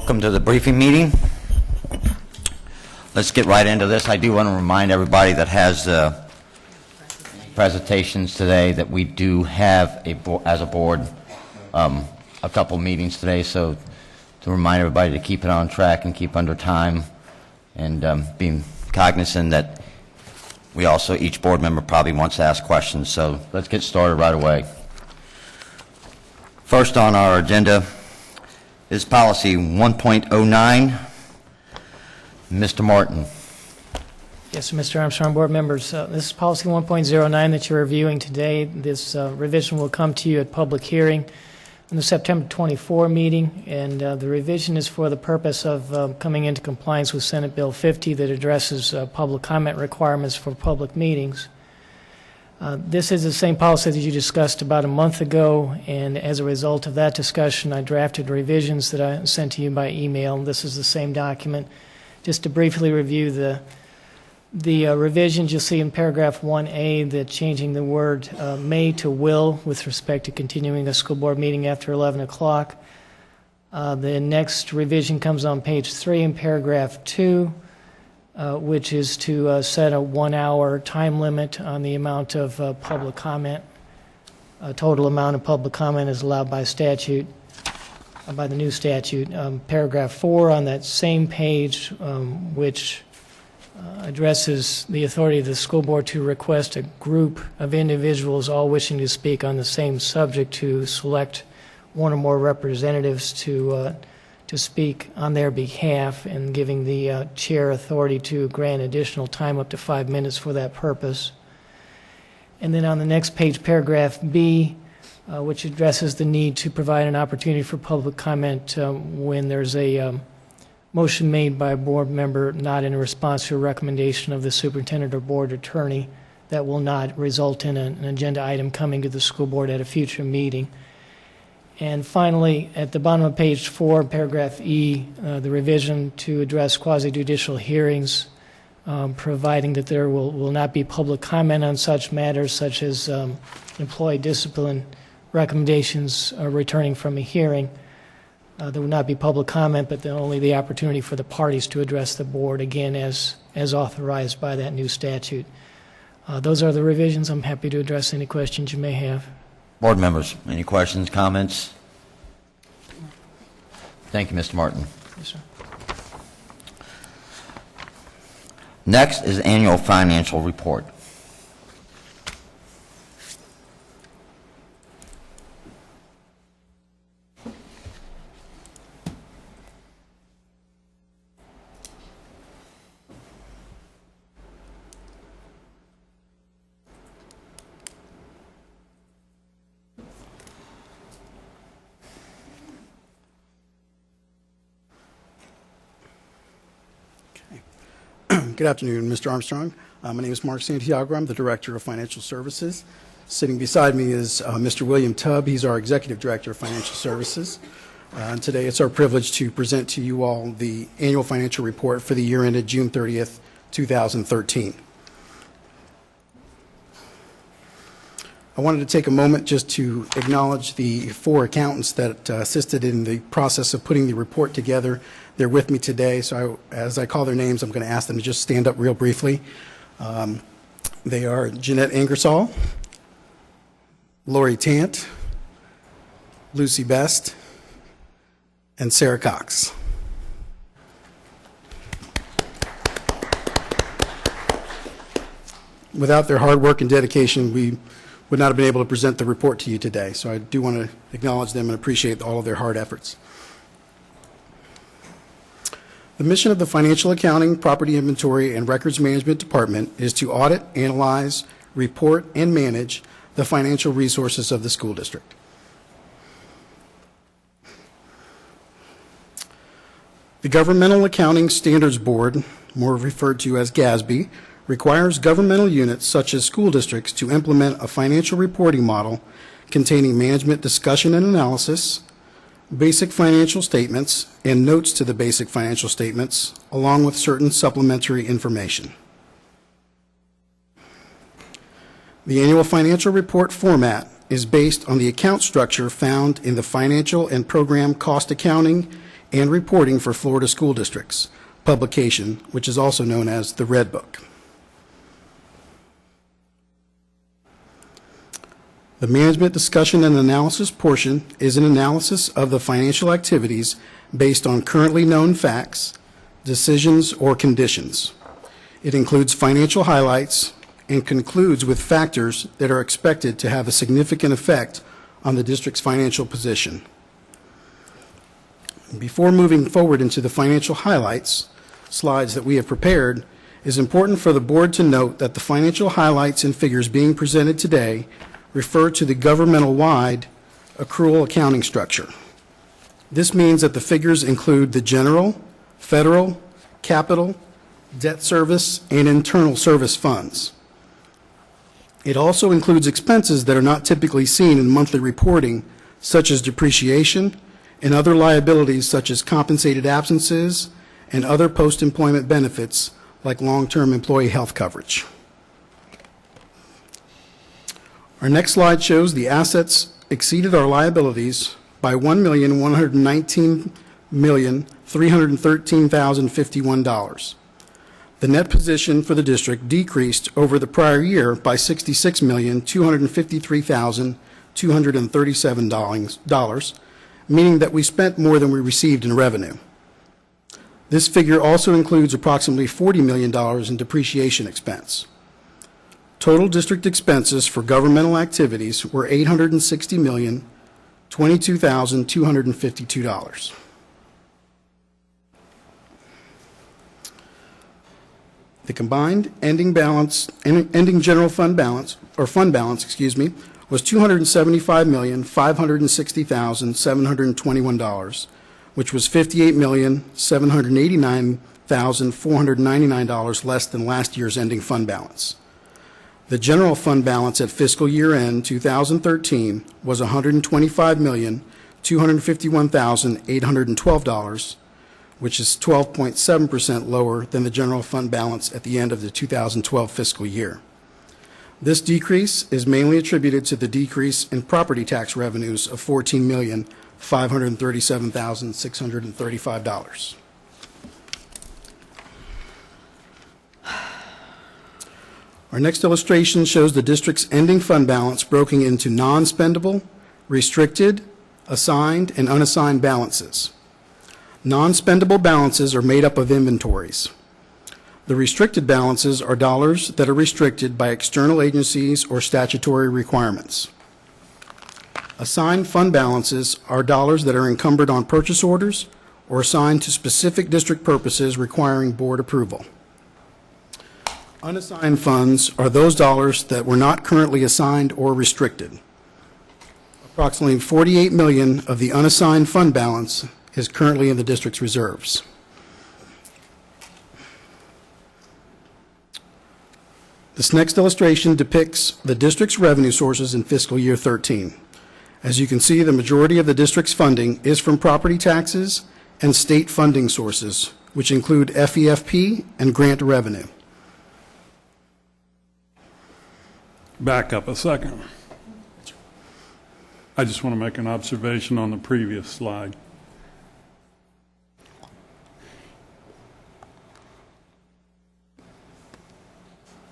Welcome to the briefing meeting. Let's get right into this. I do want to remind everybody that has presentations today that we do have, as a board, a couple meetings today, so to remind everybody to keep it on track and keep under time, and being cognizant that we also, each board member probably wants to ask questions, so let's get started right away. First on our agenda is policy 1.09. Mr. Martin. Yes, Mr. Armstrong, board members, this is policy 1.09 that you're reviewing today. This revision will come to you at public hearing in the September 24 meeting, and the revision is for the purpose of coming into compliance with Senate Bill 50 that addresses public comment requirements for public meetings. This is the same policy that you discussed about a month ago, and as a result of that discussion, I drafted revisions that I sent to you by email. This is the same document. Just to briefly review the revisions, you'll see in paragraph 1A that changing the word may to will with respect to continuing a school board meeting after 11 o'clock. The next revision comes on page 3 in paragraph 2. Which is to set a 1-hour time limit on the amount of public comment. A total amount of public comment is allowed by statute, by the new statute. Paragraph 4 on that same page, which addresses the authority of the school board to request a group of individuals all wishing to speak on the same subject to select one or more representatives to speak on their behalf, and giving the chair authority to grant additional time up to 5 minutes for that purpose. And then on the next page, paragraph B, which addresses the need to provide an opportunity for public comment when there's a motion made by a board member not in response to a recommendation of the superintendent or board attorney that will not result in an agenda item coming to the school board at a future meeting. And finally, at the bottom of page 4, paragraph E, the revision to address quasi-judicial hearings, providing that there will not be public comment on such matters such as employee discipline recommendations returning from a hearing. There will not be public comment, but only the opportunity for the parties to address the board, again, as authorized by that new statute. Those are the revisions. I'm happy to address any questions you may have. Board members, any questions, comments? Thank you, Mr. Martin. Yes, sir. Next is annual financial report. Good afternoon, Mr. Armstrong. My name is Mark Santiago. I'm the Director of Financial Services. Sitting beside me is Mr. William Tubb. He's our Executive Director of Financial Services. And today it's our privilege to present to you all the annual financial report for the year ended June 30th, 2013. I wanted to take a moment just to acknowledge the 4 accountants that assisted in the process of putting the report together. They're with me today, so as I call their names, I'm going to ask them to just stand up real briefly. They are Jeanette Ingersoll, Lori Tant, Lucy Best, and Sarah Cox. Without their hard work and dedication, we would not have been able to present the report to you today, so I do want to acknowledge them and appreciate all of their hard efforts. The mission of the Financial Accounting, Property Inventory, and Records Management Department is to audit, analyze, report, and manage the financial resources of the school district. The Governmental Accounting Standards Board, more referred to as GASB, requires governmental units such as school districts to implement a financial reporting model containing management discussion and analysis, basic financial statements, and notes to the basic financial statements, along with certain supplementary information. The annual financial report format is based on the account structure found in the Financial and Program Cost Accounting and Reporting for Florida School Districts publication, which is also known as the Red Book. The management discussion and analysis portion is an analysis of the financial activities based on currently known facts, decisions, or conditions. It includes financial highlights and concludes with factors that are expected to have a significant effect on the district's financial position. Before moving forward into the financial highlights slides that we have prepared, it is important for the board to note that the financial highlights and figures being presented today refer to the governmental-wide accrual accounting structure. This means that the figures include the general, federal, capital, debt service, and internal service funds. It also includes expenses that are not typically seen in monthly reporting, such as depreciation and other liabilities such as compensated absences and other post-employment benefits like long-term employee health coverage. Our next slide shows the assets exceeded our liabilities by $1,119,313,051. The net position for the district decreased over the prior year by $66,253,237, meaning that we spent more than we received in revenue. This figure also includes approximately $40 million in depreciation expense. Total district expenses for governmental activities were $860,022,252. The combined ending general fund balance, was $275,560,721, which was $58,789,499 less than last year's ending fund balance. The general fund balance at fiscal year end 2013 was $125,251,812, which is 12.7% lower than the general fund balance at the end of the 2012 fiscal year. This decrease is mainly attributed to the decrease in property tax revenues of $14,537,635. Our next illustration shows the district's ending fund balance broken into non-spendable, restricted, assigned, and unassigned balances. Non-spendable balances are made up of inventories. The restricted balances are dollars that are restricted by external agencies or statutory requirements. Assigned fund balances are dollars that are encumbered on purchase orders or assigned to specific district purposes requiring board approval. Unassigned funds are those dollars that were not currently assigned or restricted. Approximately $48 million of the unassigned fund balance is currently in the district's reserves. This next illustration depicts the district's revenue sources in fiscal year 13. As you can see, the majority of the district's funding is from property taxes and state funding sources, which include FEFP and grant revenue. Back up a second. I just want to make an observation on the previous slide.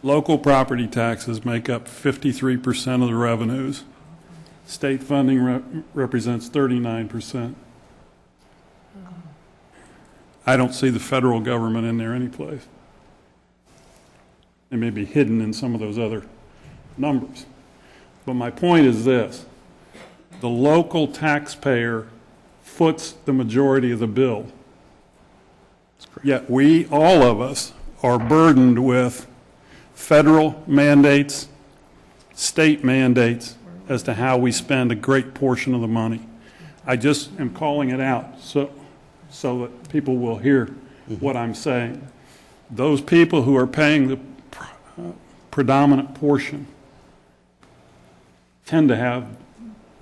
Local property taxes make up 53% of the revenues. State funding represents 39%. I don't see the federal government in there anyplace. It may be hidden in some of those other numbers. But my point is this: the local taxpayer foots the majority of the bill. Yet we, all of us, are burdened with federal mandates, state mandates as to how we spend a great portion of the money. I just am calling it out so that people will hear what I'm saying. Those people who are paying the predominant portion tend to have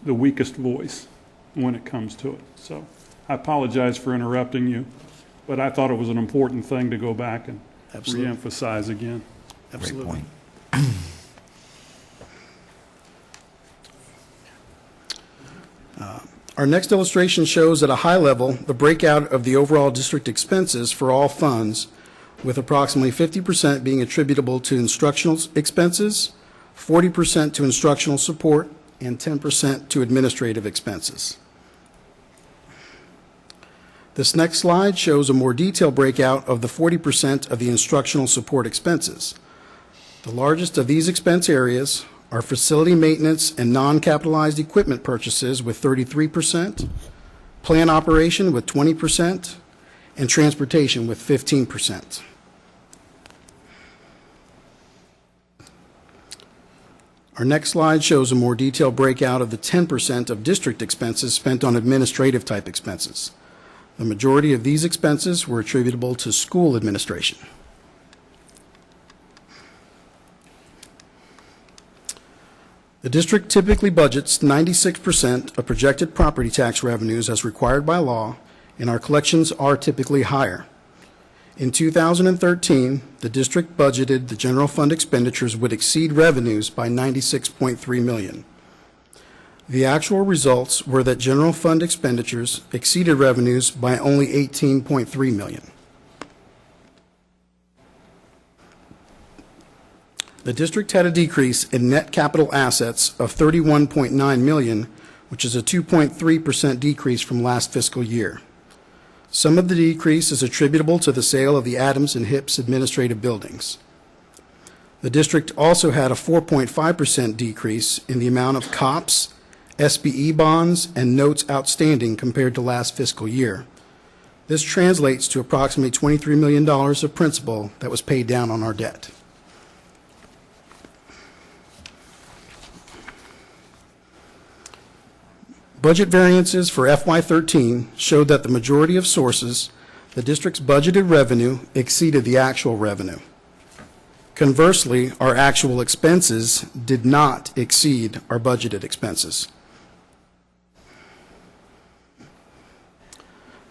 the weakest voice when it comes to it. So I apologize for interrupting you, but I thought it was an important thing to go back and reemphasize again. Absolutely. Great point. Our next illustration shows at a high level the breakout of the overall district expenses for all funds, with approximately 50% being attributable to instructional expenses, 40% to instructional support, and 10% to administrative expenses. This next slide shows a more detailed breakout of the 40% of the instructional support expenses. The largest of these expense areas are facility maintenance and non-capitalized equipment purchases with 33%, plant operation with 20%, and transportation with 15%. Our next slide shows a more detailed breakout of the 10% of district expenses spent on administrative type expenses. The majority of these expenses were attributable to school administration. The district typically budgets 96% of projected property tax revenues as required by law, and our collections are typically higher. In 2013, the district budgeted the general fund expenditures would exceed revenues by $96.3 million. The actual results were that general fund expenditures exceeded revenues by only $18.3 million. The district had a decrease in net capital assets of $31.9 million, which is a 2.3% decrease from last fiscal year. Some of the decrease is attributable to the sale of the Adams and Hips administrative buildings. The district also had a 4.5% decrease in the amount of COPS, SBE bonds, and notes outstanding compared to last fiscal year. This translates to approximately $23 million of principal that was paid down on our debt. Budget variances for FY13 showed that the majority of sources, the district's budgeted revenue exceeded the actual revenue. Conversely, our actual expenses did not exceed our budgeted expenses.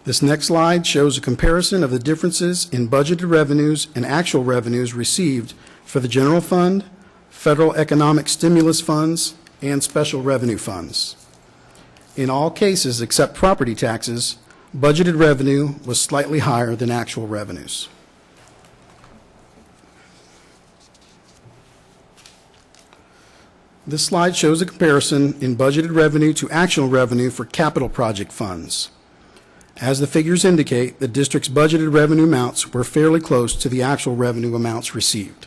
This next slide shows a comparison of the differences in budgeted revenues and actual revenues received for the general fund, federal economic stimulus funds, and special revenue funds. In all cases except property taxes, budgeted revenue was slightly higher than actual revenues. This slide shows a comparison in budgeted revenue to actual revenue for capital project funds. As the figures indicate, the district's budgeted revenue amounts were fairly close to the actual revenue amounts received.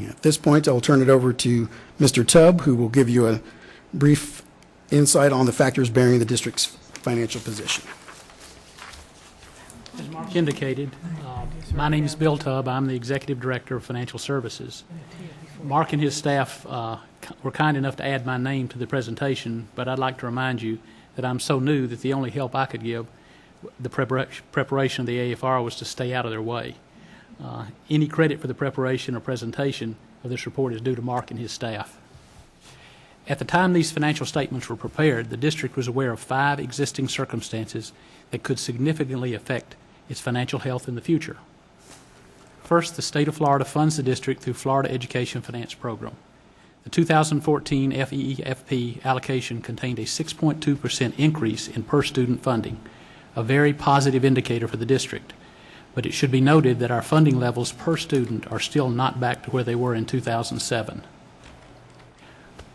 At this point, I'll turn it over to Mr. Tubb, who will give you a brief insight on the factors bearing the district's financial position. As Mark indicated, my name is Bill Tubb. I'm the Executive Director of Financial Services. Mark and his staff were kind enough to add my name to the presentation, but I'd like to remind you that I'm so new that the only help I could give the preparation of the AFR was to stay out of their way. Any credit for the preparation or presentation of this report is due to Mark and his staff. At the time these financial statements were prepared, the district was aware of 5 existing circumstances that could significantly affect its financial health in the future. First, the state of Florida funds the district through Florida Education Finance Program. The 2014 FEFP allocation contained a 6.2% increase in per-student funding, a very positive indicator for the district. But it should be noted that our funding levels per student are still not back to where they were in 2007.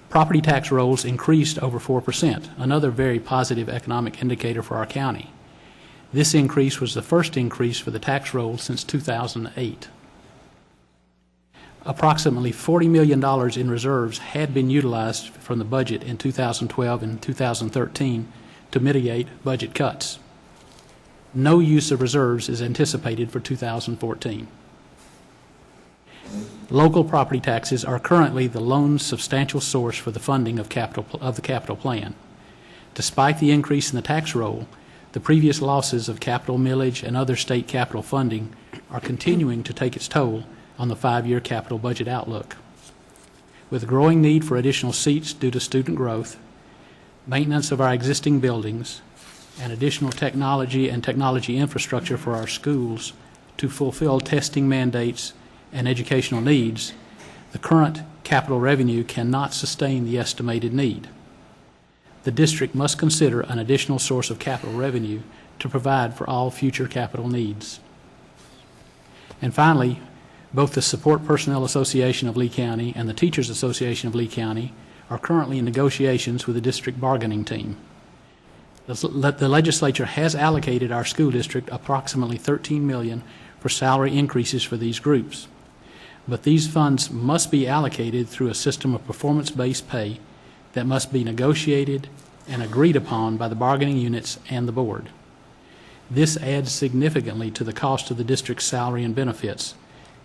Property tax rolls increased over 4%, another very positive economic indicator for our county. This increase was the first increase for the tax roll since 2008. Approximately $40 million in reserves had been utilized from the budget in 2012 and 2013 to mitigate budget cuts. No use of reserves is anticipated for 2014. Local property taxes are currently the lone substantial source for the funding of the capital plan. Despite the increase in the tax roll, the previous losses of capital millage and other state capital funding are continuing to take its toll on the 5-year capital budget outlook. With growing need for additional seats due to student growth, maintenance of our existing buildings, and additional technology and technology infrastructure for our schools to fulfill testing mandates and educational needs, the current capital revenue cannot sustain the estimated need. The district must consider an additional source of capital revenue to provide for all future capital needs. And finally, both the Support Personnel Association of Lee County and the Teachers Association of Lee County are currently in negotiations with the district bargaining team. The legislature has allocated our school district approximately $13 million for salary increases for these groups. But these funds must be allocated through a system of performance-based pay that must be negotiated and agreed upon by the bargaining units and the board. This adds significantly to the cost of the district's salary and benefits,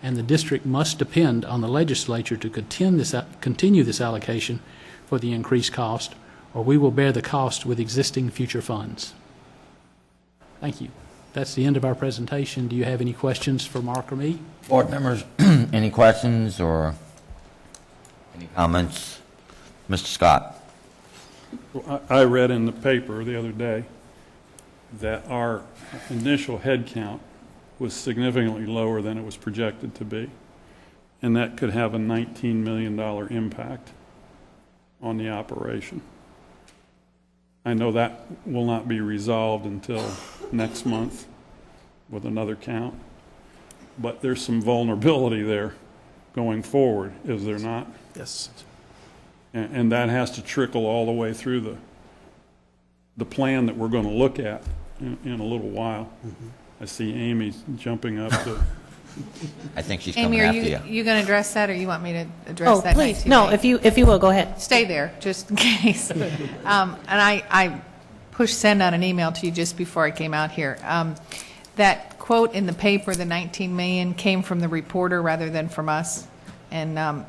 and the district must depend on the legislature to continue this allocation for the increased cost, or we will bear the cost with existing future funds. Thank you. That's the end of our presentation. Do you have any questions for Mark or me? Board members, any questions or any comments? Mr. Scott? Well, I read in the paper the other day that our initial head count was significantly lower than it was projected to be, and that could have a $19 million impact on the operation. I know that will not be resolved until next month with another count, but there's some vulnerability there going forward, is there not? Yes. And that has to trickle all the way through the plan that we're going to look at in a little while. Mm-hmm. I see Amy jumping up to... I think she's Amy, coming are after you. you going to address that, or you want me to address that? Please. next No, meeting? if you will, go ahead. Stay there, just in case. And I pushed send on an email to you just before I came out here. That quote in the paper, the 19 million, came from the reporter rather than from us. And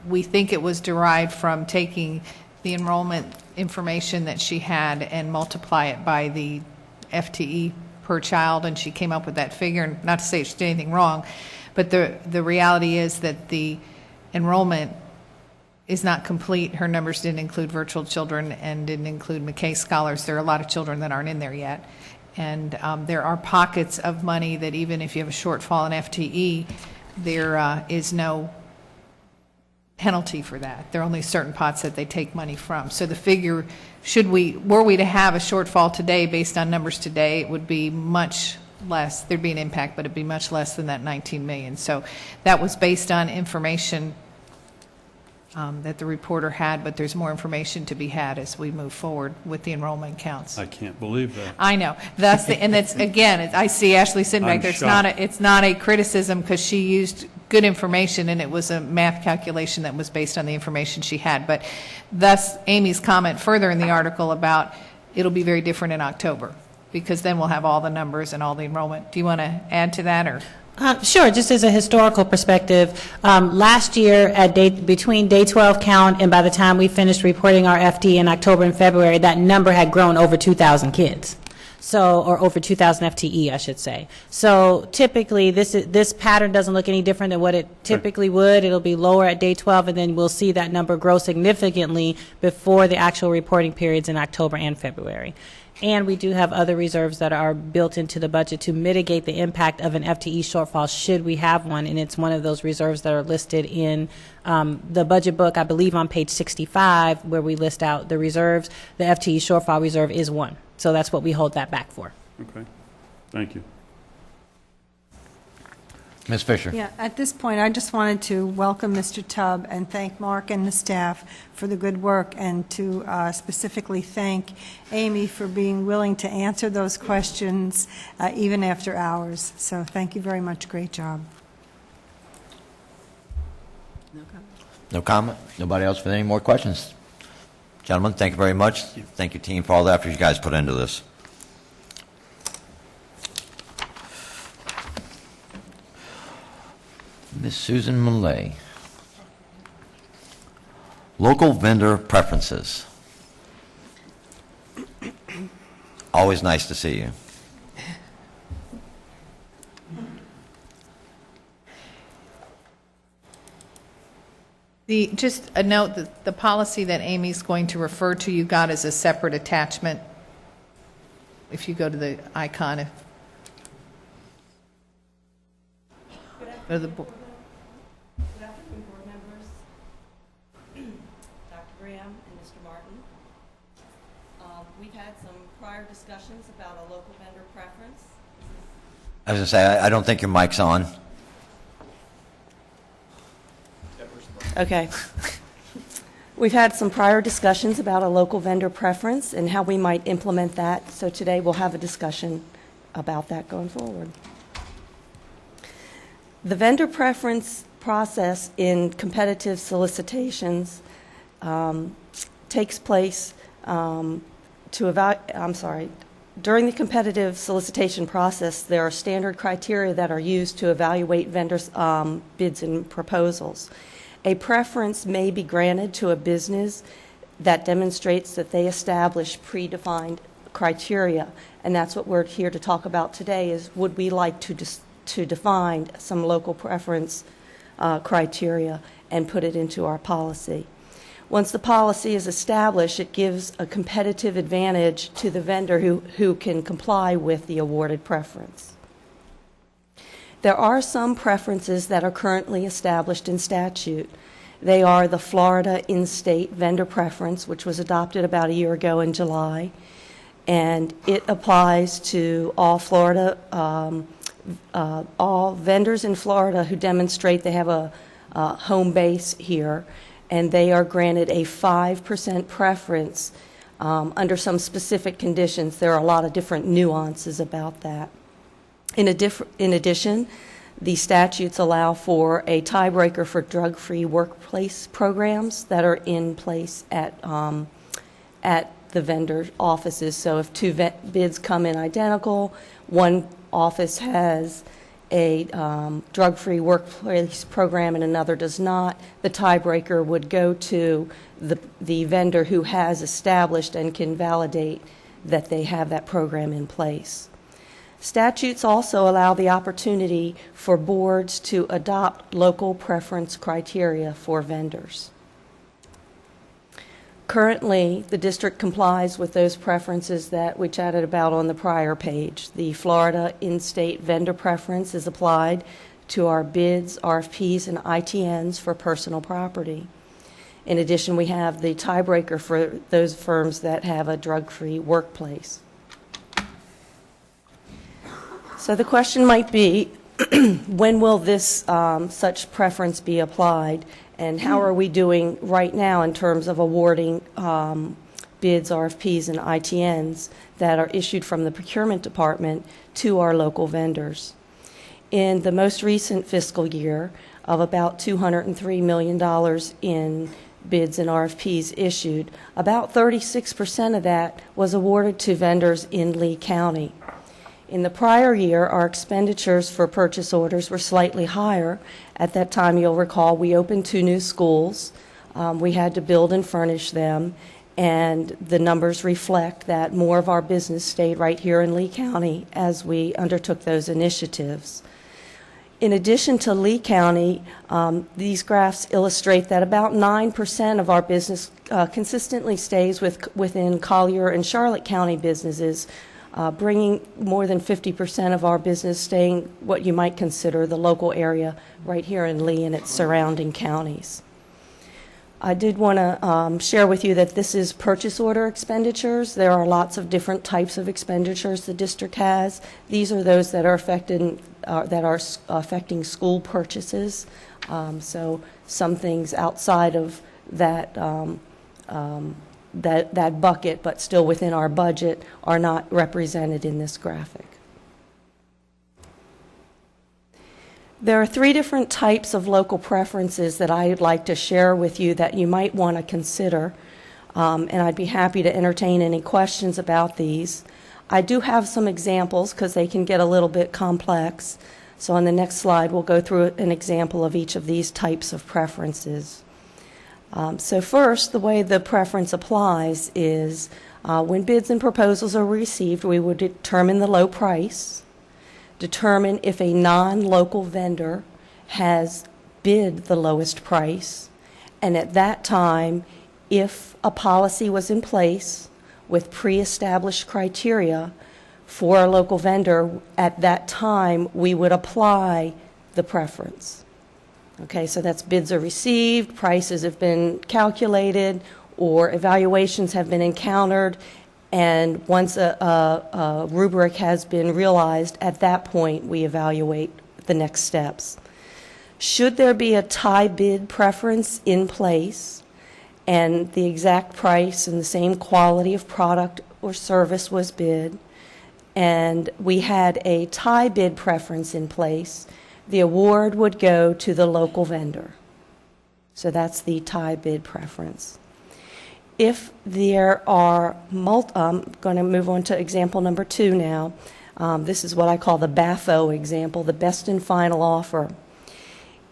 we think it was derived from taking the enrollment information that she had and multiply it by the FTE per child, and she came up with that figure. And not to say she did anything wrong, but the reality is that the enrollment is not complete. Her numbers didn't include virtual children and didn't include McKay scholars. There are a lot of children that aren't in there yet. And there are pockets of money that even if you have a shortfall in FTE, there is no penalty for that. There are only certain pots that they take money from. So the figure, were we to have a shortfall today based on numbers today, it would be much less. There'd be an impact, but it'd be much less than that 19 million. So that was based on information that the reporter had, but there's more information to be had as we move forward with the enrollment counts. I can't believe that. I know. And it's, again, I see Ashley sitting back I'm there. shocked. It's not a criticism, because she used good information, and it was a math calculation that was based on the information she had. But thus, Amy's comment further in the article about it'll be very different in October, because then we'll have all the numbers and all the enrollment. Do you want to add to that, or? Sure. Just as a historical perspective, last year between day 12 count and by the time we finished reporting our FD in October and February, that number had grown over 2,000 kids. So, or over 2,000 FTE, I should say. So typically, this pattern doesn't look any different than what it typically would. It'll be lower at day 12, and then we'll see that number grow significantly before the actual reporting periods in October and February. And we do have other reserves that are built into the budget to mitigate the impact of an FTE shortfall should we have one, and it's one of those reserves that are listed in the budget book, I believe on page 65, where we list out the reserves. The FTE shortfall reserve is one, so that's what we hold that back for. Okay. Thank you. Ms. Fisher? Yeah, at this point, I just wanted to welcome Mr. Tubb and thank Mark and the staff for the good work, and to specifically thank Amy for being willing to answer those questions even after hours. So thank you very much. Great job. No comment? Nobody else with any more questions? Gentlemen, thank you very much. Thank you, team, for all the effort you guys put into this. Ms. Susan Millay. Local vendor preferences. Always nice to see you. Just a note that the policy that Amy's going to refer to, you got as a separate attachment. If you go to the icon, go to the board. Mr. Martin. We've had some prior discussions about a local vendor preference. I was going to say, I don't think your mic's on. Okay. We've had some prior discussions about a local vendor preference and how we might implement that, so today we'll have a discussion about that going forward. The vendor preference process in competitive solicitations takes place during the competitive solicitation process, there are standard criteria that are used to evaluate vendors' bids and proposals. A preference may be granted to a business that demonstrates that they establish predefined criteria, and that's what we're here to talk about today, is would we like to define some local preference criteria and put it into our policy. Once the policy is established, it gives a competitive advantage to the vendor who can comply with the awarded preference. There are some preferences that are currently established in statute. They are the Florida in-state vendor preference, which was adopted about a year ago in July, and it applies to all all vendors in Florida who demonstrate they have a home base here, and they are granted a 5% preference under some specific conditions. There are a lot of different nuances about that. In addition, the statutes allow for a tiebreaker for drug-free workplace programs that are in place at the vendor offices. So if two bids come in identical, one office has a drug-free workplace program and another does not, the tiebreaker would go to the vendor who has established and can validate that they have that program in place. Statutes also allow the opportunity for boards to adopt local preference criteria for vendors. Currently, the district complies with those preferences that we chatted about on the prior page. The Florida in-state vendor preference is applied to our bids, RFPs, and ITNs for personal property. In addition, we have the tiebreaker for those firms that have a drug-free workplace. So the question might be, when will this such preference be applied, and how are we doing right now in terms of awarding bids, RFPs, and ITNs that are issued from the procurement department to our local vendors? In the most recent fiscal year of about $203 million in bids and RFPs issued, about 36% of that was awarded to vendors in Lee County. In the prior year, our expenditures for purchase orders were slightly higher. At that time, you'll recall, we opened 2 new schools. We had to build and furnish them, and the numbers reflect that more of our business stayed right here in Lee County as we undertook those initiatives. In addition to Lee County, these graphs illustrate that about 9% of our business consistently stays within Collier and Charlotte County businesses, bringing more than 50% of our business staying what you might consider the local area right here in Lee and its surrounding counties. I did want to share with you that this is purchase order expenditures. There are lots of different types of expenditures the district has. These are those that are affecting school purchases. So some things outside of that that bucket, but still within our budget, are not represented in this graphic. There are 3 different types of local preferences that I'd like to share with you that you might want to consider, and I'd be happy to entertain any questions about these. I do have some examples because they can get a little bit complex. So on the next slide, we'll go through an example of each of these types of preferences. So first, the way the preference applies is when bids and proposals are received, we would determine the low price, determine if a non-local vendor has bid the lowest price, and at that time, if a policy was in place with pre-established criteria for a local vendor, at that time, we would apply the preference. Okay, so that's bids are received, prices have been calculated, or evaluations have been encountered, and once a rubric has been realized, at that point we evaluate the next steps. Should there be a tie bid preference in place and the exact price and the same quality of product or service was bid, and we had a tie bid preference in place, the award would go to the local vendor. So that's the tie bid preference. If there are, I'm going to move on to example number 2 now. This is what I call the BAFO example, the best and final offer.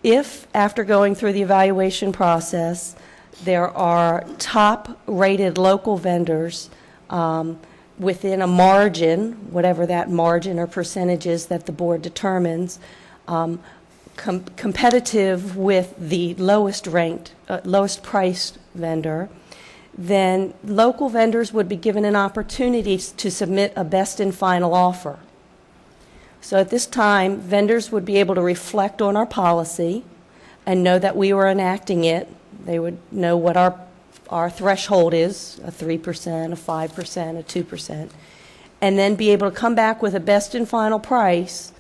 If, after going through the evaluation process, there are top-rated local vendors within a margin, whatever that margin or percentage is that the board determines, competitive with the lowest ranked, lowest priced vendor, then local vendors would be given an opportunity to submit a best and final offer. So at this time, vendors would be able to reflect on our policy and know that we were enacting it. They would know what our threshold is, a 3%, a 5%, a 2%, and then be able to come back with a best and final price,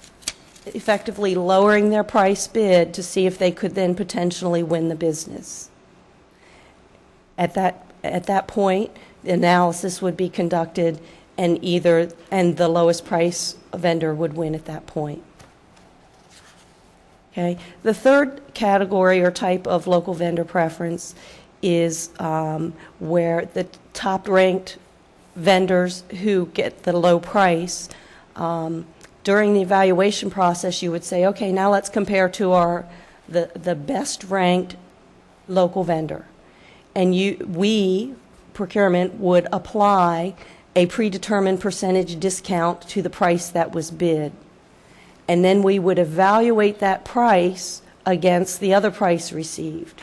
effectively lowering their price bid to see if they could then potentially win the business. At that point, the analysis would be conducted, and the lowest price vendor would win at that point. Okay. The third category or type of local vendor preference is where the top-ranked vendors who get the low price, during the evaluation process, you would say, okay, now let's compare to the best-ranked local vendor. And we, procurement, would apply a predetermined percentage discount to the price that was bid. And then we would evaluate that price against the other price received.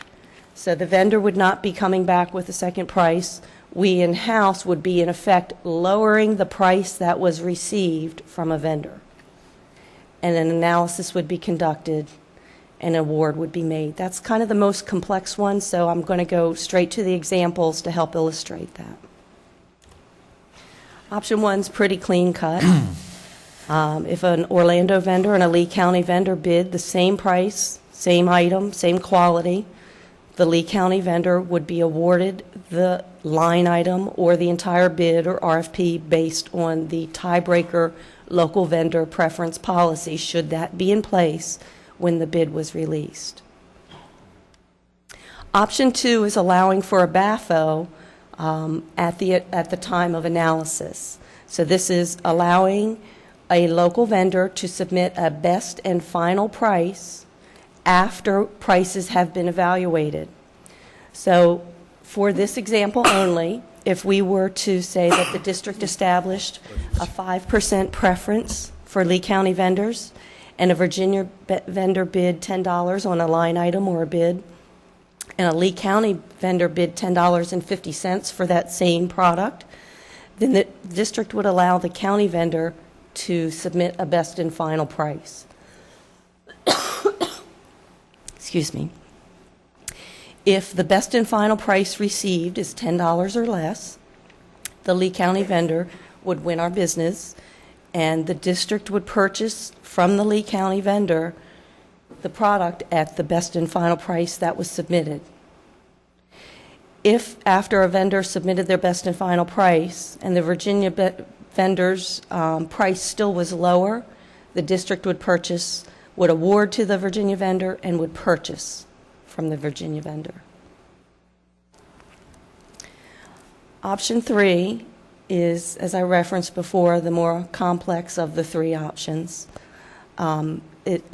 So the vendor would not be coming back with a second price. We in-house would be, in effect, lowering the price that was received from a vendor. And an analysis would be conducted, an award would be made. That's kind of the most complex one, so I'm going to go straight to the examples to help illustrate that. Option 1's pretty clean cut. If an Orlando vendor and a Lee County vendor bid the same price, same item, same quality, the Lee County vendor would be awarded the line item or the entire bid or RFP based on the tiebreaker local vendor preference policy, should that be in place when the bid was released. Option 2 is allowing for a BAFO at the time of analysis. So this is allowing a local vendor to submit a best and final price after prices have been evaluated. So for this example only, if we were to say that the district established a 5% preference for Lee County vendors, and a Virginia vendor bid $10 on a line item or a bid, and a Lee County vendor bid $10.50 for that same product, then the district would allow the county vendor to submit a best and final price. Excuse me. If the best and final price received is $10 or less, the Lee County vendor would win our business, and the district would purchase from the Lee County vendor the product at the best and final price that was submitted. If, after a vendor submitted their best and final price and the Virginia vendor's price still was lower, the district would award to the Virginia vendor and would purchase from the Virginia vendor. Option 3 is, as I referenced before, the more complex of the 3 options. It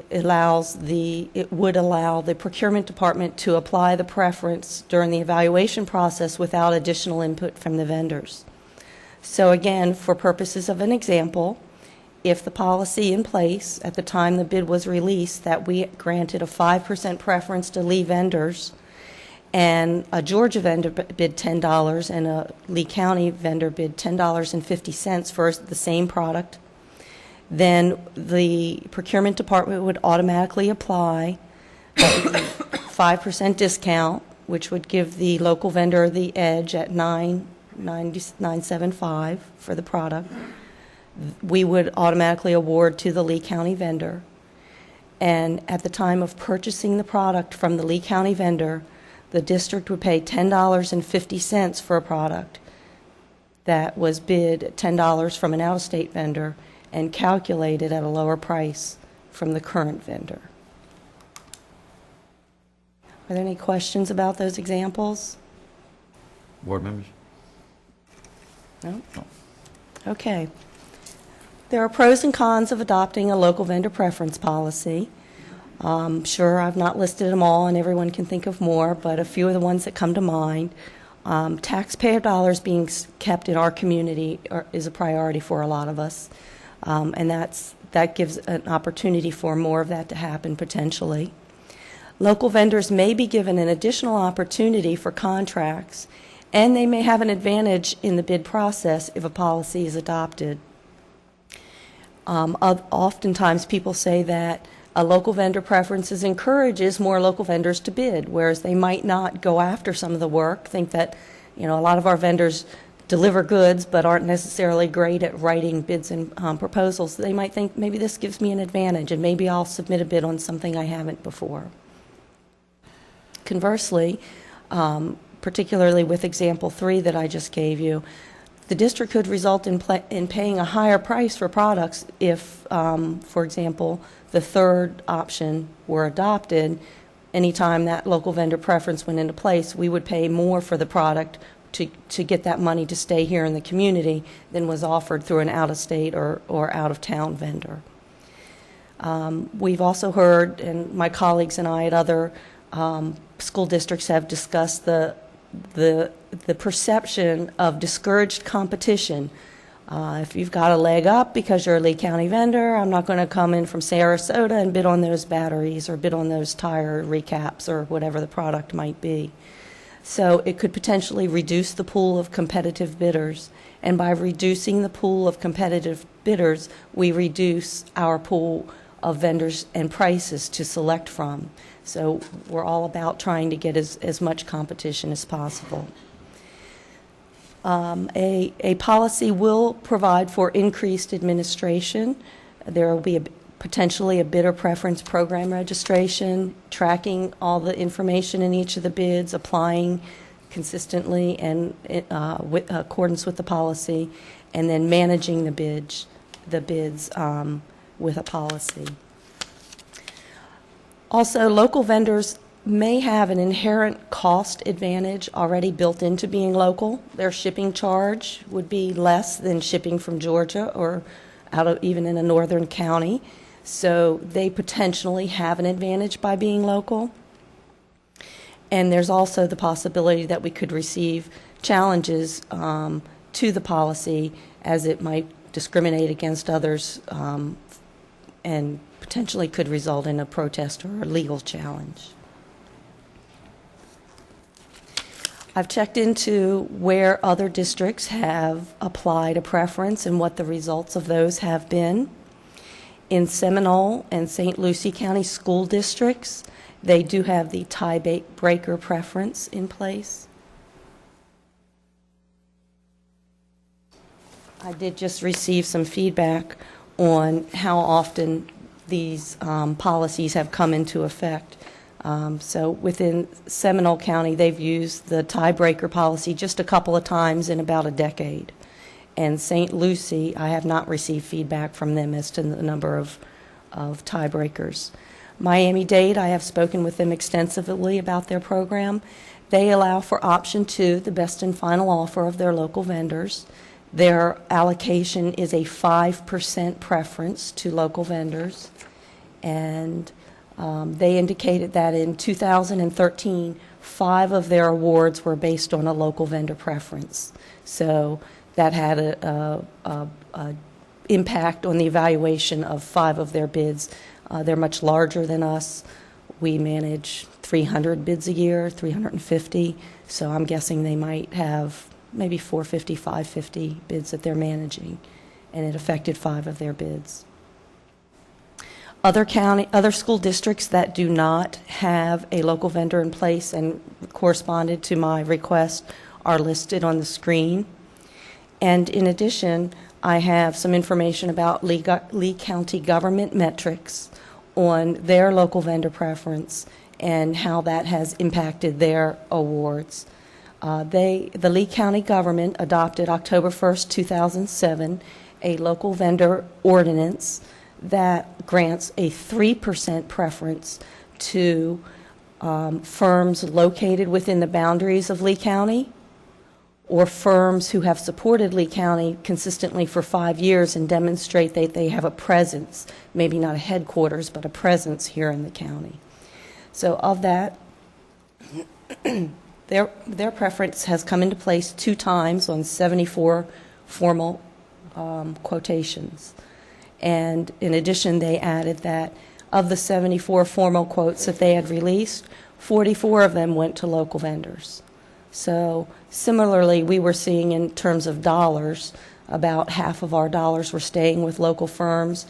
would allow the procurement department to apply the preference during the evaluation process without additional input from the vendors. So again, for purposes of an example, if the policy in place at the time the bid was released that we granted a 5% preference to Lee vendors, and a Georgia vendor bid $10 and a Lee County vendor bid $10.50 for the same product, then the procurement department would automatically apply a 5% discount which would give the local vendor the edge at $9.75 for the product, we would automatically award to the Lee County vendor. And at the time of purchasing the product from the Lee County vendor, the district would pay $10.50 for a product that was bid at $10 from an out-of-state vendor and calculated at a lower price from the current vendor. Are there any questions about those examples? Board members? No? Okay. There are pros and cons of adopting a local vendor preference policy. Sure, I've not listed them all, and everyone can think of more, but a few of the ones that come to mind. Taxpayer dollars being kept in our community is a priority for a lot of us, and that gives an opportunity for more of that to happen potentially. Local vendors may be given an additional opportunity for contracts, and they may have an advantage in the bid process if a policy is adopted. Oftentimes people say that a local vendor preferences encourages more local vendors to bid, whereas they might not go after some of the work, think that, a lot of our vendors deliver goods but aren't necessarily great at writing bids and proposals. They might think, maybe this gives me an advantage, and maybe I'll submit a bid on something I haven't before. Conversely, particularly with example 3 that I just gave you, the district could result in paying a higher price for products if, for example, the third option were adopted. Anytime that local vendor preference went into place, we would pay more for the product to get that money to stay here in the community than was offered through an out-of-state or out-of-town vendor. We've also heard, and my colleagues and I at other school districts have discussed the perception of discouraged competition. If you've got a leg up because you're a Lee County vendor, I'm not going to come in from Sarasota and bid on those batteries or bid on those tire recaps or whatever the product might be. So it could potentially reduce the pool of competitive bidders. And by reducing the pool of competitive bidders, we reduce our pool of vendors and prices to select from. So we're all about trying to get as much competition as possible. A policy will provide for increased administration. There will be potentially a bidder preference program registration, tracking all the information in each of the bids, applying consistently and with accordance with the policy, and then managing the bids with a policy. Also, local vendors may have an inherent cost advantage already built into being local. Their shipping charge would be less than shipping from Georgia or out of even in a northern county. So they potentially have an advantage by being local. And there's also the possibility that we could receive challenges to the policy as it might discriminate against others and potentially could result in a protest or a legal challenge. I've checked into where other districts have applied a preference and what the results of those have been. In Seminole and St. Lucie County school districts, they do have the tiebreaker preference in place. I did just receive some feedback on how often these policies have come into effect. So within Seminole County, they've used the tiebreaker policy just a couple of times in about a decade. And St. Lucie, I have not received feedback from them as to the number of tiebreakers. Miami-Dade, I have spoken with them extensively about their program. They allow for option 2, the best and final offer of their local vendors. Their allocation is a 5% preference to local vendors. And they indicated that in 2013, 5 of their awards were based on a local vendor preference. So that had a impact on the evaluation of 5 of their bids. They're much larger than us. We manage 300 bids a year, 350. So I'm guessing they might have maybe 450, 550 bids that they're managing, and it affected 5 of their bids. Other school districts that do not have a local vendor in place and corresponded to my request are listed on the screen. And in addition, I have some information about Lee County government metrics on their local vendor preference and how that has impacted their awards. The Lee County government adopted October 1st, 2007, a local vendor ordinance that grants a 3% preference to firms located within the boundaries of Lee County, or firms who have supported Lee County consistently for 5 years and demonstrate that they have a presence, maybe not a headquarters, but a presence here in the county. So of that, their preference has come into place 2 times on 74 formal quotations. And in addition, they added that of the 74 formal quotes that they had released, 44 of them went to local vendors. So similarly, we were seeing in terms of dollars, about half of our dollars were staying with local firms.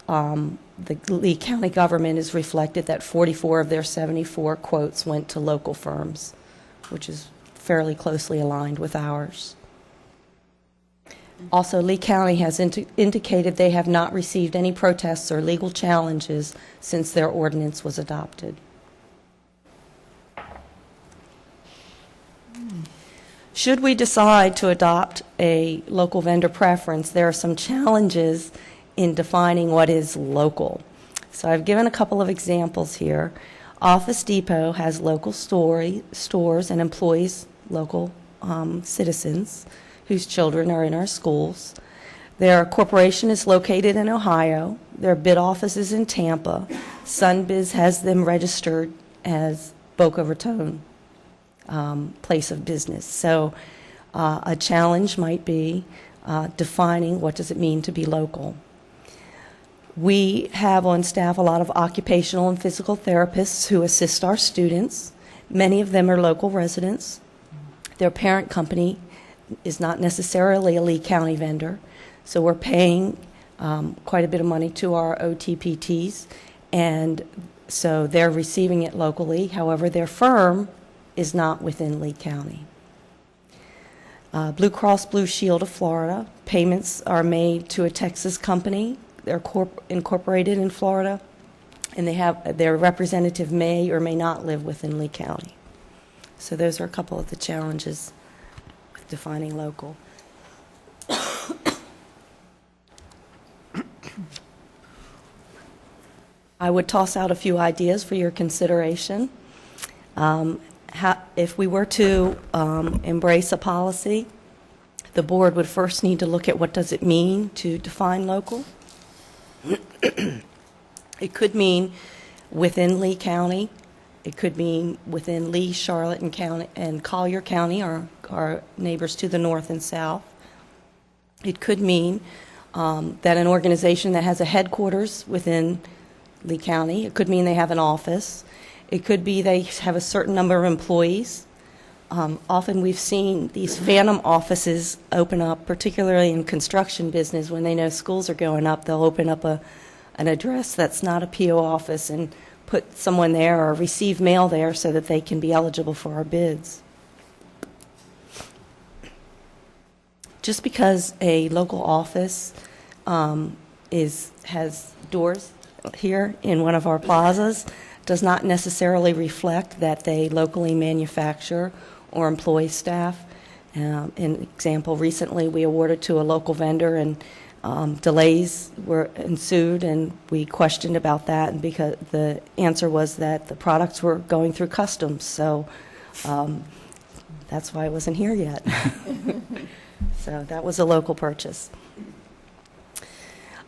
The Lee County government is reflected that 44 of their 74 quotes went to local firms, which is fairly closely aligned with ours. Also, Lee County has indicated they have not received any protests or legal challenges since their ordinance was adopted. Should we decide to adopt a local vendor preference, there are some challenges in defining what is local. So I've given a couple of examples here. Office Depot has local stores and employs local citizens whose children are in our schools. Their corporation is located in Ohio. Their bid office is in Tampa. Sunbiz has them registered as Boca Raton place of business. So a challenge might be defining what does it mean to be local. We have on staff a lot of occupational and physical therapists who assist our students. Many of them are local residents. Their parent company is not necessarily a Lee County vendor, so we're paying quite a bit of money to our OTPTs, and so they're receiving it locally. However, their firm is not within Lee County. Blue Cross Blue Shield of Florida, payments are made to a Texas company. They're incorporated in Florida, and they have their representative may or may not live within Lee County. So those are a couple of the challenges with defining local. I would toss out a few ideas for your consideration. If we were to embrace a policy, the board would first need to look at what does it mean to define local. It could mean within Lee County. It could mean within Lee, Charlotte, and Collier County, our neighbors to the north and south. It could mean that an organization that has a headquarters within Lee County. It could mean they have an office. It could be they have a certain number of employees. Often we've seen these phantom offices open up, particularly in construction business. When they know schools are going up, they'll open up an address that's not a PO office and put someone there or receive mail there so that they can be eligible for our bids. Just because a local office has doors here in one of our plazas does not necessarily reflect that they locally manufacture or employ staff. An example, recently we awarded to a local vendor and delays were ensued, and we questioned about that, and because the answer was that the products were going through customs, so that's why I wasn't here yet. So that was a local purchase.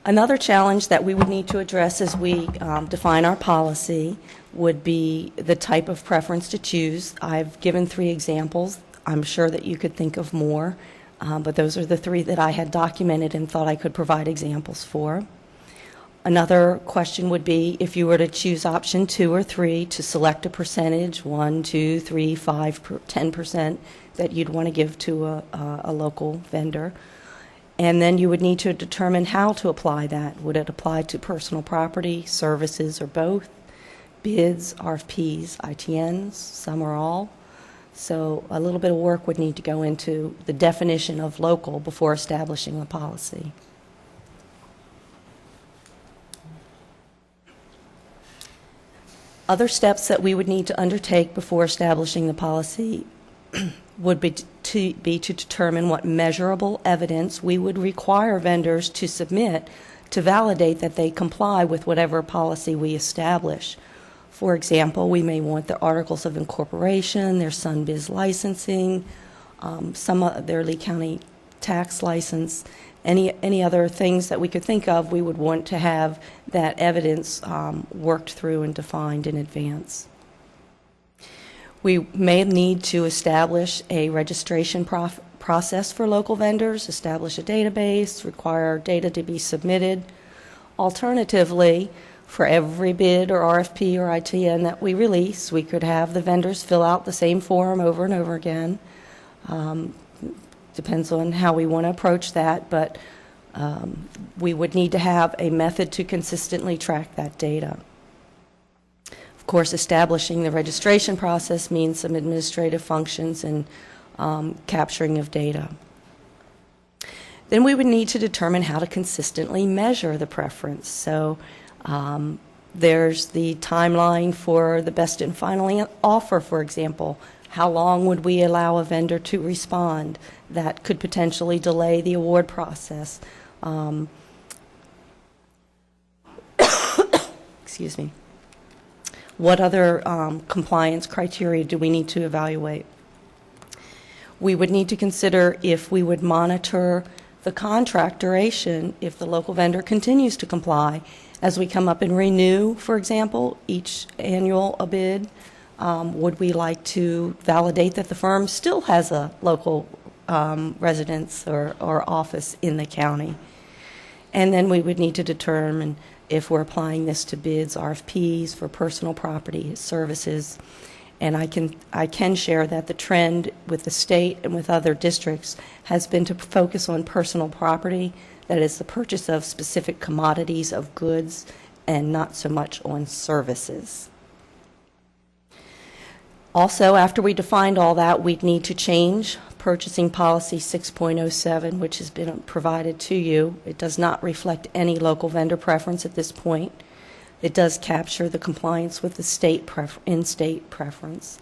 Another challenge that we would need to address as we define our policy would be the type of preference to choose. I've given 3 examples. I'm sure that you could think of more, but those are the 3 that I had documented and thought I could provide examples for. Another question would be if you were to choose option 2 or 3 to select a percentage, 1, 2, 3, 5, 10% that you'd want to give to a local vendor. And then you would need to determine how to apply that. Would it apply to personal property, services, or both? Bids, RFPs, ITNs, some or all? So a little bit of work would need to go into the definition of local before establishing a policy. Other steps that we would need to undertake before establishing the policy would be to determine what measurable evidence we would require vendors to submit to validate that they comply with whatever policy we establish. For example, we may want their articles of incorporation, their SunBiz licensing, their Lee County tax license, any other things that we could think of. We would want to have that evidence worked through and defined in advance. We may need to establish a registration process for local vendors, establish a database, require data to be submitted. Alternatively, for every bid or RFP or ITN that we release, we could have the vendors fill out the same form over and over again. Depends on how we want to approach that, but we would need to have a method to consistently track that data. Of course, establishing the registration process means some administrative functions and capturing of data. Then we would need to determine how to consistently measure the preference. So there's the timeline for the best and final offer, for example. How long would we allow a vendor to respond? That could potentially delay the award process. Excuse me. What other compliance criteria do we need to evaluate? We would need to consider if we would monitor the contract duration if the local vendor continues to comply. As we come up and renew, for example, each annual bid, would we like to validate that the firm still has a local residence or office in the county? And then we would need to determine if we're applying this to bids, RFPs for personal property services. And I can share that the trend with the state and with other districts has been to focus on personal property, that is the purchase of specific commodities of goods, and not so much on services. Also, after we defined all that, we'd need to change Purchasing Policy 6.07, which has been provided to you. It does not reflect any local vendor preference at this point. It does capture the compliance with the in-state preference.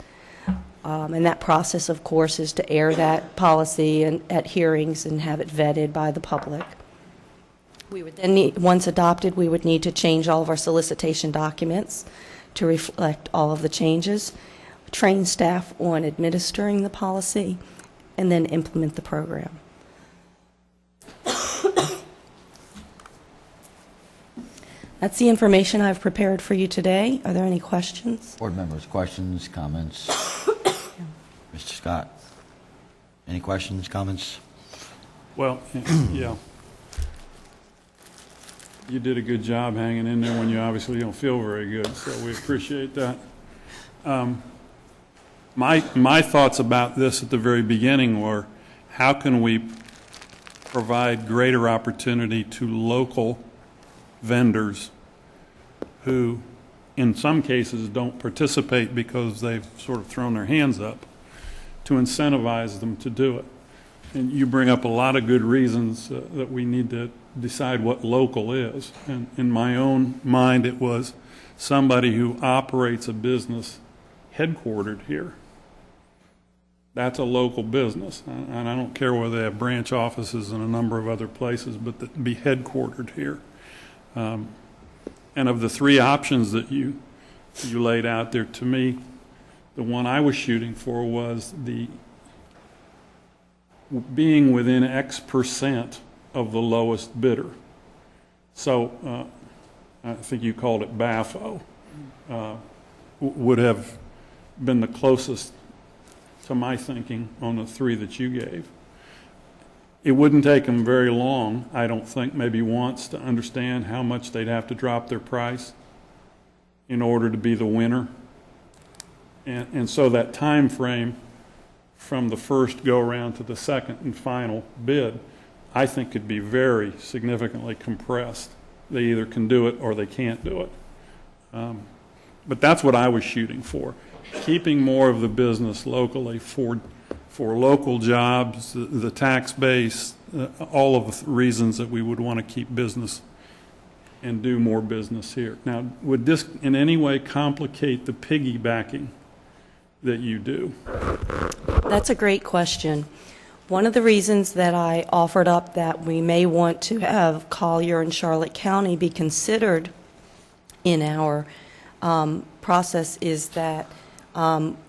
And that process, of course, is to air that policy at hearings and have it vetted by the public. We would then need, once adopted, we would need to change all of our solicitation documents to reflect all of the changes, train staff on administering the policy, and then implement the program. That's the information I've prepared for you today. Are there any questions? Board members, questions, comments? Mr. Scott, any questions, comments? Well, yeah. You did a good job hanging in there when you obviously don't feel very good, so we appreciate that. My thoughts about this at the very beginning were, how can we provide greater opportunity to local vendors who, in some cases, don't participate because they've sort of thrown their hands up, to incentivize them to do it. And you bring up a lot of good reasons that we need to decide what local is. And in my own mind, it was somebody who operates a business headquartered here. That's a local business. And I don't care whether they have branch offices in a number of other places, but that be headquartered here. And of the three options that you laid out there, to me, the one I was shooting for was the being within X% of the lowest bidder. So I think you called it BAFO, would have been the closest to my thinking on the three that you gave. It wouldn't take them very long, I don't think, maybe once, to understand how much they'd have to drop their price in order to be the winner. And so that time frame from the first go-around to the second and final bid I think could be very significantly compressed. They either can do it or they can't do it. But that's what I was shooting for, keeping more of the business locally for local jobs, the tax base, all of the reasons that we would want to keep business and do more business here. Now, would this in any way complicate the piggybacking that you do? That's a great question. One of the reasons that I offered up that we may want to have Collier and Charlotte County be considered in our process is that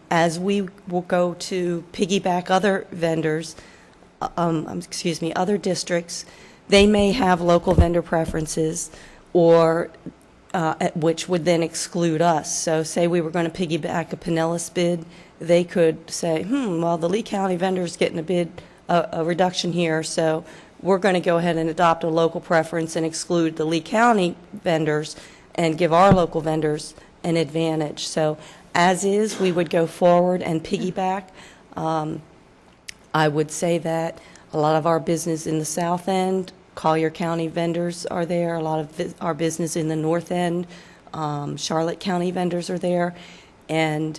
as we will go to piggyback other vendors, other districts, they may have local vendor preferences or which would then exclude us. So say we were going to piggyback a Pinellas bid, they could say, well, the Lee County vendor's getting a reduction here, so we're going to go ahead and adopt a local preference and exclude the Lee County vendors and give our local vendors an advantage. So as is, we would go forward and piggyback. I would say that a lot of our business in the south end, Collier County vendors are there. A lot of our business in the north end, Charlotte County vendors are there. And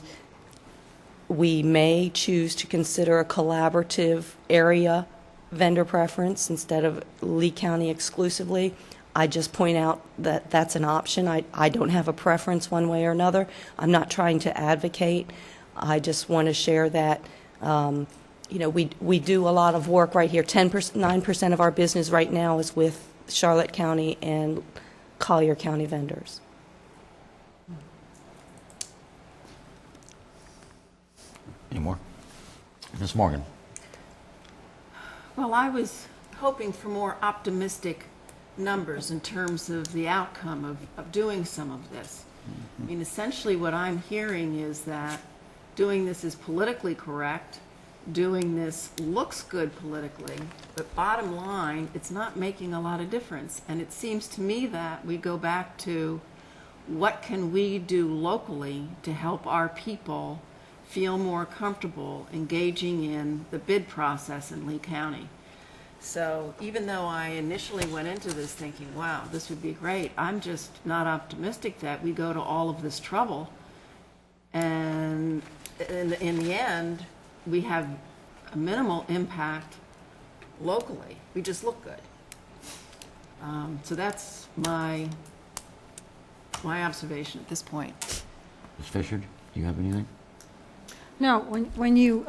we may choose to consider a collaborative area vendor preference instead of Lee County exclusively. I just point out that that's an option. I don't have a preference one way or another. I'm not trying to advocate. I just want to share that, we do a lot of work right here. 9% of our business right now is with Charlotte County and Collier County vendors. Any more? Ms. Morgan? Well, I was hoping for more optimistic numbers in terms of the outcome of doing some of this. I mean, essentially what I'm hearing is that doing this is politically correct, doing this looks good politically, but bottom line, it's not making a lot of difference. And it seems to me that we go back to what can we do locally to help our people feel more comfortable engaging in the bid process in Lee County. So even though I initially went into this thinking, wow, this would be great, I'm just not optimistic that we go to all of this trouble and in the end we have a minimal impact locally. We just look good. So that's my observation at this point. Ms. Fisher, do you have anything? No, when you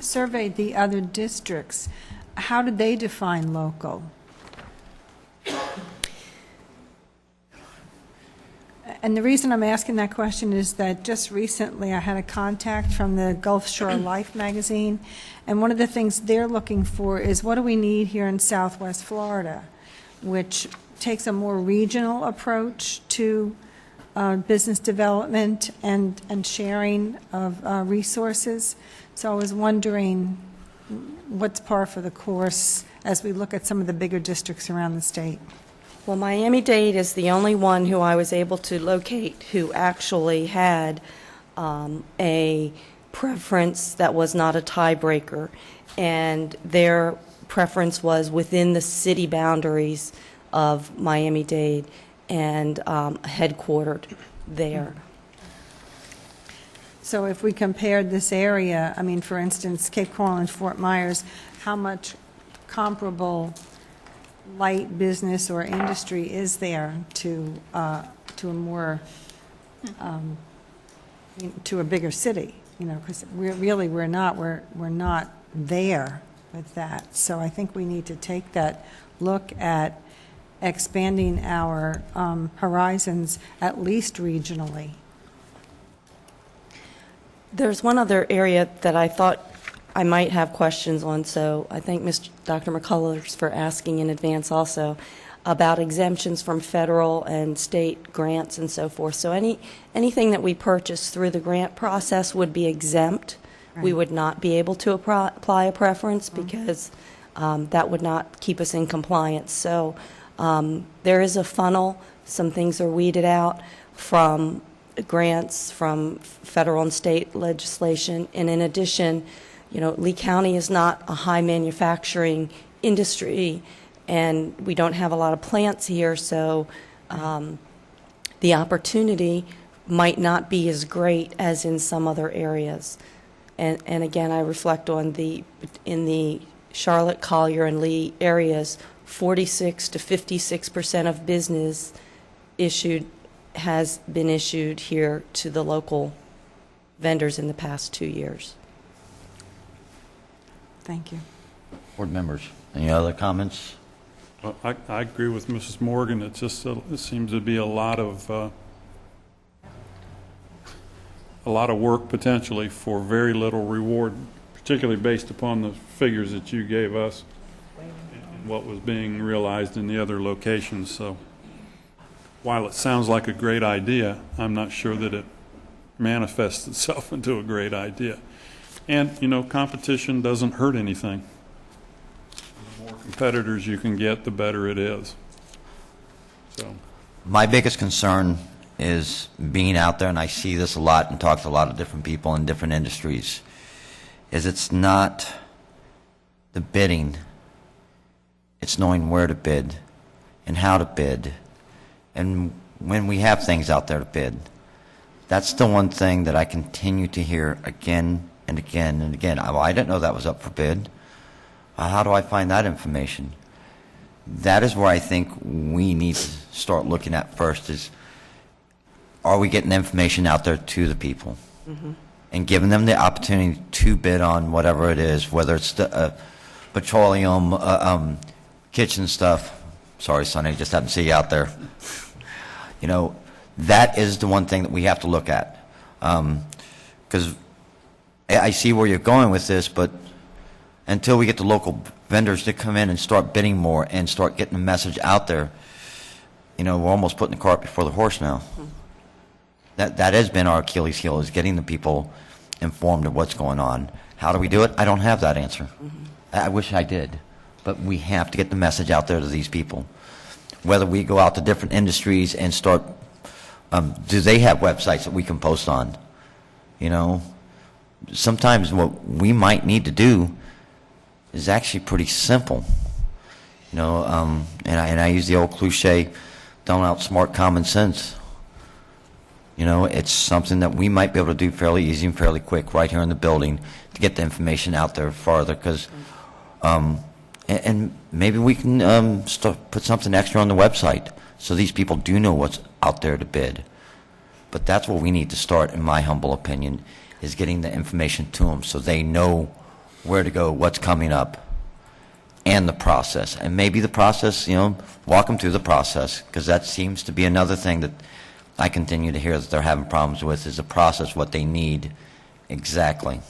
surveyed the other districts, how did they define local? And the reason I'm asking that question is that just recently I had a contact from the Gulf Shore Life magazine, and one of the things they're looking for is what do we need here in Southwest Florida, which takes a more regional approach to business development and sharing of resources. So I was wondering what's par for the course as we look at some of the bigger districts around the state. Well, Miami-Dade is the only one who I was able to locate who actually had a preference that was not a tiebreaker, and their preference was within the city boundaries of Miami-Dade and headquartered there. So if we compared this area, I mean, for instance, Cape Coral and Fort Myers, how much comparable light business or industry is there to a more to a bigger city? You know, because we're not there with that. So I think we need to take that look at expanding our horizons at least regionally. There's one other area that I thought I might have questions on, so I thank Dr. McCullers for asking in advance also about exemptions from federal and state grants and so forth. So anything that we purchase through the grant process would be exempt. Right. We would not be able to apply a preference because that would not keep us in compliance. So there is a funnel. Some things are weeded out from grants, from federal and state legislation, and in addition, Lee County is not a high manufacturing industry, and we don't have a lot of plants here, so the opportunity might not be as great as in some other areas. And again, I reflect on in the Charlotte, Collier, and Lee areas, 46 to 56% of business has been issued here to the local vendors in the past 2 years. Thank you. Board members, any other comments? Well, I agree with Mrs. Morgan. It seems to be a lot of work potentially for very little reward, particularly based upon the figures that you gave us and what was being realized in the other locations. So while it sounds like a great idea, I'm not sure that it manifests itself into a great idea. And, competition doesn't hurt anything. The more competitors you can get, the better it is. So, My biggest concern is being out there, and I see this a lot and talk to a lot of different people in different industries, is it's not the bidding, it's knowing where to bid and how to bid. And when we have things out there to bid, that's the one thing that I continue to hear again and again and again. I didn't know that was up for bid. How do I find that information? That is where I think we need to start looking at first is, are we getting the information out there to the people? Mm-hmm. And giving them the opportunity to bid on whatever it is, whether it's the petroleum, kitchen stuff. Sorry, Sonny, I just happened to see you out there. That is the one thing that we have to look at. Because I see where you're going with this, but until we get the local vendors to come in and start bidding more and start getting the message out there, we're almost putting the cart before the horse now. Mm-hmm. That has been our Achilles heel, is getting the people informed of what's going on. How do we do it? I don't have that answer. Mm-hmm. I wish I did. But we have to get the message out there to these people. Whether we go out to different industries and start, do they have websites that we can post on? Sometimes what we might need to do is actually pretty simple. And I use the old cliche, don't outsmart common sense. It's something that we might be able to do fairly easy and fairly quick right here in the building to get the information out there farther. Because, and maybe we can put something extra on the website so these people do know what's out there to bid. But that's where we need to start, in my humble opinion, is getting the information to them so they know where to go, what's coming up, and the process. And maybe the process, walk them through the process, because that seems to be another thing that I continue to hear that they're having problems with, is the process, what they need exactly.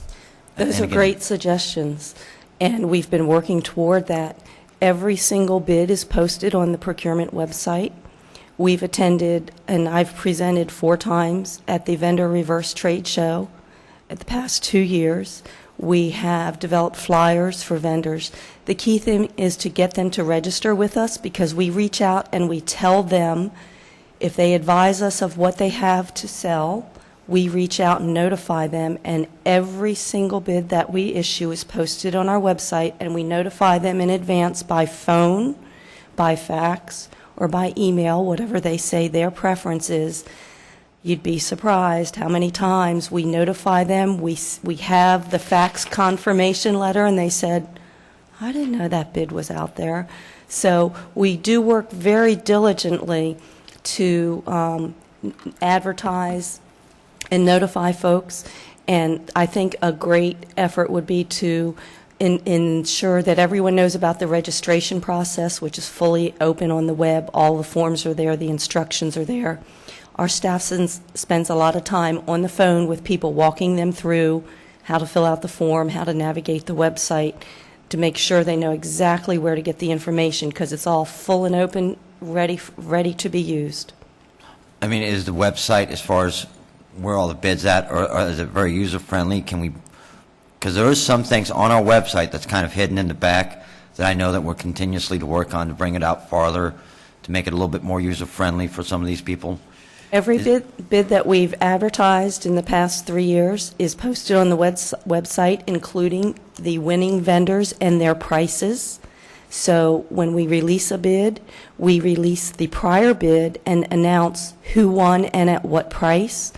Those are great suggestions, and we've been working toward that. Every single bid is posted on the procurement website. We've attended, and I've presented 4 times at the Vendor Reverse Trade Show at the past 2 years. We have developed flyers for vendors. The key thing is to get them to register with us, because we reach out and we tell them if they advise us of what they have to sell. We reach out and notify them, and every single bid that we issue is posted on our website, and we notify them in advance by phone, by fax, or by email, whatever they say their preference is. You'd be surprised how many times we notify them. We have the fax confirmation letter, and they said, I didn't know that bid was out there. So we do work very diligently to advertise and notify folks, and I think a great effort would be to ensure that everyone knows about the registration process, which is fully open on the web. All the forms are there, the instructions are there. Our staff spends a lot of time on the phone with people, walking them through how to fill out the form, how to navigate the website, to make sure they know exactly where to get the information, because it's all full and open, ready to be used. I mean, is the website, as far as where all the bids at, or is it very user-friendly? Because there is some things on our website that's kind of hidden in the back that I know that we're continuously to work on to bring it out farther, to make it a little bit more user-friendly for some of these people. Every bid that we've advertised in the past 3 years is posted on the website, including the winning vendors and their prices. So when we release a bid, we release the prior bid and announce who won and at what price,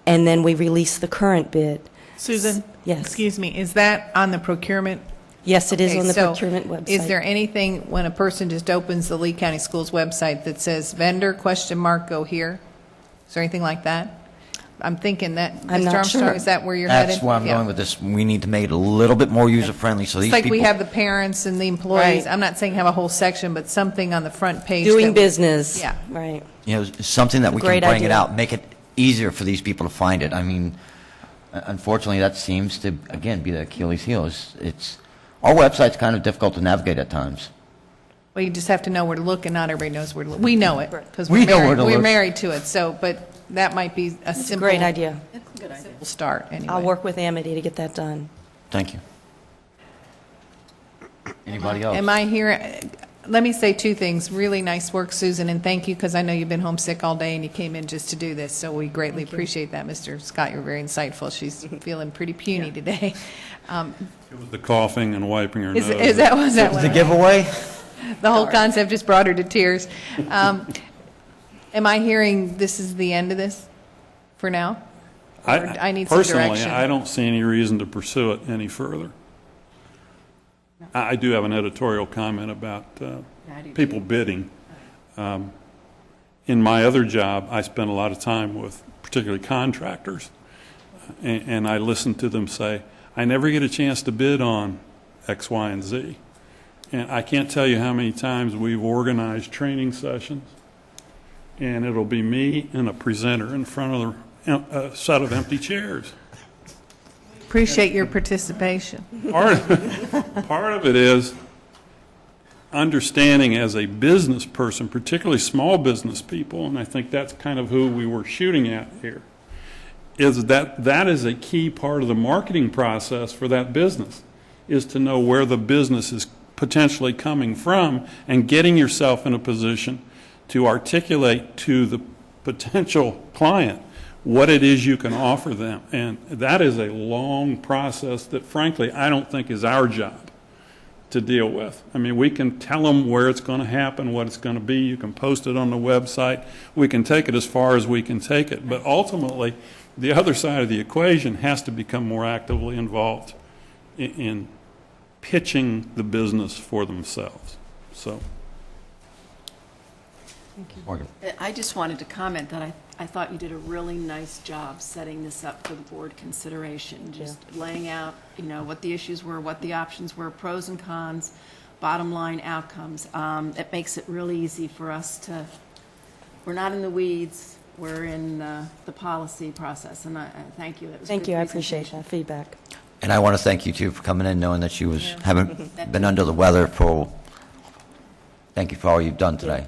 and then we release the current bid. Susan? Yes. Excuse me, is that on the procurement? Yes, it is Okay, on the so procurement website. Is there anything, when a person just opens the Lee County Schools website, that says vendor, ? Go here? Is there anything like that? I'm thinking that, I'm Mr. not Armstrong, sure. is that where you're headed? That's where I'm Yeah. going with this. We need to make it a little bit more user-friendly, so these It's like people... we have the parents and the employees. Right. I'm not saying have a whole section, but something on the front page. Doing that- business. Yeah. Right. You know, something that we can Great bring it idea. out, make it easier for these people to find it. I mean, unfortunately, that seems to, again, be the Achilles heel. Our website's kind of difficult to navigate at times. Well, you just have to know where to look, and not everybody knows where to look. We know it, because We know where to we're look. married to it, so, but that might be a It's a simple. great idea. Simple start, anyway. I'll work with Amity to get that done. Thank you. Anybody else? Am I here? Let me say two things. Really nice work, Susan, and thank you, because I know you've been homesick all day and you came in just to do this, so we greatly appreciate that. Mr. Scott, you're very insightful. She's feeling pretty puny today. It was the coughing and wiping her nose. Is that was that The what? giveaway? The whole concept just brought her to tears. Am I hearing this is the end of this for now? Or I need some Personally, direction. I don't see any reason to pursue it any further. I do have an editorial comment about people bidding. In my other job, I spend a lot of time with particularly contractors, and I listen to them say, I never get a chance to bid on X, Y, and Z. And I can't tell you how many times we've organized training sessions, and it'll be me and a presenter in front of a set of empty chairs. Appreciate your participation. Part of it is understanding as a business person, particularly small business people, and I think that's kind of who we were shooting at here, is that is a key part of the marketing process for that business, is to know where the business is potentially coming from and getting yourself in a position to articulate to the potential client what it is you can offer them. And that is a long process that, frankly, I don't think is our job to deal with. I mean, we can tell them where it's going to happen, what it's going to be. You can post it on the website. We can take it as far as we can take it. But ultimately, the other side of the equation has to become more actively involved in pitching the business for themselves. So, Morgan. I just wanted to comment that I thought you did a really nice job setting this up for the board consideration, just laying out, what the issues were, what the options were, pros and cons, bottom line outcomes. It makes it really easy for us to, we're not in the weeds, we're in the policy process, and I thank you. It was a Thank good you, I appreciate presentation. that feedback. And I want to thank you, too, for coming in, knowing that you haven't been under the weather for... Thank you for all you've done today.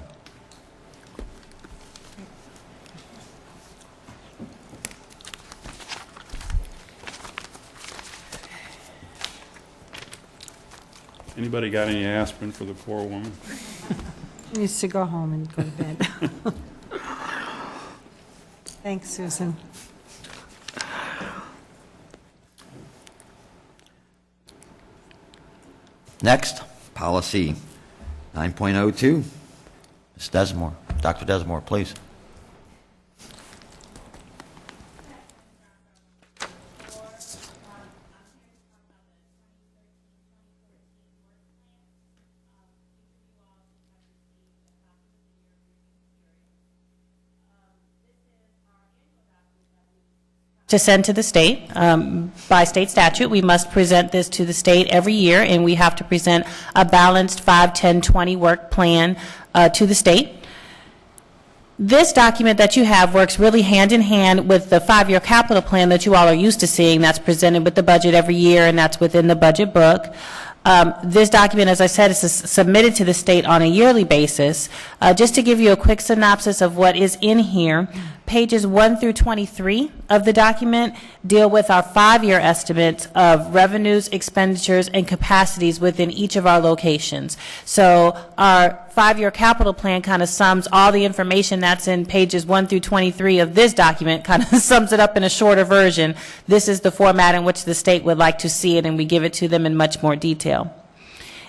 anybody got any aspirin for the poor woman? She needs to go home and go to bed. Thanks, Susan. Next, policy 9.02. Ms. Desmore. Dr. Desmore, please. To send to the state. By state statute, we must present this to the state every year, and we have to present a balanced 5, 10, 20 work plan to the state. This document that you have works really hand in hand with the 5-year capital plan that you all are used to seeing. That's presented with the budget every year, and that's within the budget book. This document, as I said, is submitted to the state on a yearly basis. Just to give you a quick synopsis of what is in here, Pages 1 through 23 of the document deal with our 5-year estimates of revenues, expenditures, and capacities within each of our locations. So our 5-year capital plan kind of sums all the information that's in pages 1 through 23 of this document, kind of sums it up in a shorter version. This is the format in which the state would like to see it, and we give it to them in much more detail.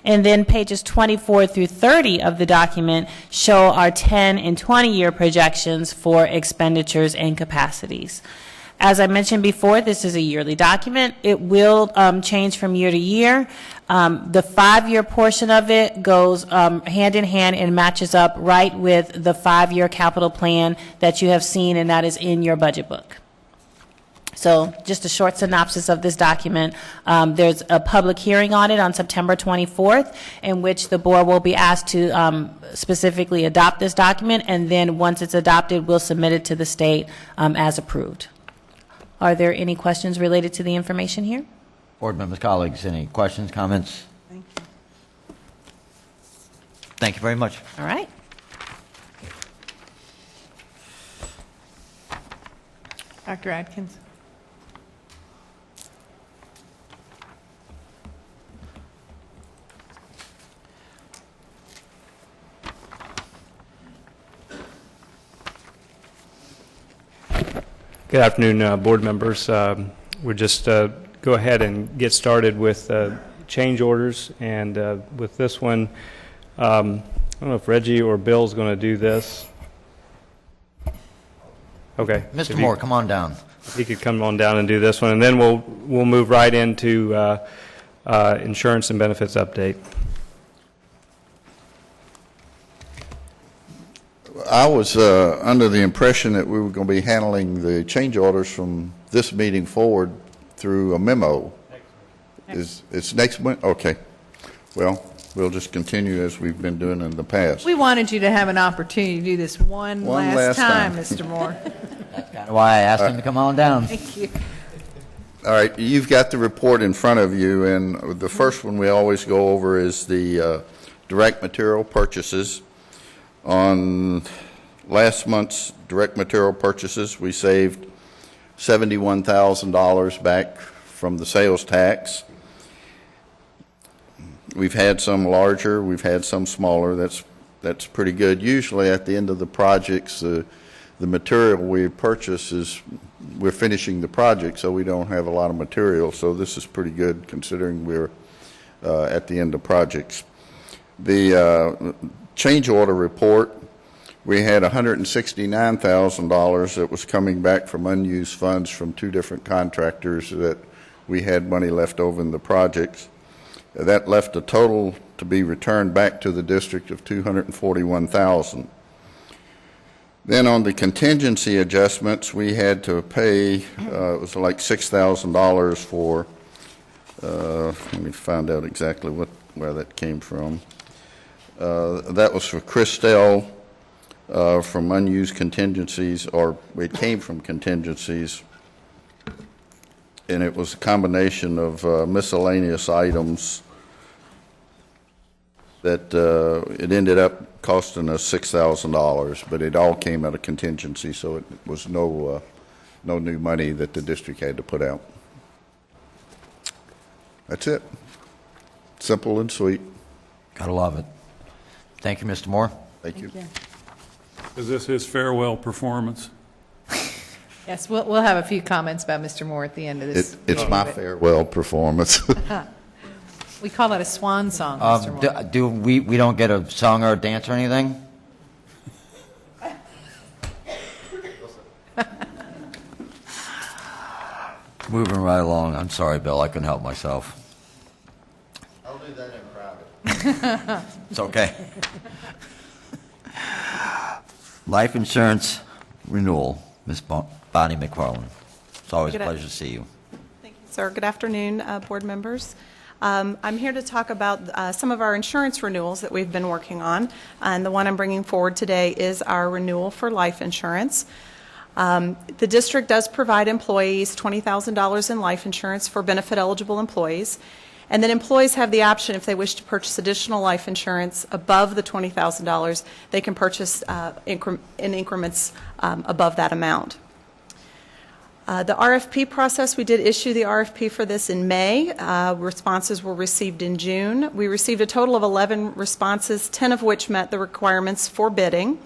And then pages 24 through 30 of the document show our 10 and 20-year projections for expenditures and capacities. As I mentioned before, this is a yearly document. It will change from year to year. The 5-year portion of it goes hand in hand and matches up right with the 5-year capital plan that you have seen, and that is in your budget book. So just a short synopsis of this document. There's a public hearing on it on September 24th, in which the board will be asked to specifically adopt this document, and then once it's adopted, we'll submit it to the state as approved. Are there any questions related to the information here? Board members, colleagues, any questions, comments? Thank you. Thank you very much. All right. Dr. Atkins? Good afternoon, board members. We'll just go ahead and get started with change orders. And with this one, I don't know if Reggie or Bill's going to do this. Okay. Mr. Moore, come on down. He could come on down and do this one, and then we'll move right into insurance and benefits update. I was under the impression that we were going to be handling the change orders from this meeting forward through a memo. It's next month? Okay. Well, we'll just continue as we've been doing in the past. We wanted you to have an opportunity to do this one last time, Mr. Moore. That's kind of why I asked him to come on down. Thank you. All right, you've got the report in front of you, and the first one we always go over is the direct material purchases. On last month's direct material purchases, we saved $71,000 back from the sales tax. We've had some larger, we've had some smaller. That's pretty good. Usually at the end of the projects, the material we purchase is, we're finishing the project, so we don't have a lot of material. So this is pretty good considering we're at the end of projects. The change order report, we had $169,000 that was coming back from unused funds from 2 different contractors that we had money left over in the projects. That left a total to be returned back to the district of $241,000. Then on the contingency adjustments, we had to pay, it was like $6,000 for, let me find out exactly where that came from. That was for Christelle from unused contingencies, or it came from contingencies, and it was a combination of miscellaneous items that it ended up costing us $6,000, but it all came out of contingency, so it was no new money that the district had to put out. That's it. Simple and sweet. Gotta love it. Thank you, Mr. Moore. Thank you. Is this his farewell performance? Yes, we'll have a few comments about Mr. Moore at the end of this. It's my farewell performance. We call it a swan song, Mr. Moore. Do we don't get a song or a dance or anything? Moving right along. I'm sorry, Bill. I couldn't help myself. I'll do that in private. It's okay. Life insurance renewal, Ms. Bonnie McFarland. It's always a pleasure to see you. Thank you, sir. Good afternoon, board members. I'm here to talk about some of our insurance renewals that we've been working on, and the one I'm bringing forward today is our renewal for life insurance. The district does provide employees $20,000 in life insurance for benefit-eligible employees, And then employees have the option, if they wish to purchase additional life insurance above the $20,000, they can purchase in increments above that amount. The RFP process, we did issue the RFP for this in May. Responses were received in June. We received a total of 11 responses, 10 of which met the requirements for bidding.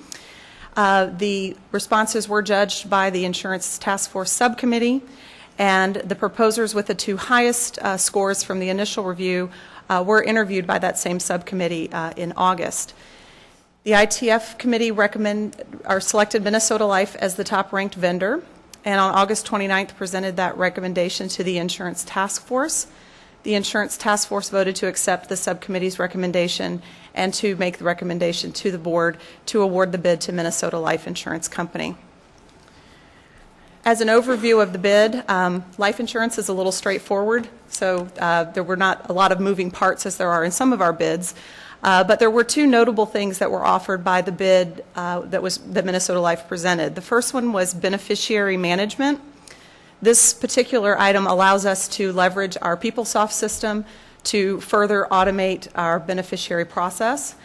The responses were judged by the Insurance Task Force Subcommittee, and the proposers with the two highest scores from the initial review were interviewed by that same subcommittee in August. The ITF committee selected Minnesota Life as the top-ranked vendor, and on August 29th presented that recommendation to the Insurance Task Force. The Insurance Task Force voted to accept the subcommittee's recommendation and to make the recommendation to the board to award the bid to Minnesota Life Insurance Company. As an overview of the bid, life insurance is a little straightforward, so there were not a lot of moving parts as there are in some of our bids, but there were two notable things that were offered by the bid that Minnesota Life presented. The first one was beneficiary management. This particular item allows us to leverage our PeopleSoft system to further automate our beneficiary process,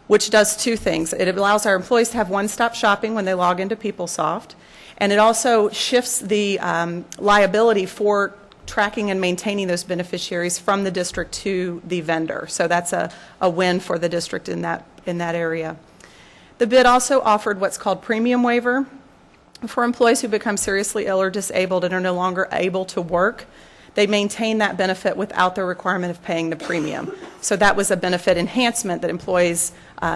which does two things. It allows our employees to have one-stop shopping when they log into PeopleSoft, and it also shifts the liability for tracking and maintaining those beneficiaries from the district to the vendor. So that's a win for the district in that area. The bid also offered what's called premium waiver for employees who become seriously ill or disabled and are no longer able to work. They maintain that benefit without the requirement of paying the premium. So that was a benefit enhancement that employees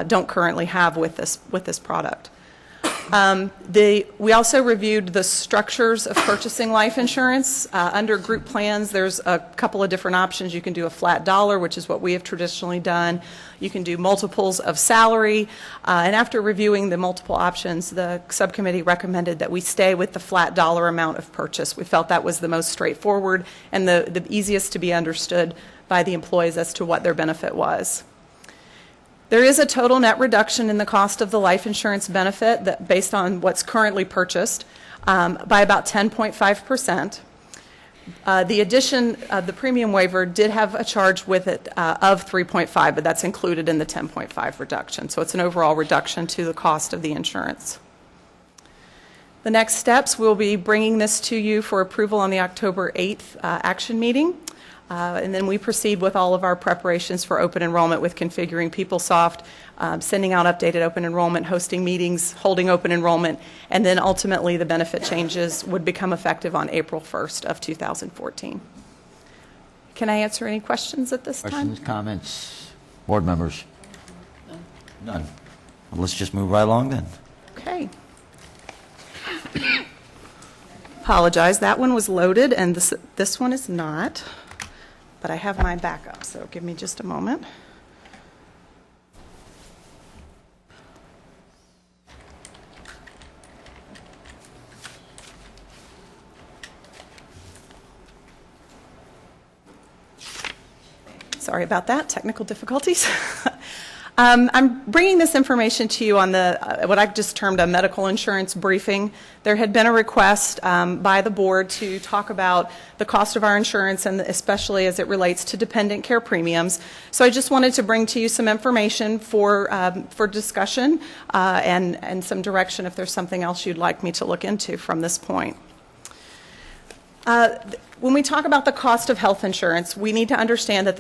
don't currently have with this product. We also reviewed the structures of purchasing life insurance. Under group plans, there's a couple of different options. You can do a flat dollar, which is what we have traditionally done. You can do multiples of salary. And after reviewing the multiple options, the subcommittee recommended that we stay with the flat dollar amount of purchase. We felt that was the most straightforward and the easiest to be understood by the employees as to what their benefit was. There is a total net reduction in the cost of the life insurance benefit that, based on what's currently purchased, by about 10.5%. The addition of the premium waiver did have a charge with it of 3.5, but that's included in the 10.5 reduction. So it's an overall reduction to the cost of the insurance. The next steps, we'll be bringing this to you for approval on the October 8th action meeting. And then we proceed with all of our preparations for open enrollment with configuring PeopleSoft, sending out updated open enrollment, hosting meetings, holding open enrollment, and then ultimately the benefit changes would become effective on April 1st of 2014. Can I answer any questions at this time? Questions, comments, board members? None. Well, let's just move right along then. Okay. Apologize, that one was loaded and this one is not. But I have my backup, so give me just a moment. Sorry about that, technical difficulties. I'm bringing this information to you on what I've just termed a medical insurance briefing. There had been a request by the board to talk about the cost of our insurance, and especially as it relates to dependent care premiums. So I just wanted to bring to you some information for discussion and some direction if there's something else you'd like me to look into from this point. When we talk about the cost of health insurance, we need to understand that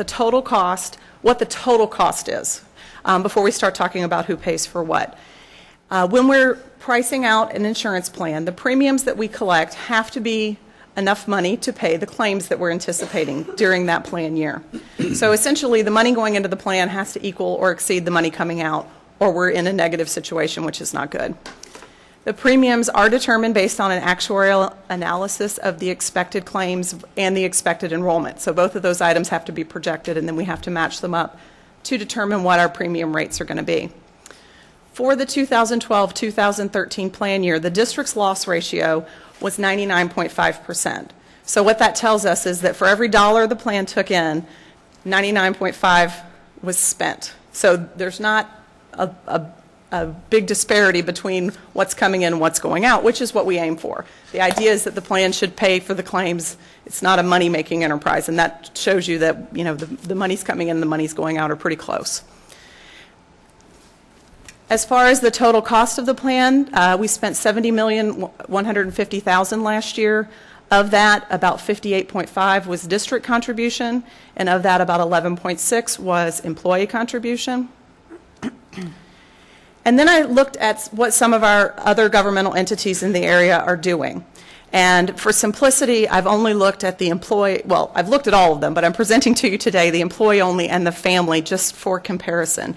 what the total cost is. Before we start talking about who pays for what. When we're pricing out an insurance plan, the premiums that we collect have to be enough money to pay the claims that we're anticipating during that plan year. So essentially, the money going into the plan has to equal or exceed the money coming out, or we're in a negative situation, which is not good. The premiums are determined based on an actuarial analysis of the expected claims and the expected enrollment. So both of those items have to be projected, and then we have to match them up to determine what our premium rates are going to be. For the 2012-2013 plan year, the district's loss ratio was 99.5%. So what that tells us is that for every dollar the plan took in, 99.5 was spent. So there's not a a big disparity between what's coming in and what's going out, which is what we aim for. The idea is that the plan should pay for the claims. It's not a money-making enterprise, and that shows you that, you know, the money's coming in and the money's going out are pretty close. As far as the total cost of the plan, we spent $70,150,000 last year. Of that, about 58.5 was district contribution, and of that, about 11.6 was employee contribution. And then I looked at what some of our other governmental entities in the area are doing. And for simplicity, I've only looked at the employee, well, I've looked at all of them, but I'm presenting to you today the employee only and the family just for comparison.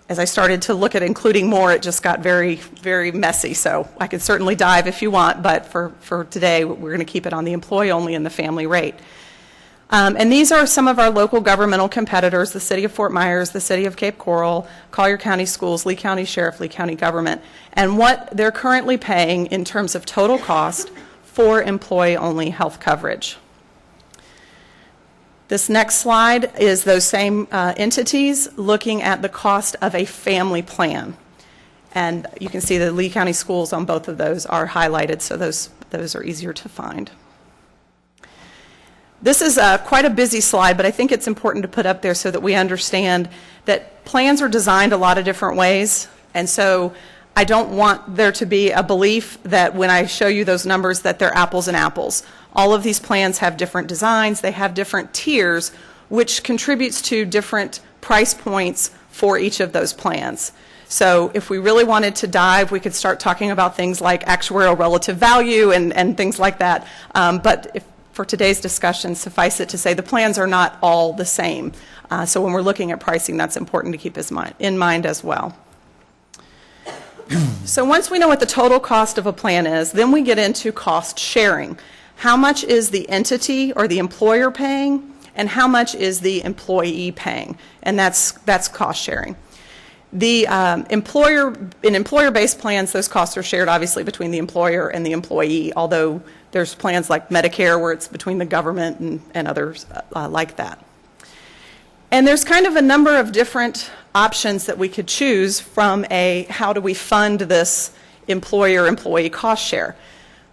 As I started to look at including more, it just got very, very messy. So I could certainly dive if you want, but for today, we're going to keep it on the employee only and the family rate. And these are some of our local governmental competitors: the City of Fort Myers, the City of Cape Coral, Collier County Schools, Lee County Sheriff, Lee County Government, and what they're currently paying in terms of total cost for employee-only health coverage. This next slide is those same entities looking at the cost of a family plan. And you can see the Lee County Schools on both of those are highlighted, so those are easier to find. This is quite a busy slide, but I think it's important to put up there so that we understand that plans are designed a lot of different ways. And so I don't want there to be a belief that when I show you those numbers that they're apples and apples. All of these plans have different designs, they have different tiers, which contributes to different price points for each of those plans. So if we really wanted to dive, we could start talking about things like actuarial relative value and things like that. But for today's discussion, suffice it to say the plans are not all the same. So when we're looking at pricing, that's important to keep in mind as well. So once we know what the total cost of a plan is, then we get into cost sharing. How much is the entity or the employer paying, and how much is the employee paying? And that's cost sharing. The in employer-based plans, those costs are shared obviously between the employer and the employee, although there's plans like Medicare where it's between the government and others like that. And there's kind of a number of different options that we could choose from a how do we fund this employer-employee cost share.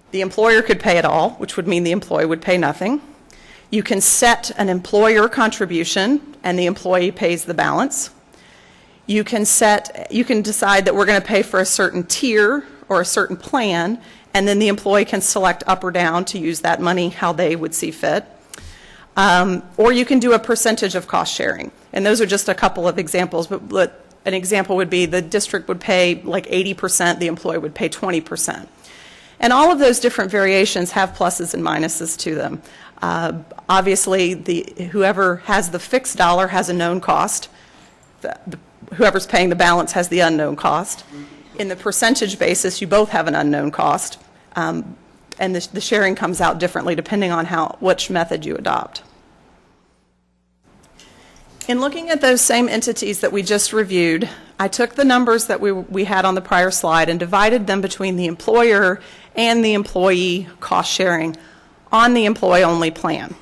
The employer could pay it all, which would mean the employee would pay nothing. You can set an employer contribution and the employee pays the balance. You can decide that we're going to pay for a certain tier or a certain plan, and then the employee can select up or down to use that money how they would see fit. Or you can do a percentage of cost sharing. And those are just a couple of examples, but an example would be the district would pay like 80%, the employee would pay 20%. And all of those different variations have pluses and minuses to them. Obviously, whoever has the fixed dollar has a known cost. Whoever's paying the balance has the unknown cost. In the percentage basis, you both have an unknown cost. And the sharing comes out differently depending on which method you adopt. In looking at those same entities that we just reviewed, I took the numbers that we had on the prior slide and divided them between the employer and the employee cost sharing on the employee-only plan.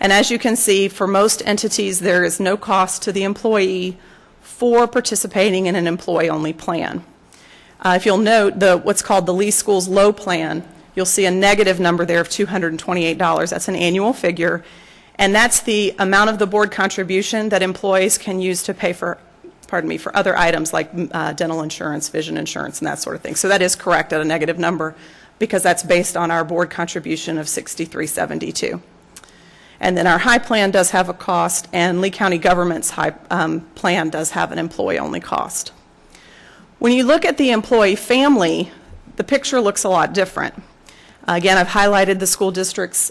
And as you can see, for most entities, there is no cost to the employee for participating in an employee-only plan. If you'll note what's called the Lee Schools Low Plan, you'll see a negative number there of $228. That's an annual figure, and that's the amount of the board contribution that employees can use to pay for other items like dental insurance, vision insurance, and that sort of thing. So that is correct at a negative number because that's based on our board contribution of $63.72. And then our high plan does have a cost, and Lee County Government's high plan does have an employee-only cost. When you look at the employee family, the picture looks a lot different. Again, I've highlighted the school district's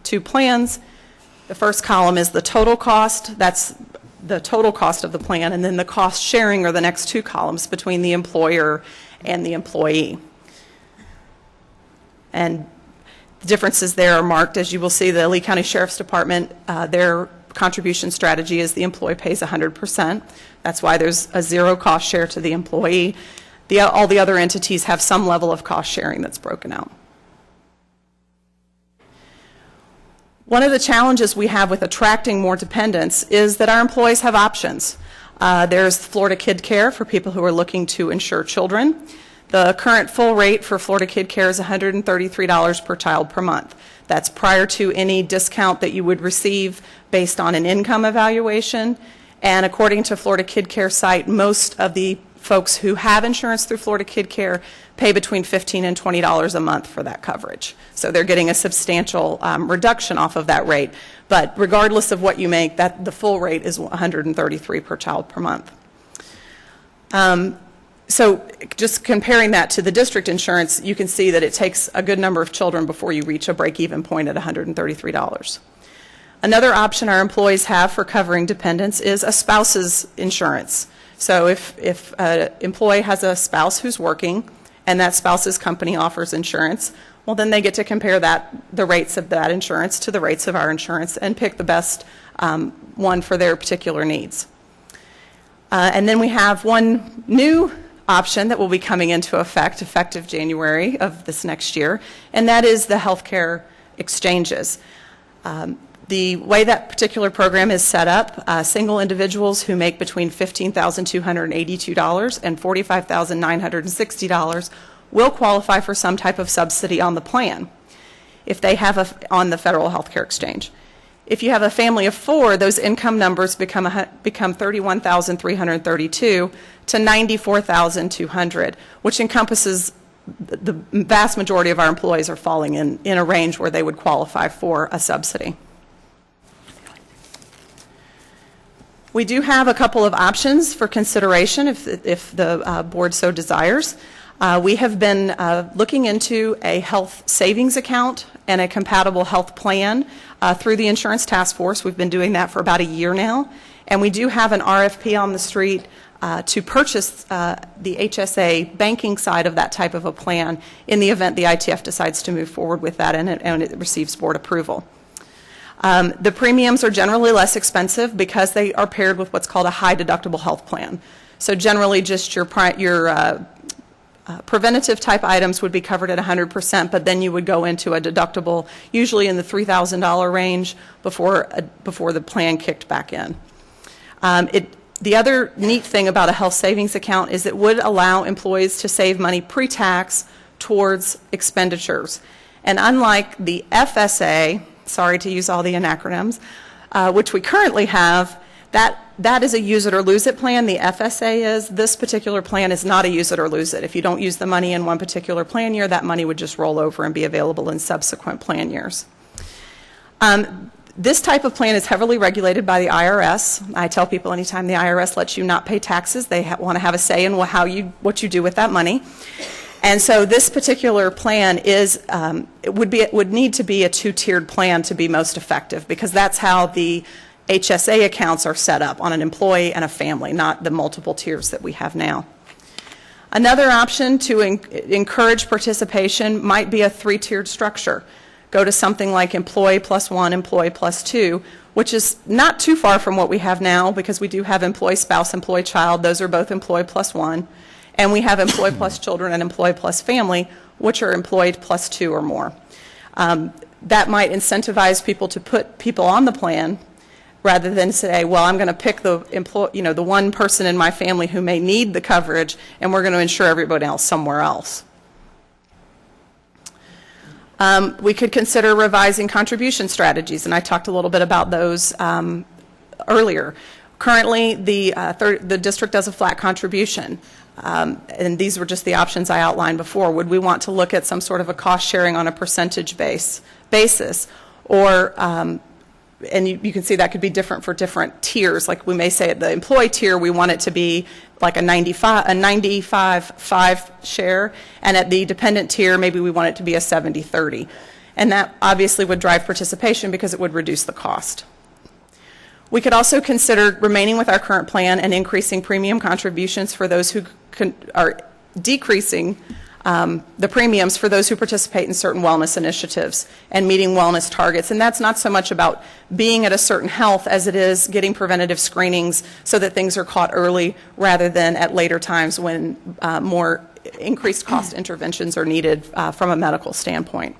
two plans. The first column is the total cost. That's the total cost of the plan, and then the cost sharing are the next two columns between the employer and the employee. And the differences there are marked. As you will see, the Lee County Sheriff's Department, their contribution strategy is the employee pays 100%. That's why there's a zero cost share to the employee. All the other entities have some level of cost sharing that's broken out. One of the challenges we have with attracting more dependents is that our employees have options. There's Florida Kid Care for people who are looking to insure children. The current full rate for Florida Kid Care is $133 per child per month. That's prior to any discount that you would receive based on an income evaluation. And according to Florida Kid Care site, most of the folks who have insurance through Florida Kid Care pay between $15 and $20 a month for that coverage. So they're getting a substantial reduction off of that rate. But regardless of what you make, the full rate is $133 per child per month. So just comparing that to the district insurance, you can see that it takes a good number of children before you reach a break-even point at $133. Another option our employees have for covering dependents is a spouse's insurance. So if an employee has a spouse who's working and that spouse's company offers insurance, well, then they get to compare the rates of that insurance to the rates of our insurance and pick the best one for their particular needs. And then we have one new option that will be coming into effect effective January of this next year, and that is the healthcare exchanges. The way that particular program is set up, single individuals who make between $15,282 and $45,960 will qualify for some type of subsidy on the plan if they have on the federal healthcare exchange. If you have a family of 4, those income numbers become $31,332 to $94,200, which encompasses the vast majority of our employees are falling in a range where they would qualify for a subsidy. We do have a couple of options for consideration if the board so desires. We have been looking into a health savings account and a compatible health plan through the Insurance Task Force. We've been doing that for about a year now. And we do have an RFP on the street to purchase the HSA banking side of that type of a plan in the event the ITF decides to move forward with that and it receives board approval. The premiums are generally less expensive because they are paired with what's called a high deductible health plan. So generally just your preventative type items would be covered at 100%, but then you would go into a deductible usually in the $3,000 range before the plan kicked back in. The other neat thing about a health savings account is it would allow employees to save money pre-tax towards expenditures. And unlike the FSA, sorry to use all the acronyms, which we currently have, that is a use it or lose it plan. The FSA is. This particular plan is not a use it or lose it. If you don't use the money in one particular plan year, that money would just roll over and be available in subsequent plan years. This type of plan is heavily regulated by the IRS. I tell people anytime the IRS lets you not pay taxes, they want to have a say in what you do with that money. And so this particular plan would need to be a 2-tiered plan to be most effective, because that's how the HSA accounts are set up, on an employee and a family, not the multiple tiers that we have now. Another option to encourage participation might be a 3-tiered structure. Go to something like employee plus 1, employee plus 2, which is not too far from what we have now, because we do have employee spouse, employee child. Those are both employee plus 1. And we have employee plus children and employee plus family, which are employed plus 2 or more. That might incentivize people to put people on the plan rather than say, well, I'm going to pick the one person in my family who may need the coverage, and we're going to insure everybody else somewhere else. We could consider revising contribution strategies, and I talked a little bit about those earlier. Currently, the district does a flat contribution, and these were just the options I outlined before. Would we want to look at some sort of a cost sharing on a percentage basis, or and you can see that could be different for different tiers. Like we may say at the employee tier, we want it to be like a 95-5 share, and at the dependent tier, maybe we want it to be a 70-30. And that obviously would drive participation because it would reduce the cost. We could also consider remaining with our current plan and increasing premium contributions for those who are decreasing the premiums for those who participate in certain wellness initiatives and meeting wellness targets. And that's not so much about being at a certain health as it is getting preventative screenings so that things are caught early rather than at later times when more increased cost interventions are needed from a medical standpoint.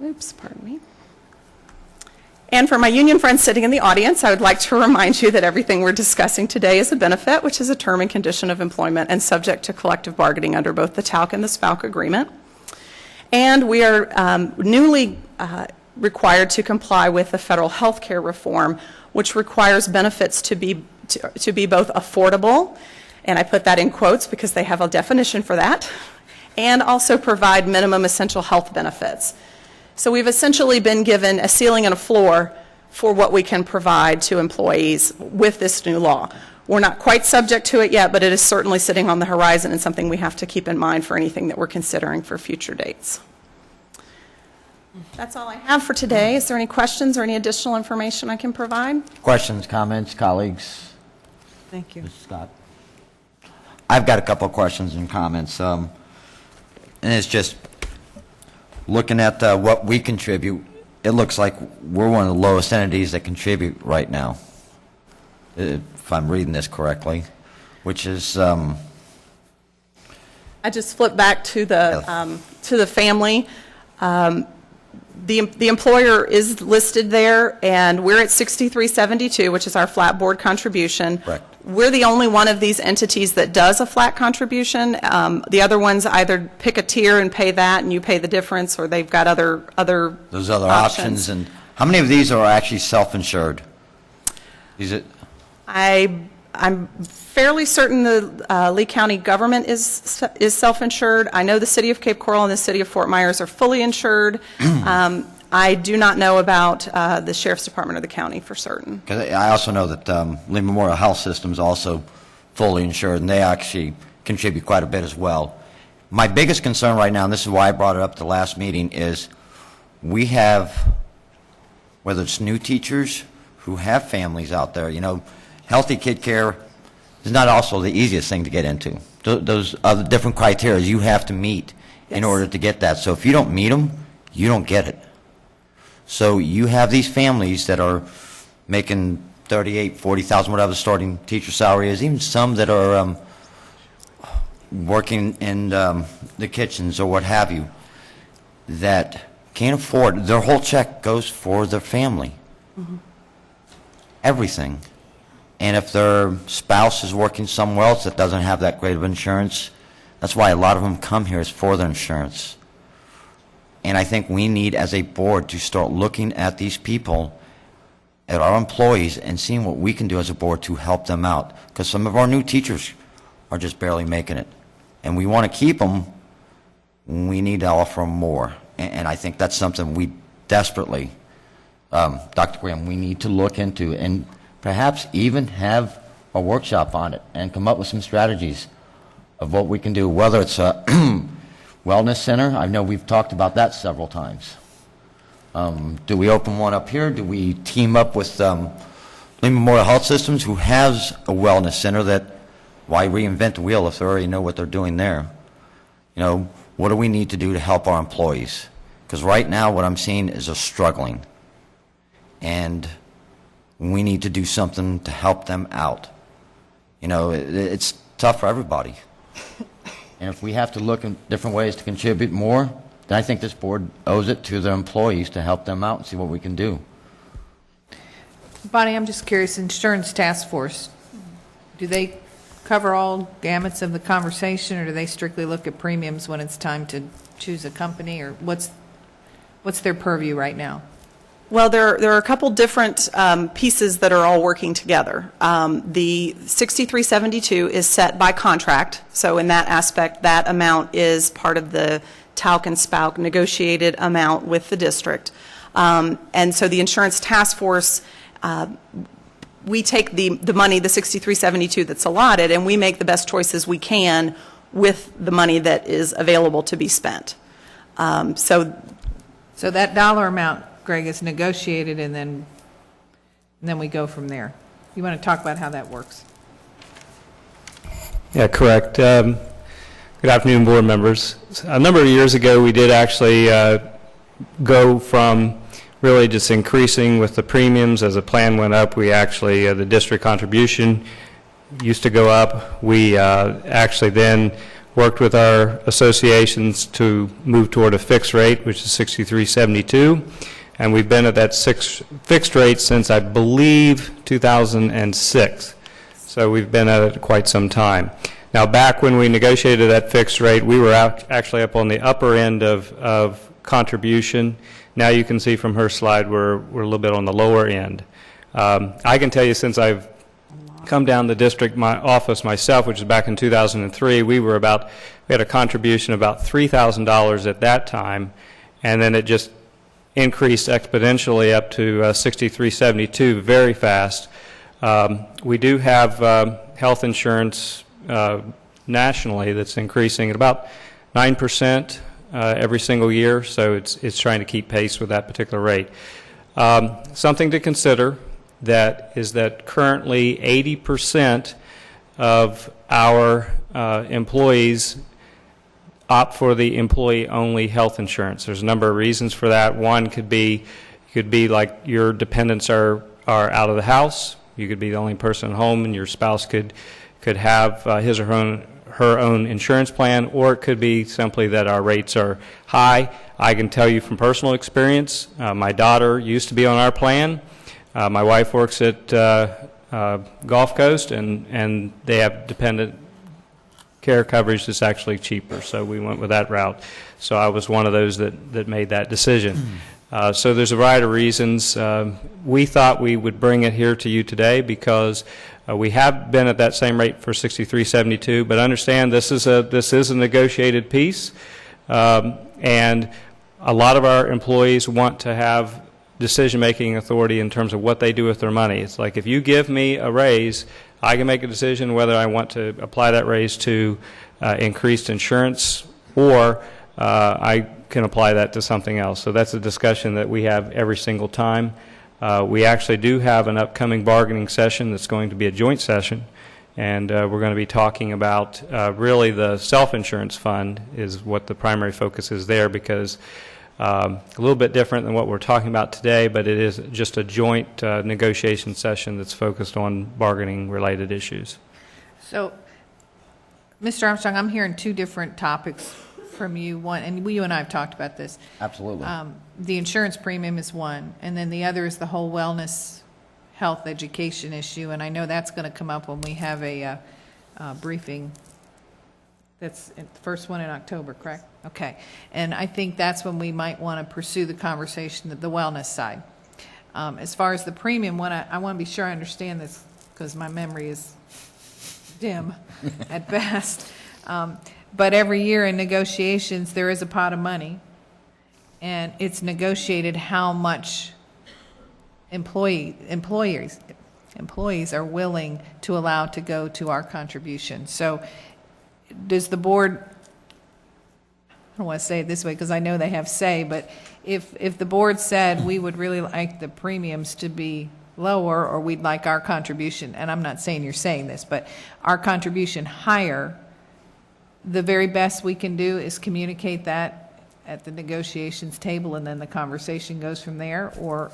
Oops, pardon me. And for my union friends sitting in the audience, I would like to remind you that everything we're discussing today is a benefit, which is a term and condition of employment and subject to collective bargaining under both the TALC and the SPALC agreement. And we are newly required to comply with the federal health care reform, which requires benefits to be both affordable, and I put that in quotes because they have a definition for that, and also provide minimum essential health benefits. So we've essentially been given a ceiling and a floor for what we can provide to employees with this new law. We're not quite subject to it yet, but it is certainly sitting on the horizon and something we have to keep in mind for anything that we're considering for future dates. That's all I have for today. Is there any questions or any additional information I can provide? Questions, comments, colleagues? Thank you. Mr. Scott? I've got a couple of questions and comments. And it's just looking at what we contribute, it looks like we're one of the lowest entities that contribute right now, if I'm reading this correctly, which is... I just flipped back to the family. The employer is listed there, and we're at 6372, which is our flat board contribution. Correct. We're the only one of these entities that does a flat contribution. The other ones either pick a tier and pay that, and you pay the difference, or they've got other Those other options. And how many of these are actually self-insured? Is it? I'm fairly certain the Lee County government is self-insured. I know the city of Cape Coral and the city of Fort Myers are fully insured. I do not know about the sheriff's department or the county for certain. Because I also know that Lee Memorial Health System is also fully insured, and they actually contribute quite a bit as well. My biggest concern right now, and this is why I brought it up at the last meeting, is we have, whether it's new teachers who have families out there, healthy kid care is not also the easiest thing to get into. Those other different criteria you have to meet in order to get that. So if you don't meet them, you don't get it. So you have these families that are making $38,000, $40,000, whatever the starting teacher salary is, even some that are working in the kitchens or what have you, that can't afford, their whole check goes for their family. Mm-hmm. Everything. And if their spouse is working somewhere else that doesn't have that great of insurance, that's why a lot of them come here, is for their insurance. And I think we need, as a board, to start looking at these people, at our employees, and seeing what we can do as a board to help them out. Because some of our new teachers are just barely making it. And we want to keep them. We need to offer them more. And I think that's something we desperately, Dr. Graham, we need to look into, and perhaps even have a workshop on it and come up with some strategies of what we can do, whether it's a wellness center. I know we've talked about that several times. Do we open one up here? Do we team up with Lee Memorial Health Systems, who has a wellness center? That why reinvent the wheel if they already know what they're doing there? What do we need to do to help our employees? Because right now what I'm seeing is they're struggling. And we need to do something to help them out. It's tough for everybody. And if we have to look at different ways to contribute more, then I think this board owes it to their employees to help them out and see what we can do. Bonnie, I'm just curious, Insurance Task Force, do they cover all gamuts of the conversation, or do they strictly look at premiums when it's time to choose a company, or what's their purview right now? Well, there are a couple different pieces that are all working together. The 6372 is set by contract, so in that aspect, that amount is part of the TALC and SPALC negotiated amount with the district. And so the Insurance Task Force, we take the money, the 6372 that's allotted, and we make the best choices we can with the money that is available to be spent. So that dollar amount, Greg, is negotiated, and then we go from there. You want to talk about how that works? Yeah, correct. Good afternoon, board members. A number of years ago, we did actually go from really just increasing with the premiums. As the plan went up, we actually, the district contribution used to go up. We actually then worked with our associations to move toward a fixed rate, which is 6372. and we've been at that fixed rate since, I believe, 2006. So we've been at it quite some time. Now, back when we negotiated that fixed rate, we were actually up on the upper end of contribution. Now you can see from her slide we're a little bit on the lower end. I can tell you, since I've come down the district office myself, which is back in 2003, we had a contribution about $3,000 at that time, and then it just increased exponentially up to $6,372 very fast. We do have health insurance nationally that's increasing at about 9% every single year, so it's trying to keep pace with that particular rate. Something to consider is that currently 80% of our employees opt for the employee-only health insurance. There's a number of reasons for that. One could be like your dependents are out of the house. You could be the only person at home, and your spouse could have his or her own insurance plan, or it could be simply that our rates are high. I can tell you from personal experience, my daughter used to be on our plan. My wife works at Gulf Coast, and they have dependent care coverage that's actually cheaper, so we went with that route. So I was one of those that made that decision. So there's a variety of reasons. We thought we would bring it here to you today because we have been at that same rate for $6,372, but understand this is a negotiated piece, and a lot of our employees want to have decision-making authority in terms of what they do with their money. It's like, if you give me a raise, I can make a decision whether I want to apply that raise to increased insurance, or I can apply that to something else. So that's a discussion that we have every single time. We actually do have an upcoming bargaining session that's going to be a joint session, and we're going to be talking about really the self-insurance fund is what the primary focus is there, because a little bit different than what we're talking about today, but it is just a joint negotiation session that's focused on bargaining-related issues. So, Mr. Armstrong, I'm hearing two different topics from you. One, and you and I have talked about this. Absolutely. The insurance premium is one, and then the other is the whole wellness, health, education issue, and I know that's going to come up when we have a briefing. That's the first one in October, correct? Okay. And I think that's when we might want to pursue the conversation of the wellness side. As far as the premium, I want to be sure I understand this, because my memory is dim at best. But every year in negotiations, there is a pot of money, and it's negotiated how much employees are willing to allow to go to our contribution. So does the board, I don't want to say it this way because I know they have say, but if the board said we would really like the premiums to be lower, or we'd like our contribution, and I'm not saying you're saying this, but our contribution higher, the very best we can do is communicate that at the negotiations table, and then the conversation goes from there, or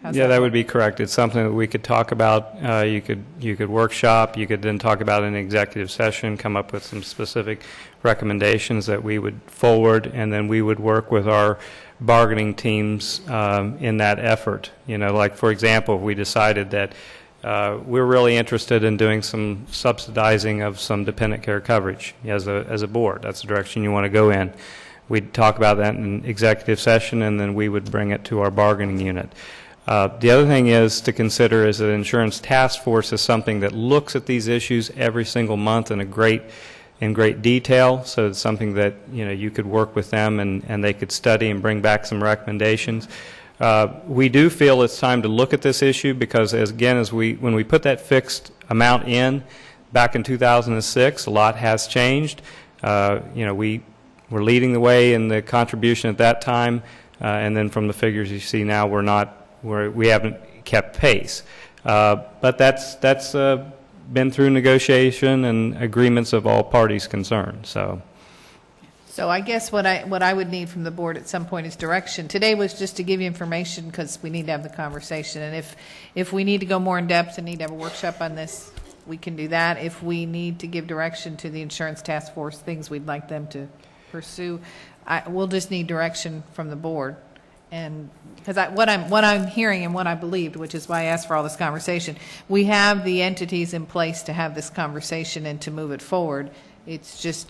how's Yeah, that work? would be correct. It's something that we could talk about. You could workshop. You could then talk about in an executive session, come up with some specific recommendations that we would forward, and then we would work with our bargaining teams in that effort. You know, like, for example, if we decided that we're really interested in doing some subsidizing of some dependent care coverage as a board. That's the direction you want to go in. We'd talk about that in executive session, and then we would bring it to our bargaining unit. The other thing is to consider is that insurance task force is something that looks at these issues every single month in great detail. So it's something that you could work with them and they could study and bring back some recommendations. We do feel it's time to look at this issue because, when we put that fixed amount in back in 2006, a lot has changed. We were leading the way in the contribution at that time, and then from the figures you see now, we haven't kept pace. But that's been through negotiation and agreements of all parties concerned. So I guess what I would need from the board at some point is direction. Today was just to give you information because we need to have the conversation. And if we need to go more in depth and need to have a workshop on this, we can do that. If we need to give direction to the insurance task force, things we'd like them to pursue, we'll just need direction from the board. And, because what I'm hearing and what I believed, which is why I asked for all this conversation, we have the entities in place to have this conversation and to move it forward. It's just,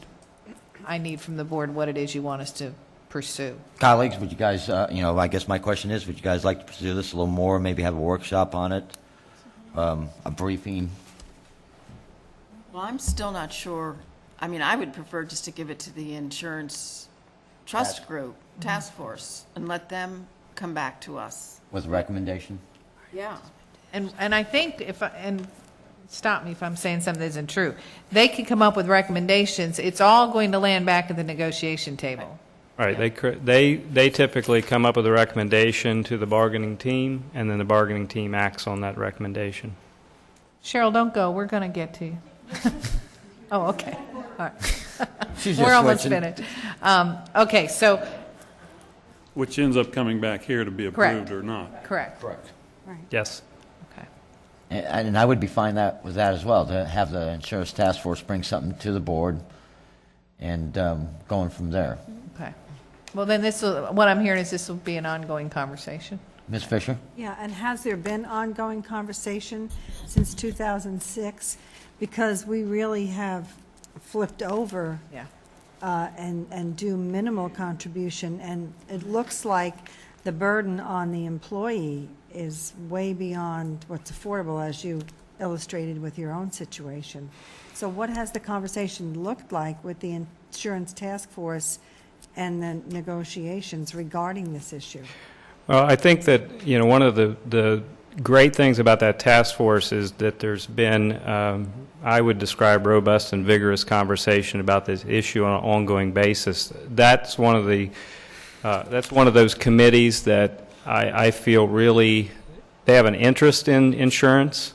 I need from the board what it is you want us to pursue. Colleagues, would you guys, I guess my question is, would you guys like to pursue this a little more, maybe have a workshop on it, a briefing? Well, I'm still not sure. I mean, I would prefer just to give it to the insurance trust group, task force, and let them come back to us. With recommendation? Yeah. And I think and stop me if I'm saying something that isn't true, they can come up with recommendations. It's all going to land back at the negotiation table. Right, they typically come up with a recommendation to the bargaining team, and then the bargaining team acts on that recommendation. Cheryl, don't go. We're going to get to you. Oh, okay. All right. We're almost finished. Okay, so. Which ends up coming back here to be approved or not. Correct. Yes. Okay. And I would be fine with that as well, to have the insurance task force bring something to the board and going from there. Okay. Well, then what I'm hearing is this will be an ongoing conversation. Ms. Fisher? Yeah, and has there been ongoing conversation since 2006? Because we really have flipped over and do minimal contribution, and it looks like the burden on the employee is way beyond what's affordable, as you illustrated with your own situation. So what has the conversation looked like with the insurance task force and the negotiations regarding this issue? Well, I think that, one of the great things about that task force is that there's been, I would describe, robust and vigorous conversation about this issue on an ongoing basis. That's one of those committees that I feel really, they have an interest in insurance.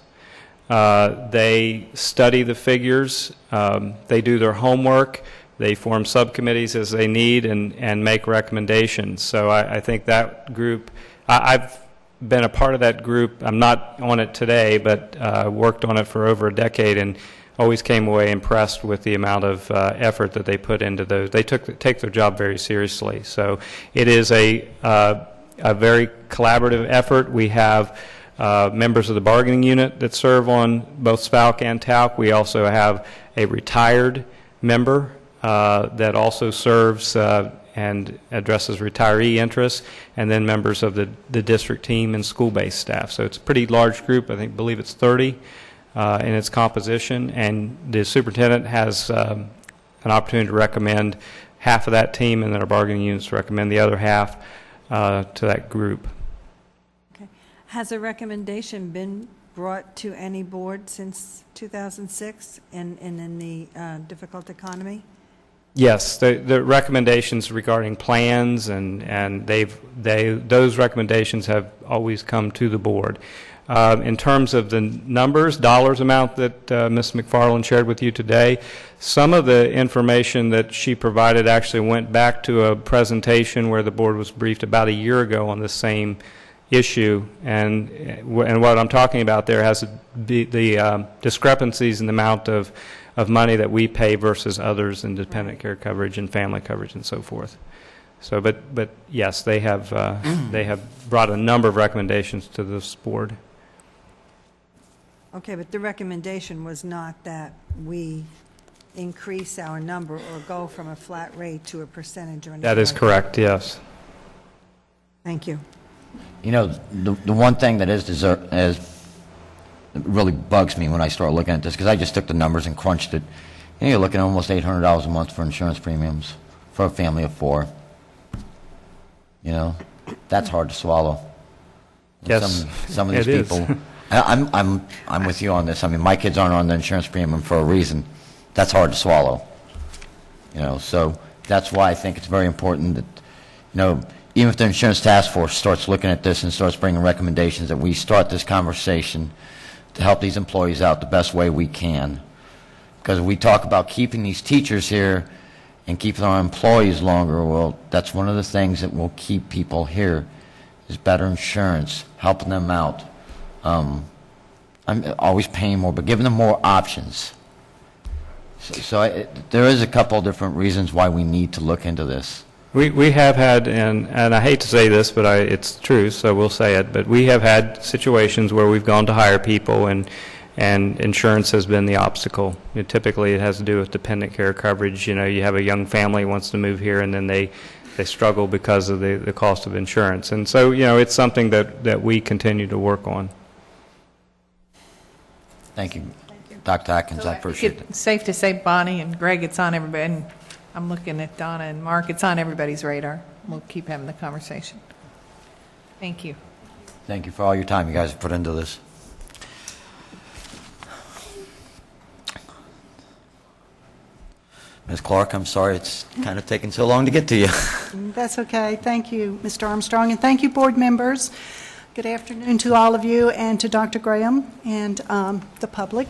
They study the figures. They do their homework. They form subcommittees as they need and make recommendations. So I think that group, I've been a part of that group. I'm not on it today, but worked on it for over a decade and always came away impressed with the amount of effort that they put into those. They take their job very seriously. So it is a very collaborative effort. We have members of the bargaining unit that serve on both SPALC and TALC. We also have a retired member that also serves and addresses retiree interests, and then members of the district team and school-based staff. So it's a pretty large group. I believe it's 30 in its composition, and the superintendent has an opportunity to recommend half of that team, and then our bargaining units recommend the other half to that group. Okay. Has a recommendation been brought to any board since 2006 in the difficult economy? Yes, the recommendations regarding plans and those recommendations have always come to the board. In terms of the dollars amount that Ms. McFarland shared with you today, some of the information that she provided actually went back to a presentation where the board was briefed about a year ago on the same issue, and what I'm talking about there has the discrepancies in the amount of money that we pay versus others in dependent care coverage and family coverage and so forth. So, but yes, they have brought a number of recommendations to this board. Okay, but the recommendation was not that we increase our number or go from a flat rate to a percentage or anything. That is correct, yes. Thank you. The one thing that really bugs me when I start looking at this, because I just took the numbers and crunched it. You're looking at almost $800 a month for insurance premiums for a family of 4. That's hard to swallow. Yes, some of these people. I'm with you on this. I mean, my kids aren't on the insurance premium for a reason. That's hard to swallow. So that's why I think it's very important that even if the insurance task force starts looking at this and starts bringing recommendations, that we start this conversation to help these employees out the best way we can. Because we talk about keeping these teachers here and keeping our employees longer, well, that's one of the things that will keep people here, is better insurance, helping them out. I'm always paying more, but giving them more options. So there is a couple different reasons why we need to look into this. We have had, and I hate to say this, but it's true, so we'll say it, but we have had situations where we've gone to hire people and insurance has been the obstacle. Typically, it has to do with dependent care coverage. You have a young family who wants to move here, and then they struggle because of the cost of insurance. And so, it's something that we continue to work on. Thank you, Dr. Atkins. I appreciate it. It's safe to say, Bonnie and Greg, it's on everybody, and I'm looking at Donna and Mark, it's on everybody's radar. We'll keep having the conversation. Thank you. Thank you for all your time you guys have put into this. Ms. Clark, I'm sorry it's kind of taken so long to get to you. That's okay. Thank you, Mr. Armstrong, and thank you, board members. Good afternoon to all of you and to Dr. Graham and the public.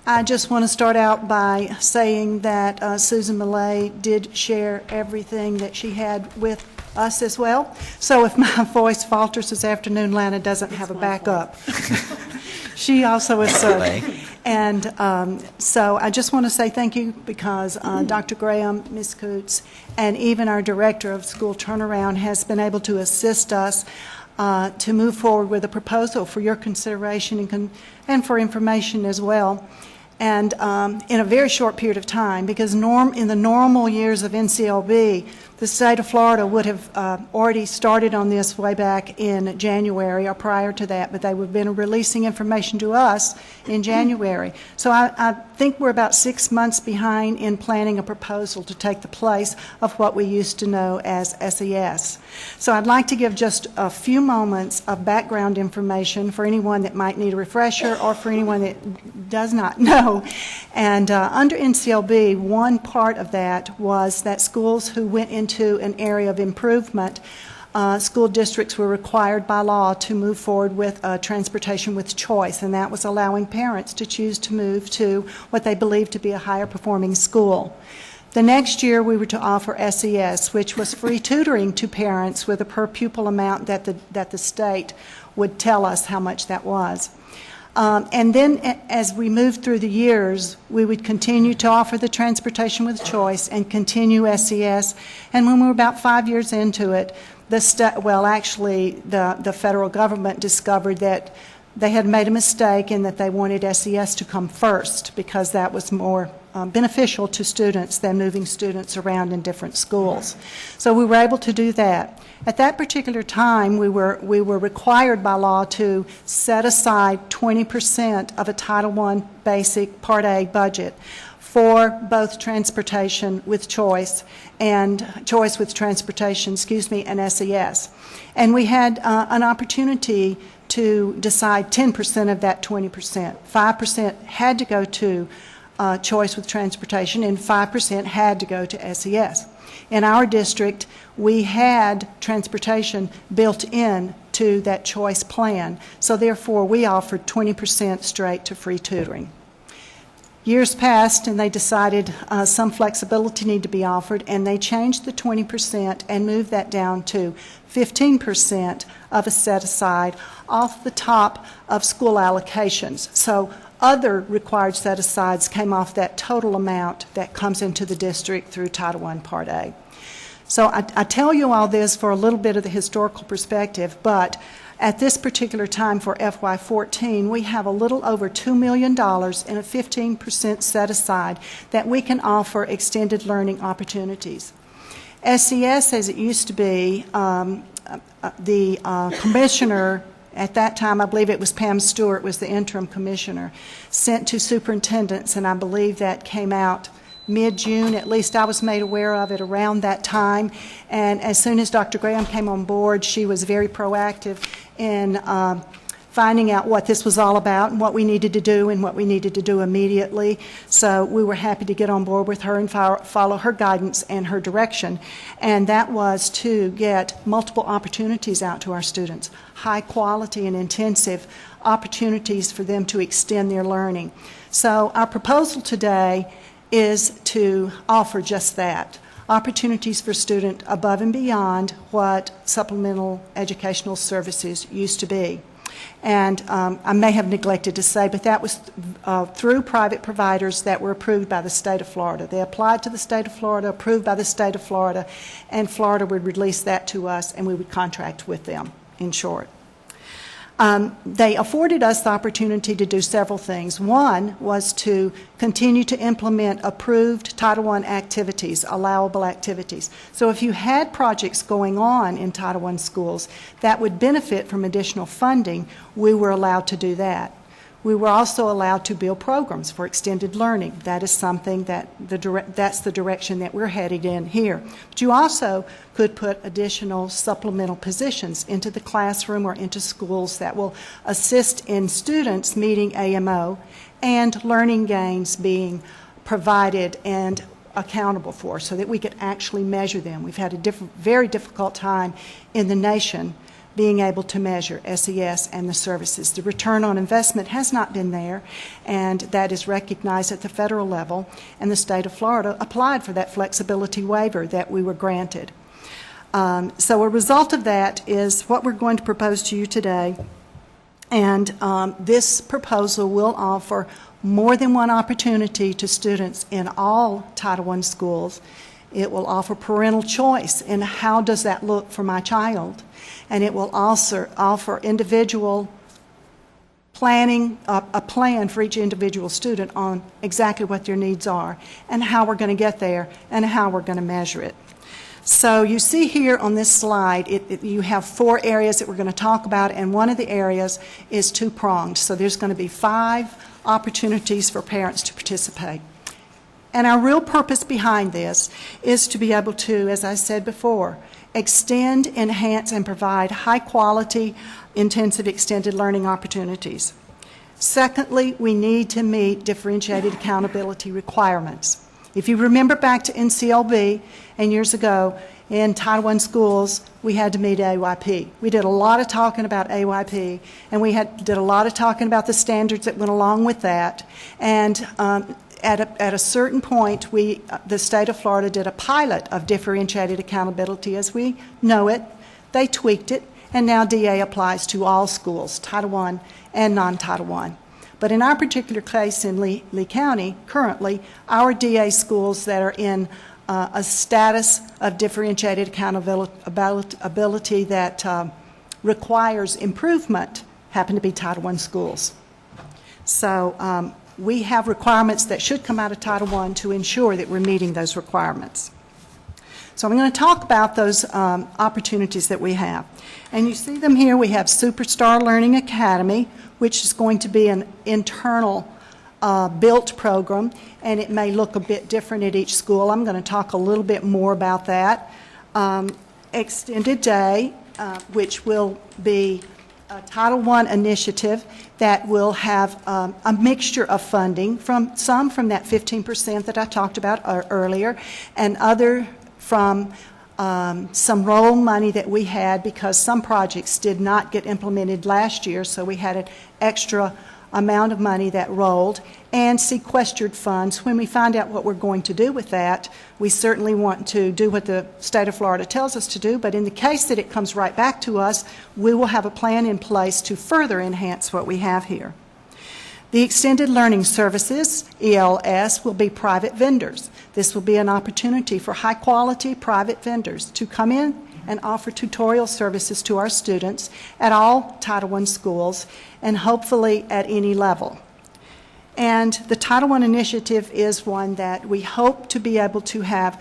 I just want to start out by saying that Susan Millay did share everything that she had with us as well. So if my voice falters this afternoon, Lana doesn't have a backup. She also is serving. And so I just want to say thank you because Dr. Graham, Ms. Coots, and even our Director of School Turnaround has been able to assist us to move forward with a proposal for your consideration and for information as well. And in a very short period of time, because in the normal years of NCLB, the state of Florida would have already started on this way back in January or prior to that, but they would have been releasing information to us in January. So I think we're about 6 months behind in planning a proposal to take the place of what we used to know as SES. So I'd like to give just a few moments of background information for anyone that might need a refresher or for anyone that does not know. And under NCLB, one part of that was that schools who went into an area of improvement, school districts were required by law to move forward with transportation with choice, and that was allowing parents to choose to move to what they believed to be a higher performing school. The next year we were to offer SES, which was free tutoring to parents with a per pupil amount that the state would tell us how much that was. And then as we moved through the years, we would continue to offer the transportation with choice and continue SES. And when we were about 5 years into it, the federal government discovered that they had made a mistake and that they wanted SES to come first because that was more beneficial to students than moving students around in different schools. So we were able to do that. At that particular time, we were required by law to set aside 20% of a Title I basic Part A budget for both transportation with choice and choice with transportation, and SES. And we had an opportunity to decide 10% of that 20%. 5% had to go to choice with transportation and 5% had to go to SES. In our district, we had transportation built in to that choice plan, so therefore we offered 20% straight to free tutoring. Years passed and they decided some flexibility needed to be offered, and they changed the 20% and moved that down to 15% of a set aside off the top of school allocations. So other required set-asides came off that total amount that comes into the district through Title I Part A. So I tell you all this for a little bit of the historical perspective, but at this particular time for FY14, we have a little over $2 million in a 15% set-aside that we can offer extended learning opportunities. SES, as it used to be, the commissioner at that time, I believe it was Pam Stewart, was the interim commissioner, sent to superintendents, and I believe that came out mid-June. At least I was made aware of it around that time. And as soon as Dr. Graham came on board, she was very proactive in finding out what this was all about and what we needed to do and what we needed to do immediately. So we were happy to get on board with her and follow her guidance and her direction. And that was to get multiple opportunities out to our students, high quality and intensive opportunities for them to extend their learning. So our proposal today is to offer just that, opportunities for students above and beyond what supplemental educational services used to be. And I may have neglected to say, but that was through private providers that were approved by the state of Florida. They applied to the state of Florida, approved by the state of Florida, and Florida would release that to us, and we would contract with them, in short. They afforded us the opportunity to do several things. One was to continue to implement approved Title I activities, allowable activities. So if you had projects going on in Title I schools that would benefit from additional funding, we were allowed to do that. We were also allowed to build programs for extended learning. That is something that that's the direction that we're headed in here. But you also could put additional supplemental positions into the classroom or into schools that will assist in students meeting AMO and learning gains being provided and accountable for so that we could actually measure them. We've had a very difficult time in the nation being able to measure SES and the services. The return on investment has not been there, and that is recognized at the federal level, and the state of Florida applied for that flexibility waiver that we were granted. So a result of that is what we're going to propose to you today, and this proposal will offer more than one opportunity to students in all Title I schools. It will offer parental choice in how does that look for my child. And it will also offer individual planning, a plan for each individual student on exactly what their needs are and how we're going to get there and how we're going to measure it. So you see here on this slide, you have 4 areas that we're going to talk about, and one of the areas is two-pronged. So there's going to be 5 opportunities for parents to participate. And our real purpose behind this is to be able to, as I said before, extend, enhance, and provide high-quality, intensive extended learning opportunities. Secondly, we need to meet differentiated accountability requirements. If you remember back to NCLB and years ago, in Title I schools, we had to meet AYP. We did a lot of talking about AYP, and we did a lot of talking about the standards that went along with that. And at a certain point, the state of Florida did a pilot of differentiated accountability as we know it. They tweaked it, and now DA applies to all schools, Title I and non-Title I. But in our particular case in Lee County, currently, our DA schools that are in a status of differentiated accountability that requires improvement happen to be Title I schools. So we have requirements that should come out of Title I to ensure that we're meeting those requirements. So I'm going to talk about those opportunities that we have. And you see them here. We have Superstar Learning Academy, which is going to be an internal built program, and it may look a bit different at each school. I'm going to talk a little bit more about that. Extended Day, which will be a Title I initiative that will have a mixture of funding, some from that 15% that I talked about earlier, and other from some roll money that we had because some projects did not get implemented last year, so we had an extra amount of money that rolled, and sequestered funds. When we find out what we're going to do with that, we certainly want to do what the state of Florida tells us to do, but in the case that it comes right back to us, we will have a plan in place to further enhance what we have here. The Extended Learning Services, ELS, will be private vendors. This will be an opportunity for high-quality private vendors to come in and offer tutorial services to our students at all Title I schools and hopefully at any level. And the Title I initiative is one that we hope to be able to have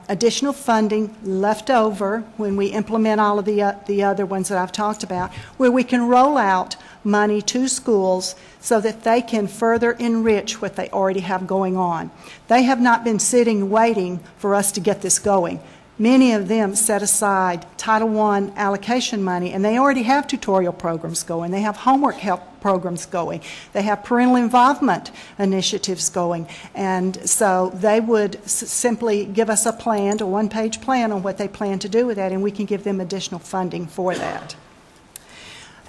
additional funding left over when we implement all of the other ones that I've talked about, where we can roll out money to schools so that they can further enrich what they already have going on. They have not been sitting waiting for us to get this going. Many of them set aside Title I allocation money, and they already have tutorial programs going. They have homework help programs going. They have parental involvement initiatives going. And so they would simply give us a plan, a one-page plan on what they plan to do with that, and we can give them additional funding for that.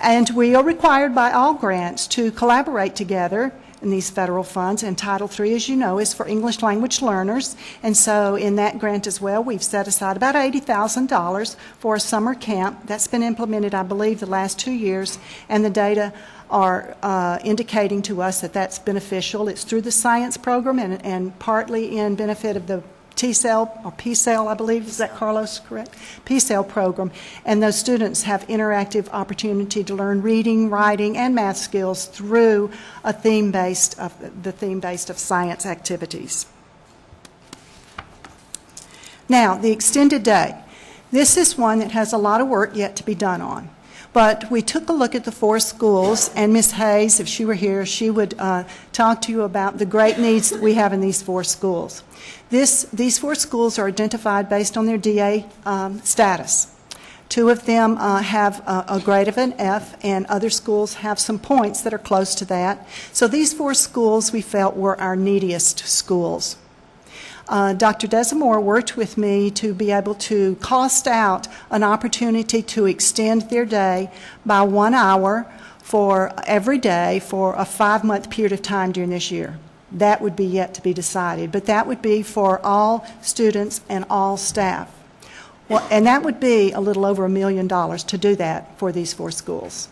And we are required by all grants to collaborate together in these federal funds, and Title III, as you know, is for English language learners. And so in that grant as well, we've set aside about $80,000 for a summer camp. That's been implemented, I believe, the last 2 years, and the data are indicating to us that that's beneficial. It's through the science program and partly in benefit of the T-cell or P-cell, I believe, is that Carlos correct? P-cell program, and those students have interactive opportunity to learn reading, writing, and math skills through the theme-based of science activities. Now, the extended day. This is one that has a lot of work yet to be done on. But we took a look at the 4 schools, and Ms. Hayes, if she were here, she would talk to you about the great needs that we have in these 4 schools. These 4 schools are identified based on their DA status. 2 of them have a grade of an F, and other schools have some points that are close to that. So these 4 schools we felt were our neediest schools. Dr. Desamore worked with me to be able to cost out an opportunity to extend their day by 1 hour for every day for a 5-month period of time during this year. That would be yet to be decided, but that would be for all students and all staff. Well, and that would be a little over $1 million to do that for these 4 schools.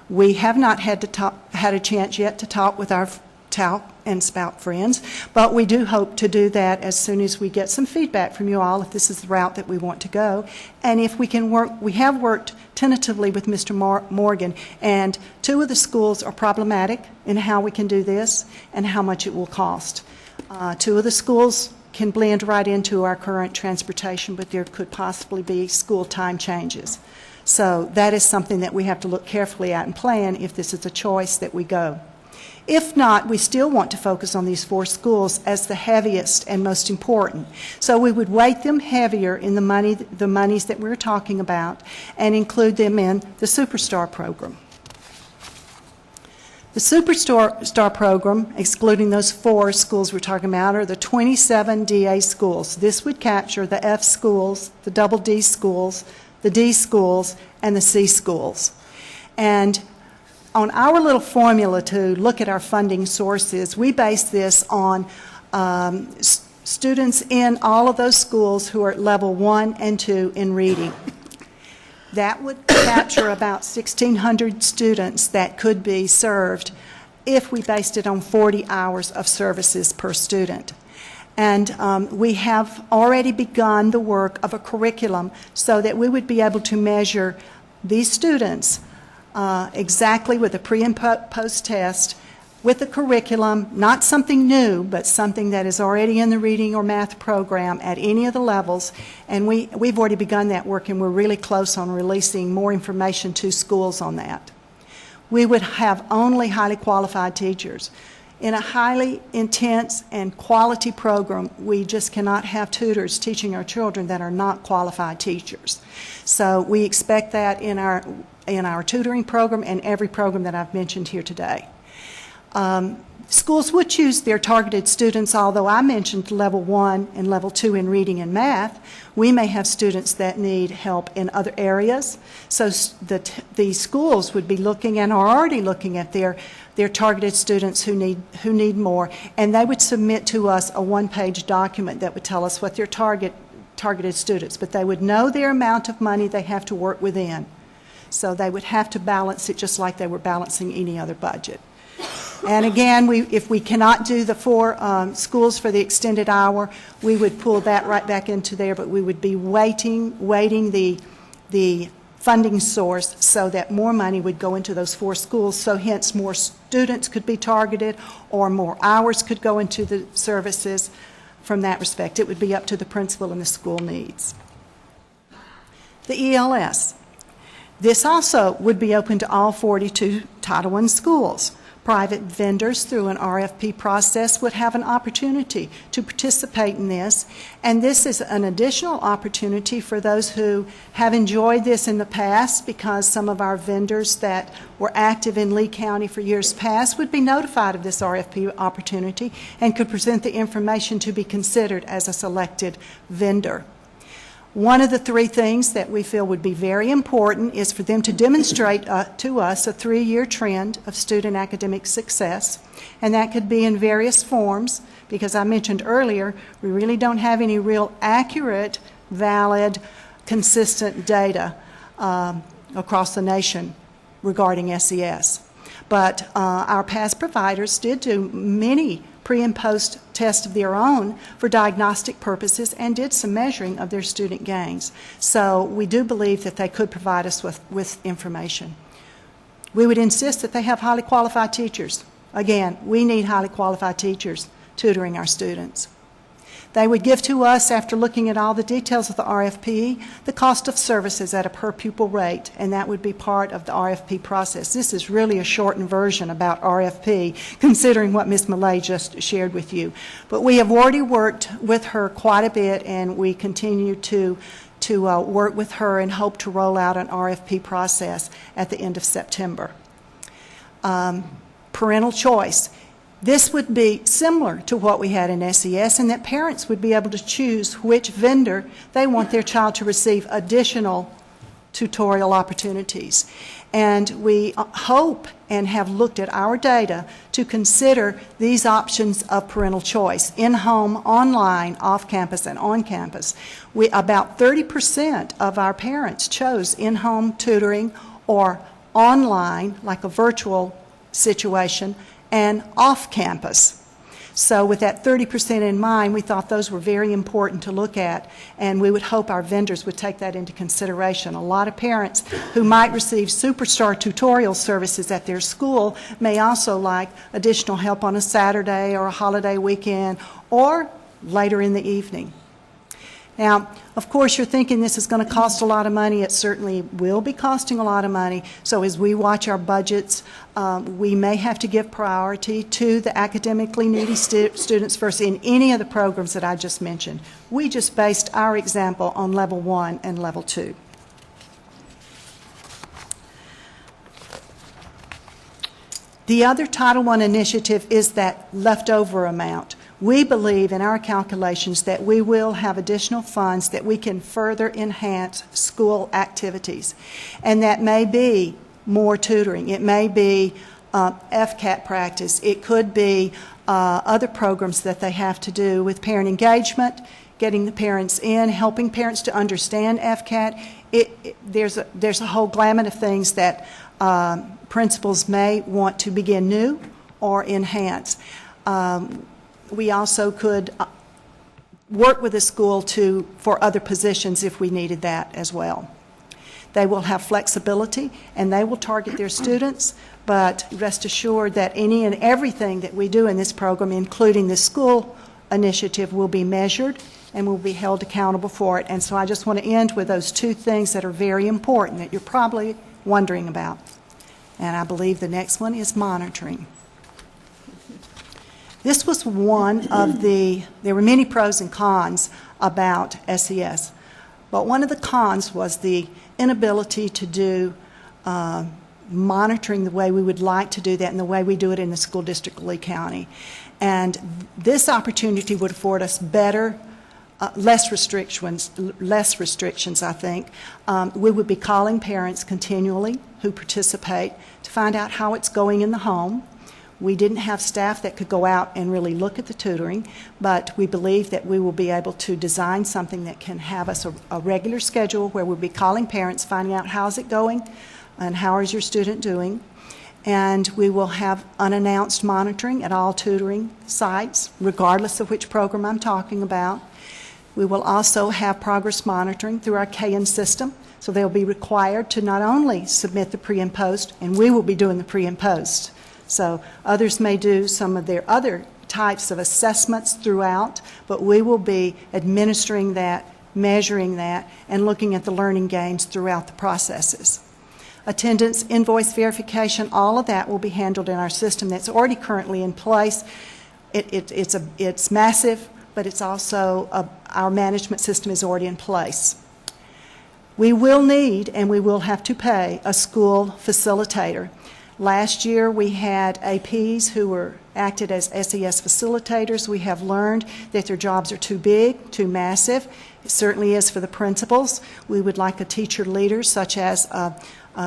We have not had a chance yet to talk with our Talc and Spout friends, but we do hope to do that as soon as we get some feedback from you all if this is the route that we want to go. And if we can work, we have worked tentatively with Mr. Morgan, and 2 of the schools are problematic in how we can do this and how much it will cost. 2 of the schools can blend right into our current transportation, but there could possibly be school time changes. So that is something that we have to look carefully at and plan if this is a choice that we go. If not, we still want to focus on these 4 schools as the heaviest and most important. So we would weight them heavier in the monies that we're talking about and include them in the Superstar program. The Superstar program, excluding those 4 schools we're talking about, are the 27 DA schools. This would capture the F schools, the double D schools, the D schools, and the C schools. And on our little formula to look at our funding sources, we base this on students in all of those schools who are at level 1 and 2 in reading. That would capture about 1,600 students that could be served if we based it on 40 hours of services per student. And we have already begun the work of a curriculum so that we would be able to measure these students exactly with a pre and post test with a curriculum, not something new, but something that is already in the reading or math program at any of the levels. And we've already begun that work, and we're really close on releasing more information to schools on that. We would have only highly qualified teachers. In a highly intense and quality program, we just cannot have tutors teaching our children that are not qualified teachers. So we expect that in our tutoring program and every program that I've mentioned here today. Schools would choose their targeted students, although I mentioned level 1 and level 2 in reading and math. We may have students that need help in other areas. So the schools would be looking and are already looking at their targeted students who need more, and they would submit to us a 1-page document that would tell us what their targeted students, but they would know their amount of money they have to work within. So they would have to balance it just like they were balancing any other budget. And again, if we cannot do the 4 schools for the extended hour, we would pull that right back into there, but we would be weighting the funding source so that more money would go into those 4 schools, so hence more students could be targeted or more hours could go into the services. From that respect, it would be up to the principal and the school needs. The ELS. This also would be open to all 42 Title I schools. Private vendors through an RFP process would have an opportunity to participate in this, and this is an additional opportunity for those who have enjoyed this in the past, because some of our vendors that were active in Lee County for years past would be notified of this RFP opportunity and could present the information to be considered as a selected vendor. One of the three things that we feel would be very important is for them to demonstrate to us a 3-year trend of student academic success, and that could be in various forms, because I mentioned earlier, we really don't have any real accurate, valid, consistent data across the nation regarding SES. But our past providers did do many pre- and post-tests of their own for diagnostic purposes and did some measuring of their student gains. So we do believe that they could provide us with information. We would insist that they have highly qualified teachers. Again, we need highly qualified teachers tutoring our students. They would give to us, after looking at all the details of the RFP, the cost of services at a per pupil rate, and that would be part of the RFP process. This is really a shortened version about RFP, considering what Ms. Millay just shared with you. But we have already worked with her quite a bit, and we continue to work with her and hope to roll out an RFP process at the end of September. Parental choice. This would be similar to what we had in SES, in that parents would be able to choose which vendor they want their child to receive additional tutorial opportunities. And we hope and have looked at our data to consider these options of parental choice: in-home, online, off-campus, and on-campus. About 30% of our parents chose in-home tutoring or online, like a virtual situation, and off-campus. So with that 30% in mind, we thought those were very important to look at, and we would hope our vendors would take that into consideration. A lot of parents who might receive Superstar tutorial services at their school may also like additional help on a Saturday or a holiday weekend or later in the evening. Now, of course, you're thinking this is going to cost a lot of money. It certainly will be costing a lot of money. So as we watch our budgets, we may have to give priority to the academically needy students first in any of the programs that I just mentioned. We just based our example on Level 1 and Level 2. The other Title I initiative is that leftover amount. We believe in our calculations that we will have additional funds that we can further enhance school activities. And that may be more tutoring. It may be FCAT practice. It could be other programs that they have to do with parent engagement, getting the parents in, helping parents to understand FCAT. There's a whole gamut of things that principals may want to begin new or enhance. We also could work with the school for other positions if we needed that as well. They will have flexibility and they will target their students, but rest assured that any and everything that we do in this program, including the school initiative, will be measured and will be held accountable for it. And so I just want to end with those two things that are very important that you're probably wondering about. And I believe the next one is monitoring. This was one of there were many pros and cons about SES, but one of the cons was the inability to do monitoring the way we would like to do that and the way we do it in the school district of Lee County. And this opportunity would afford us better, less restrictions, I think. We would be calling parents continually who participate to find out how it's going in the home. We didn't have staff that could go out and really look at the tutoring, but we believe that we will be able to design something that can have us a regular schedule where we'll be calling parents, finding out how's it going and how is your student doing. And we will have unannounced monitoring at all tutoring sites, regardless of which program I'm talking about. We will also have progress monitoring through our KN system, so they'll be required to not only submit the pre and post, and we will be doing the pre and post. So others may do some of their other types of assessments throughout, but we will be administering that, measuring that, and looking at the learning gains throughout the processes. Attendance, invoice verification, all of that will be handled in our system that's already currently in place. It's massive, but it's also our management system is already in place. We will need and we will have to pay a school facilitator. Last year we had APs who were acted as SES facilitators. We have learned that their jobs are too big, too massive. It certainly is for the principals. We would like a teacher leader, such as a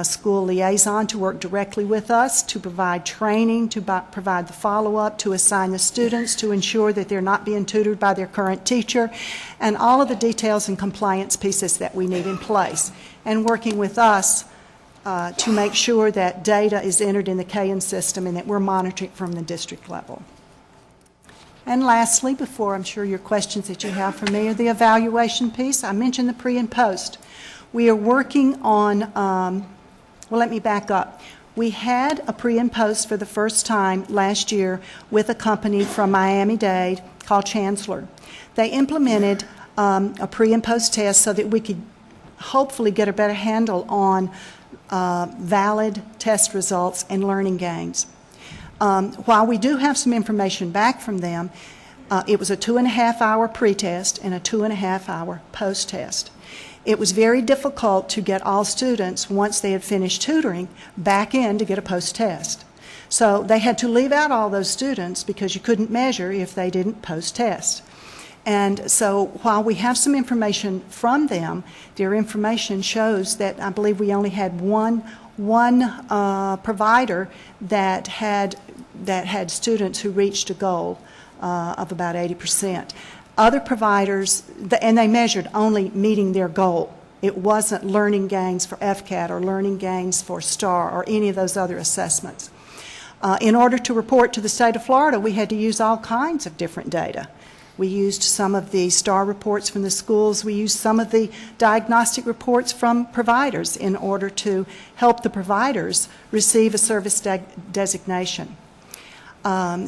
school liaison, to work directly with us, to provide training, to provide the follow-up, to assign the students, to ensure that they're not being tutored by their current teacher, and all of the details and compliance pieces that we need in place. And working with us to make sure that data is entered in the KN system and that we're monitoring from the district level. And lastly, before I'm sure your questions that you have for me, are the evaluation piece. I mentioned the pre and post. We are working on, well, let me back up. We had a pre and post for the first time last year with a company from Miami-Dade called Chancellor. They implemented a pre and post test so that we could hopefully get a better handle on valid test results and learning gains. While we do have some information back from them, it was a 2.5-hour pre-test and a 2.5-hour post-test. It was very difficult to get all students, once they had finished tutoring, back in to get a post-test. So they had to leave out all those students because you couldn't measure if they didn't post-test. And so while we have some information from them, their information shows that I believe we only had one provider that had students who reached a goal of about 80%. Other providers, and they measured only meeting their goal. It wasn't learning gains for FCAT or learning gains for STAR or any of those other assessments. In order to report to the state of Florida, we had to use all kinds of different data. We used some of the STAR reports from the schools. We used some of the diagnostic reports from providers in order to help the providers receive a service designation.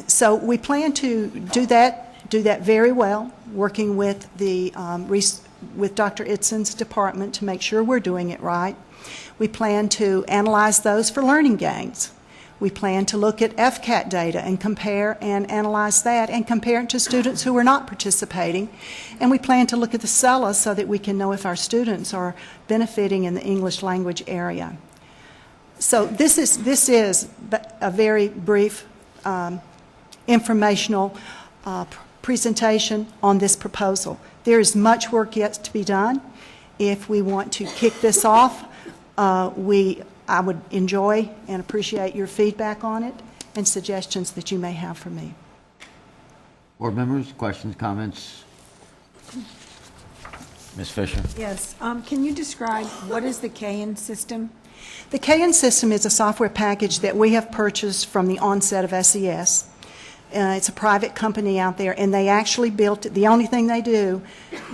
So we plan to do that very well, working with with Dr. Itson's department to make sure we're doing it right. We plan to analyze those for learning gains. We plan to look at FCAT data and compare and analyze that and compare it to students who are not participating. And we plan to look at the CELA so that we can know if our students are benefiting in the English language area. So this is a very brief informational presentation on this proposal. There is much work yet to be done. If we want to kick this off, I would enjoy and appreciate your feedback on it and suggestions that you may have for me. Board members, questions, comments? Ms. Fisher? Yes. Can you describe what is the KN system? The KN system is a software package that we have purchased from the onset of SES. It's a private company out there, and they actually built it. The only thing they do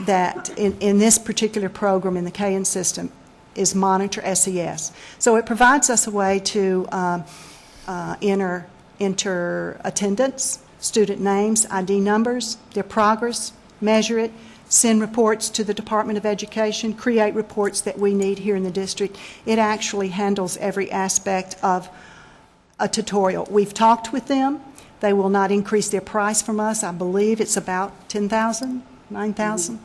that in this particular program in the KN system is monitor SES. So it provides us a way to enter attendance, student names, ID numbers, their progress, measure it, send reports to the Department of Education, create reports that we need here in the district. It actually handles every aspect of a tutorial. We've talked with them. They will not increase their price from us. I believe it's about $10,000, $9,000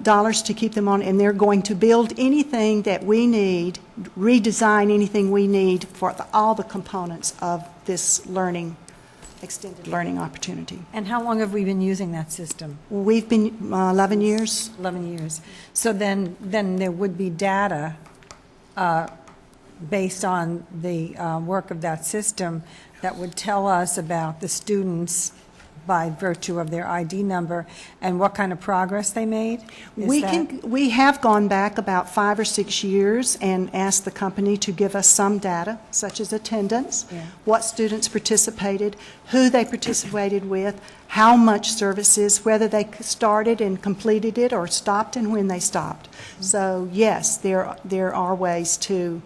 dollars to keep them on, and they're going to build anything that we need, redesign anything we need for all the components of this extended learning opportunity. And how long have we been using that system? We've been 11 years. 11 years. So then there would be data based on the work of that system that would tell us about the students by virtue of their ID number and what kind of progress they made? We have gone back about 5 or 6 years and asked the company to give us some data, such as attendance, what students participated, who they participated with, how much services, whether they started and completed it or stopped and when they stopped. So yes, there are ways to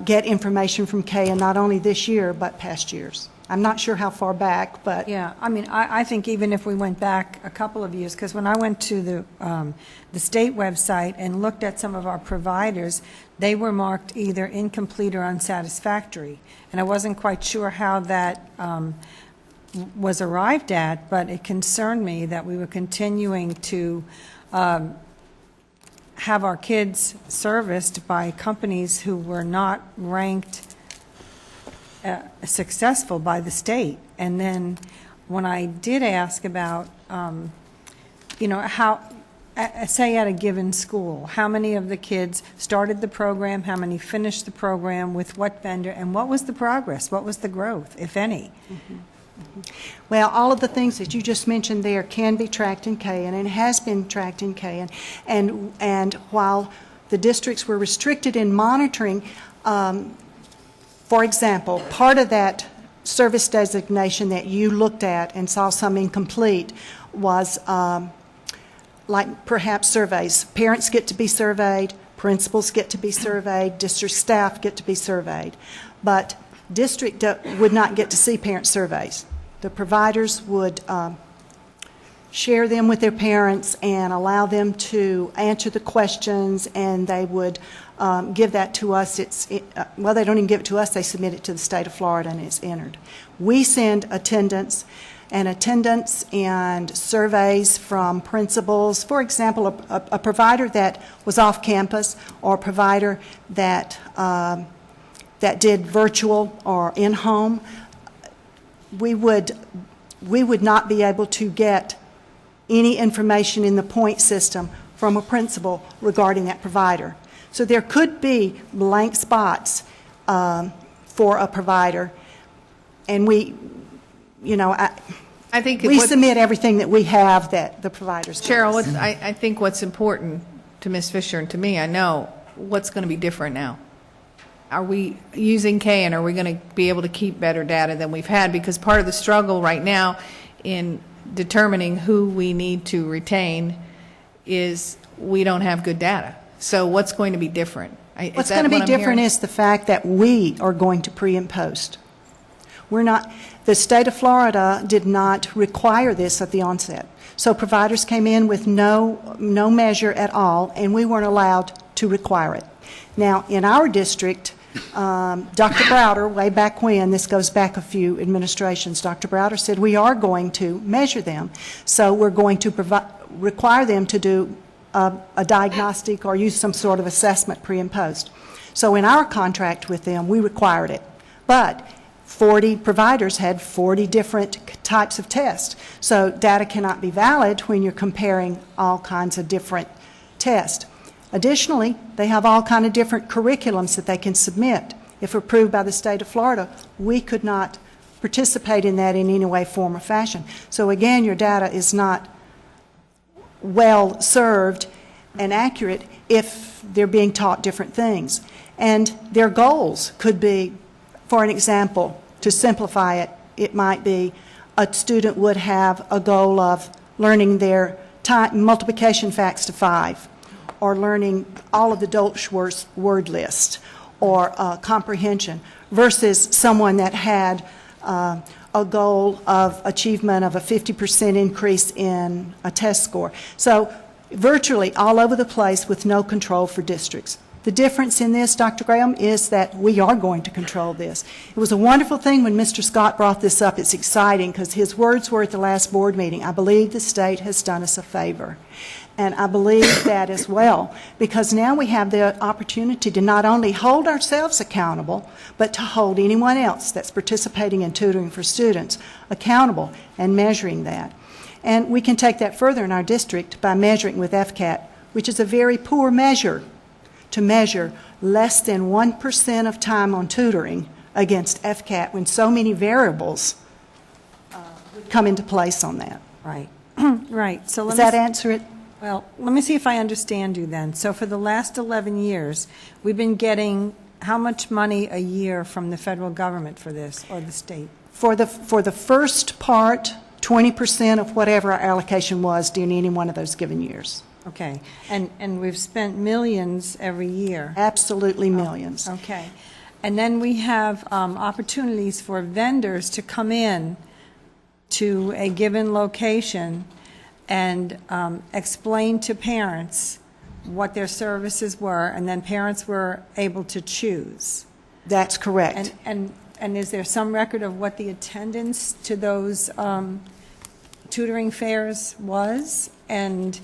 get information from KN not only this year but past years. I'm not sure how far back, but... Yeah, I mean, I think even if we went back a couple of years, because when I went to the state website and looked at some of our providers, they were marked either incomplete or unsatisfactory. And I wasn't quite sure how that was arrived at, but it concerned me that we were continuing to have our kids serviced by companies who were not ranked successful by the state. And then when I did ask about, how, say at a given school, how many of the kids started the program, how many finished the program, with what vendor, and what was the progress, what was the growth, if any? Well, all of the things that you just mentioned there can be tracked in KN, and it has been tracked in KN. And while the districts were restricted in monitoring, for example, part of that service designation that you looked at and saw some incomplete was like perhaps surveys. Parents get to be surveyed, principals get to be surveyed, district staff get to be surveyed. But district would not get to see parent surveys. The providers would share them with their parents and allow them to answer the questions, and they would give that to us. Well, they don't even give it to us. They submit it to the state of Florida, and it's entered. We send attendance and surveys from principals. For example, a provider that was off campus, or a provider that did virtual or in-home, we would not be able to get any information in the point system from a principal regarding that provider. So there could be blank spots for a provider, and we submit everything that we have that the providers give Cheryl, us. I think what's important to Ms. Fisher and to me, I know, what's going to be different now? Are we using K, and are we going to be able to keep better data than we've had? Because part of the struggle right now in determining who we need to retain is we don't have good data. So what's going to be different? What's going to be different is the fact that we are going to pre and post. The state of Florida did not require this at the onset. So providers came in with no measure at all, and we weren't allowed to require it. Now, in our district, Dr. Browder, way back when, this goes back a few administrations, Dr. Browder said we are going to measure them. So we're going to require them to do a diagnostic or use some sort of assessment pre and post. So in our contract with them, we required it. But 40 providers had 40 different types of tests. So data cannot be valid when you're comparing all kinds of different tests. Additionally, they have all kinds of different curriculums that they can submit. If approved by the state of Florida, we could not participate in that in any way, form, or fashion. So again, your data is not well served and accurate if they're being taught different things. And their goals could be, for an example, to simplify it, it might be a student would have a goal of learning their multiplication facts to 5, or learning all of the Dolchworth word list, or comprehension, versus someone that had a goal of achievement of a 50% increase in a test score. So virtually all over the place with no control for districts. The difference in this, Dr. Graham, is that we are going to control this. It was a wonderful thing when Mr. Scott brought this up. It's exciting because his words were at the last board meeting. I believe the state has done us a favor. And I believe that as well, because now we have the opportunity to not only hold ourselves accountable, but to hold anyone else that's participating in tutoring for students accountable and measuring that. And we can take that further in our district by measuring with FCAT, which is a very poor measure to measure less than 1% of time on tutoring against FCAT when so many variables would come into place on that. Right. Right. So does that answer it? Well, let me see if I understand you then. So for the last 11 years, we've been getting how much money a year from the federal government for this, or the state? For the first part, 20% of whatever our allocation was during any one of those given years. Okay. And we've spent millions every year. Absolutely millions. Okay. And then we have opportunities for vendors to come in to a given location and explain to parents what their services were, and then parents were able to choose. That's correct. And is there some record of what the attendance to those tutoring fairs was, and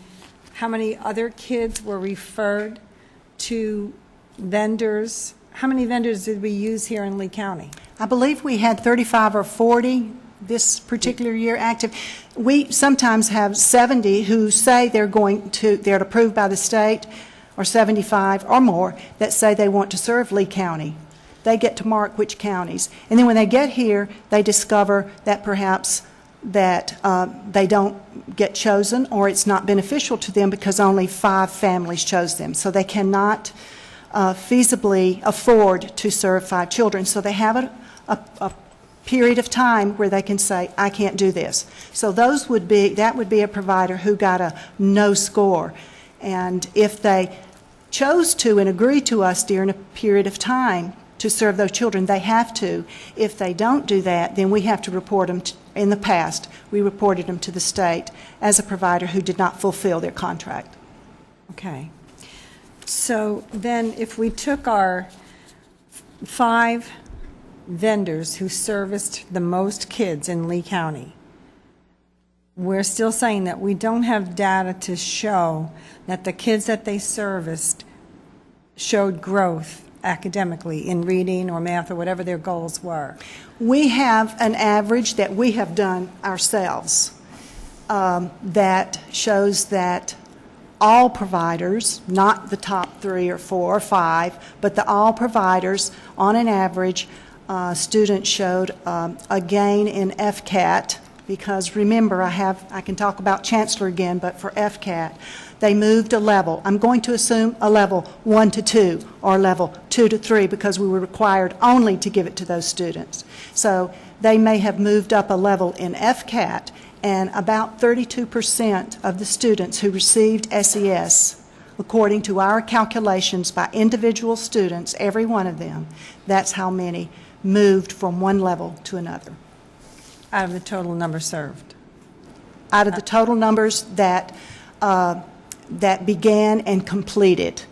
how many other kids were referred to vendors? How many vendors did we use here in Lee County? I believe we had 35 or 40 this particular year active. We sometimes have 70 who say they're approved by the state, or 75 or more that say they want to serve Lee County. They get to mark which counties. And then when they get here, they discover that perhaps that they don't get chosen, or it's not beneficial to them because only 5 families chose them. So they cannot feasibly afford to serve 5 children. So they have a period of time where they can say, I can't do this. So that would be a provider who got a no score. And if they chose to and agreed to us during a period of time to serve those children, they have to. If they don't do that, then we have to report them. In the past, we reported them to the state as a provider who did not fulfill their contract. Okay. So then if we took our 5 vendors who serviced the most kids in Lee County, we're still saying that we don't have data to show that the kids that they serviced showed growth academically in reading or math or whatever their goals were. We have an average that we have done ourselves that shows that all providers, not the top 3 or 4 or 5, but all providers, on an average, students showed a gain in FCAT, because remember, I can talk about Chancellor again, but for FCAT, they moved a level. I'm going to assume a level 1 to 2 or level 2 to 3 because we were required only to give it to those students. So they may have moved up a level in FCAT, and about 32% of the students who received SES, according to our calculations by individual students, every one of them, that's how many moved from one level to another. Out of the total number served? Out of the total numbers that began and completed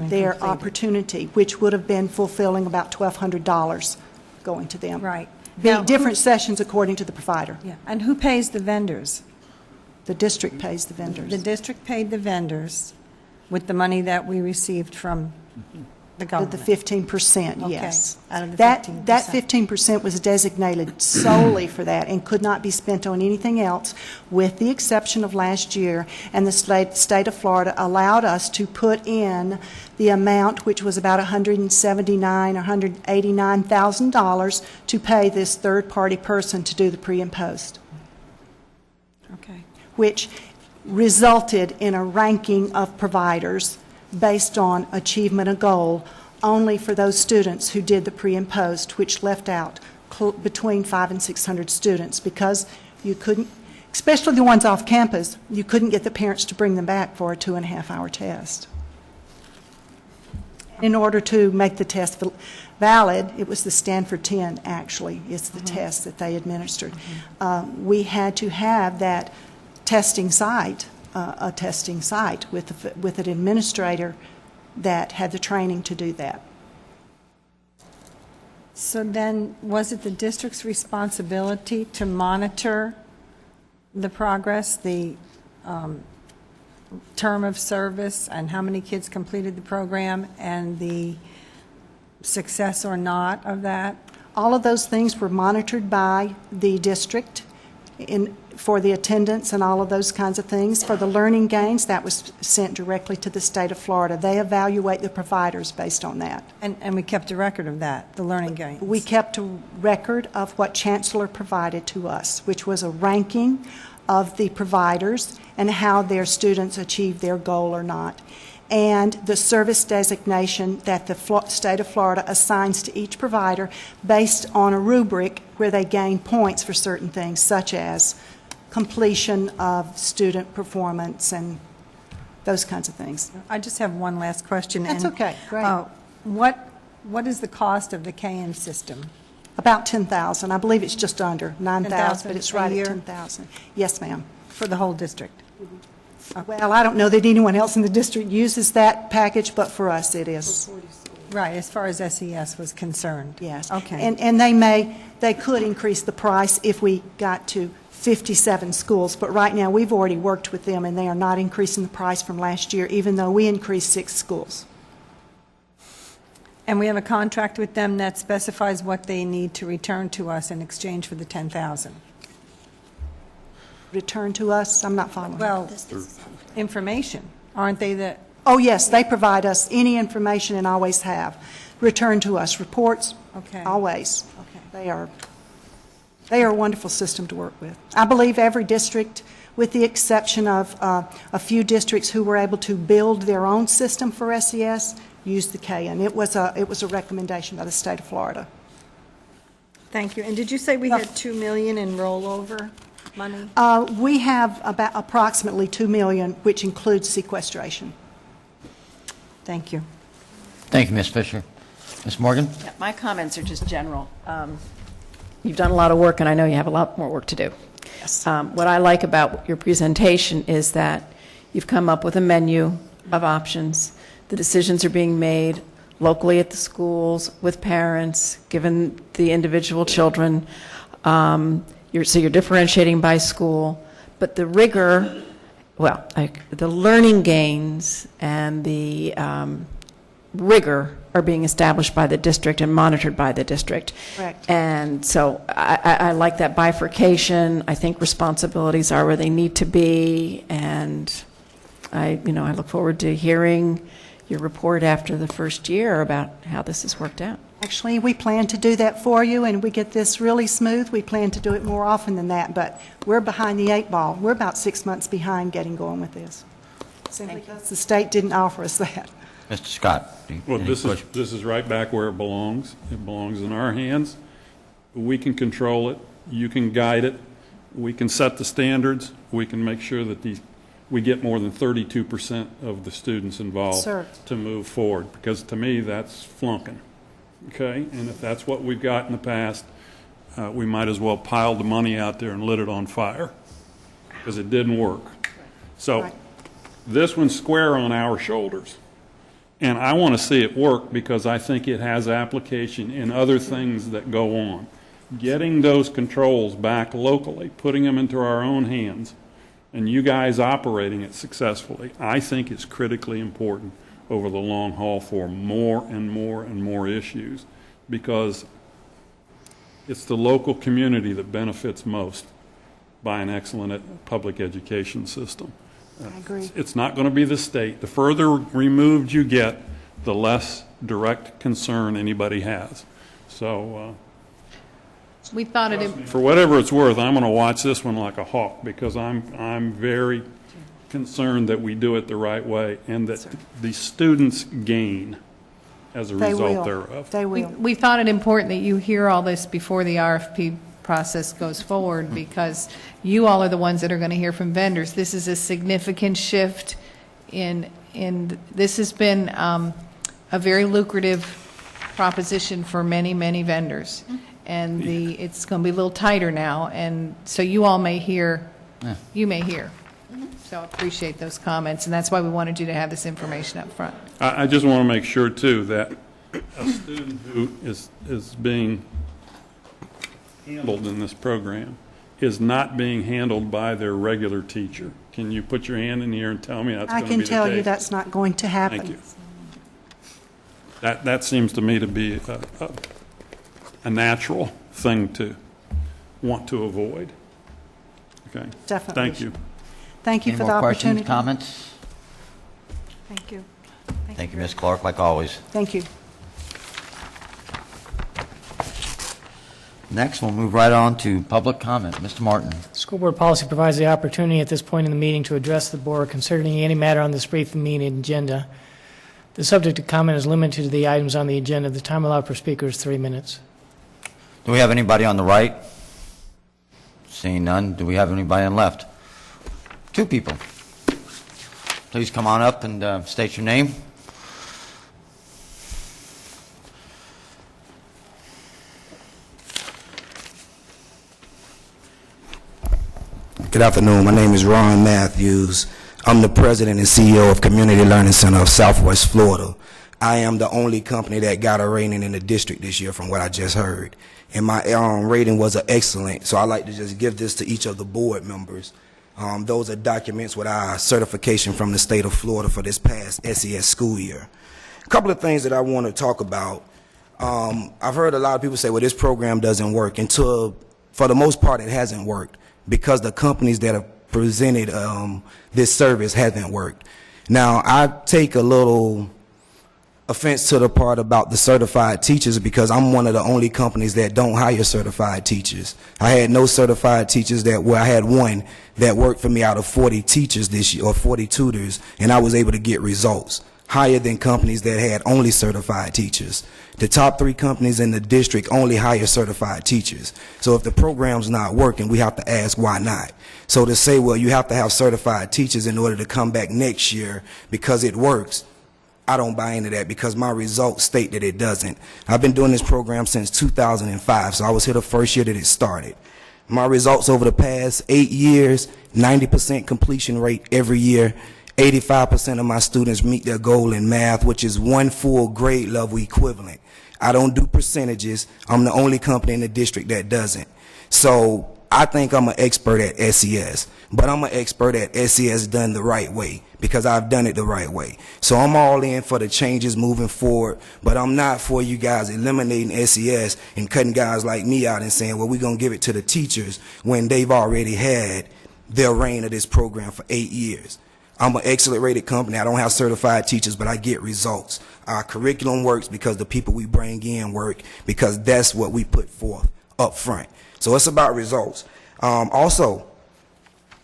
their opportunity, which would have been fulfilling about $1,200 going to them. Right. Now, different sessions according to the provider. Yeah. And who pays the vendors? The district pays the vendors. The district paid the vendors with the money that we received from the government? The 15%, yes. Okay. Out of the that 15%. That 15% was designated solely for that and could not be spent on anything else, with the exception of last year. And the state of Florida allowed us to put in the amount, which was about $179,000 or $189,000, to pay this third-party person to do the pre and post. Okay. Which resulted in a ranking of providers based on achievement of goal only for those students who did the pre and post, which left out between 500 and 600 students, because you couldn't, especially the ones off campus, you couldn't get the parents to bring them back for a 2.5-hour test. In order to make the test valid, it was the Stanford 10, actually, is the test that they administered. We had to have that testing site, a testing site with an administrator that had the training to do that. So then, was it the district's responsibility to monitor the progress, the term of service, and how many kids completed the program, and the success or not of that? All of those things were monitored by the district for the attendance and all of those kinds of things. For the learning gains, that was sent directly to the state of Florida. They evaluate the providers based on that. And we kept a record of that, the learning gains? We kept a record of what Chancellor provided to us, which was a ranking of the providers and how their students achieved their goal or not, and the service designation that the state of Florida assigns to each provider based on a rubric where they gain points for certain things, such as completion of student performance and those kinds of things. I just have one last question. That's okay. Great. What is the cost of the KM system? About $10,000. I believe it's just under $9,000, but it's right at $10,000. Yes, ma'am. For the whole district? Well, I don't know that anyone else in the district uses that package, but for us it is. Right, as far as SES was concerned. Yes. Okay. And they could increase the price if we got to 57 schools, but right now we've already worked with them and they are not increasing the price from last year, even though we increased 6 schools. And we have a contract with them that specifies what they need to return to us in exchange for the 10,000. Return to us? I'm not following. Well, information, aren't they the, Oh, yes, they provide us any information and always have. Return to us reports, okay. always. Okay. They are a wonderful system to work with. I believe every district, with the exception of a few districts who were able to build their own system for SES, used the K, and it was a recommendation by the state of Florida. Thank you. And did you say we had $2 million in rollover money? We have about approximately $2 million, which includes sequestration. Thank you. Thank you, Ms. Fisher. Ms. Morgan? Yeah, my comments are just general. You've done a lot of work, and I know you have a lot more work to do. Yes. What I like about your presentation is that you've come up with a menu of options. The decisions are being made locally at the schools, with parents, given the individual children. So you're differentiating by school. But the rigor, the learning gains and the rigor are being established by the district and monitored by the district. Correct. And so I like that bifurcation. I think responsibilities are where they need to be, and I look forward to hearing your report after the first year about how this has worked out. Actually, we plan to do that for you, and we get this really smooth. We plan to do it more often than that, but we're behind the 8 ball. We're about 6 months behind getting going with this. Simply because the state didn't offer us that. Mr. Scott? Well, this is right back where it belongs. It belongs in our hands. We can control it. You can guide it. We can set the standards. We can make sure that we get more than 32% of the students involved to move forward, because to me, that's flunking. Okay? And if that's what we've got in the past, we might as well pile the money out there and lit it on fire, because it didn't work. So this one's square on our shoulders. And I want to see it work because I think it has application in other things that go on. Getting those controls back locally, putting them into our own hands, and you guys operating it successfully, I think is critically important over the long haul for more and more and more issues, because it's the local community that benefits most by an excellent public education system. I agree. It's not going to be the state. The further removed you get, the less direct concern anybody has. So We thought it, for whatever it's worth, I'm going to watch this one like a hawk, because I'm very concerned that we do it the right way and that the students gain as a result thereof. They will. we thought it important that you hear all this before the RFP process goes forward, because you all are the ones that are going to hear from vendors. This is a significant shift in this has been a very lucrative proposition for many, many vendors. And it's going to be a little tighter now, and so you all may hear, you may hear. So I appreciate those comments, and that's why we wanted you to have this information up front. I just want to make sure, too, that a student who is being handled in this program is not being handled by their regular teacher. Can you put your hand in here and tell me that's going to be the case? I can tell you that's not going to happen. Thank you. That seems to me to be a natural thing to want to avoid. Okay? Definitely. Thank you. Thank you for the opportunity. Any more questions, comments? Thank you. Thank you, Ms. Clark, like always. Thank you. Next, we'll move right on to public comment. Mr. Martin. School board policy provides the opportunity at this point in the meeting to address the board concerning any matter on this brief meeting agenda. The subject of comment is limited to the items on the agenda. The time allowed per speaker is 3 minutes. Do we have anybody on the right? Seeing none. Do we have anybody on the left? 2 people. Please come on up and state your name. Good afternoon. My name is Ron Matthews. I'm the president and CEO of Community Learning Center of Southwest Florida. I am the only company that got a rating in the district this year, from what I just heard. And my rating was an excellent, so I'd like to just give this to each of the board members. Those are documents with our certification from the state of Florida for this past SES school year. A couple of things that I want to talk about. I've heard a lot of people say, well, this program doesn't work. And for the most part, it hasn't worked because the companies that have presented this service hasn't worked. Now, I take a little offense to the part about the certified teachers because I'm one of the only companies that don't hire certified teachers. I had no certified teachers I had one that worked for me out of 40 teachers this year, or 40 tutors, and I was able to get results higher than companies that had only certified teachers. The top 3 companies in the district only hire certified teachers. So if the program's not working, we have to ask why not. So to say, well, you have to have certified teachers in order to come back next year because it works, I don't buy into that because my results state that it doesn't. I've been doing this program since 2005, so I was here the first year that it started. My results over the past 8 years, 90% completion rate every year. 85% of my students meet their goal in math, which is 1 full grade level equivalent. I don't do percentages. I'm the only company in the district that doesn't. So I think I'm an expert at SES, but I'm an expert at SES done the right way because I've done it the right way. So I'm all in for the changes moving forward, but I'm not for you guys eliminating SES and cutting guys like me out and saying, well, we're going to give it to the teachers when they've already had their reign of this program for 8 years. I'm an excellent rated company. I don't have certified teachers, but I get results. Our curriculum works because the people we bring in work because that's what we put forth up front. So it's about results. Also,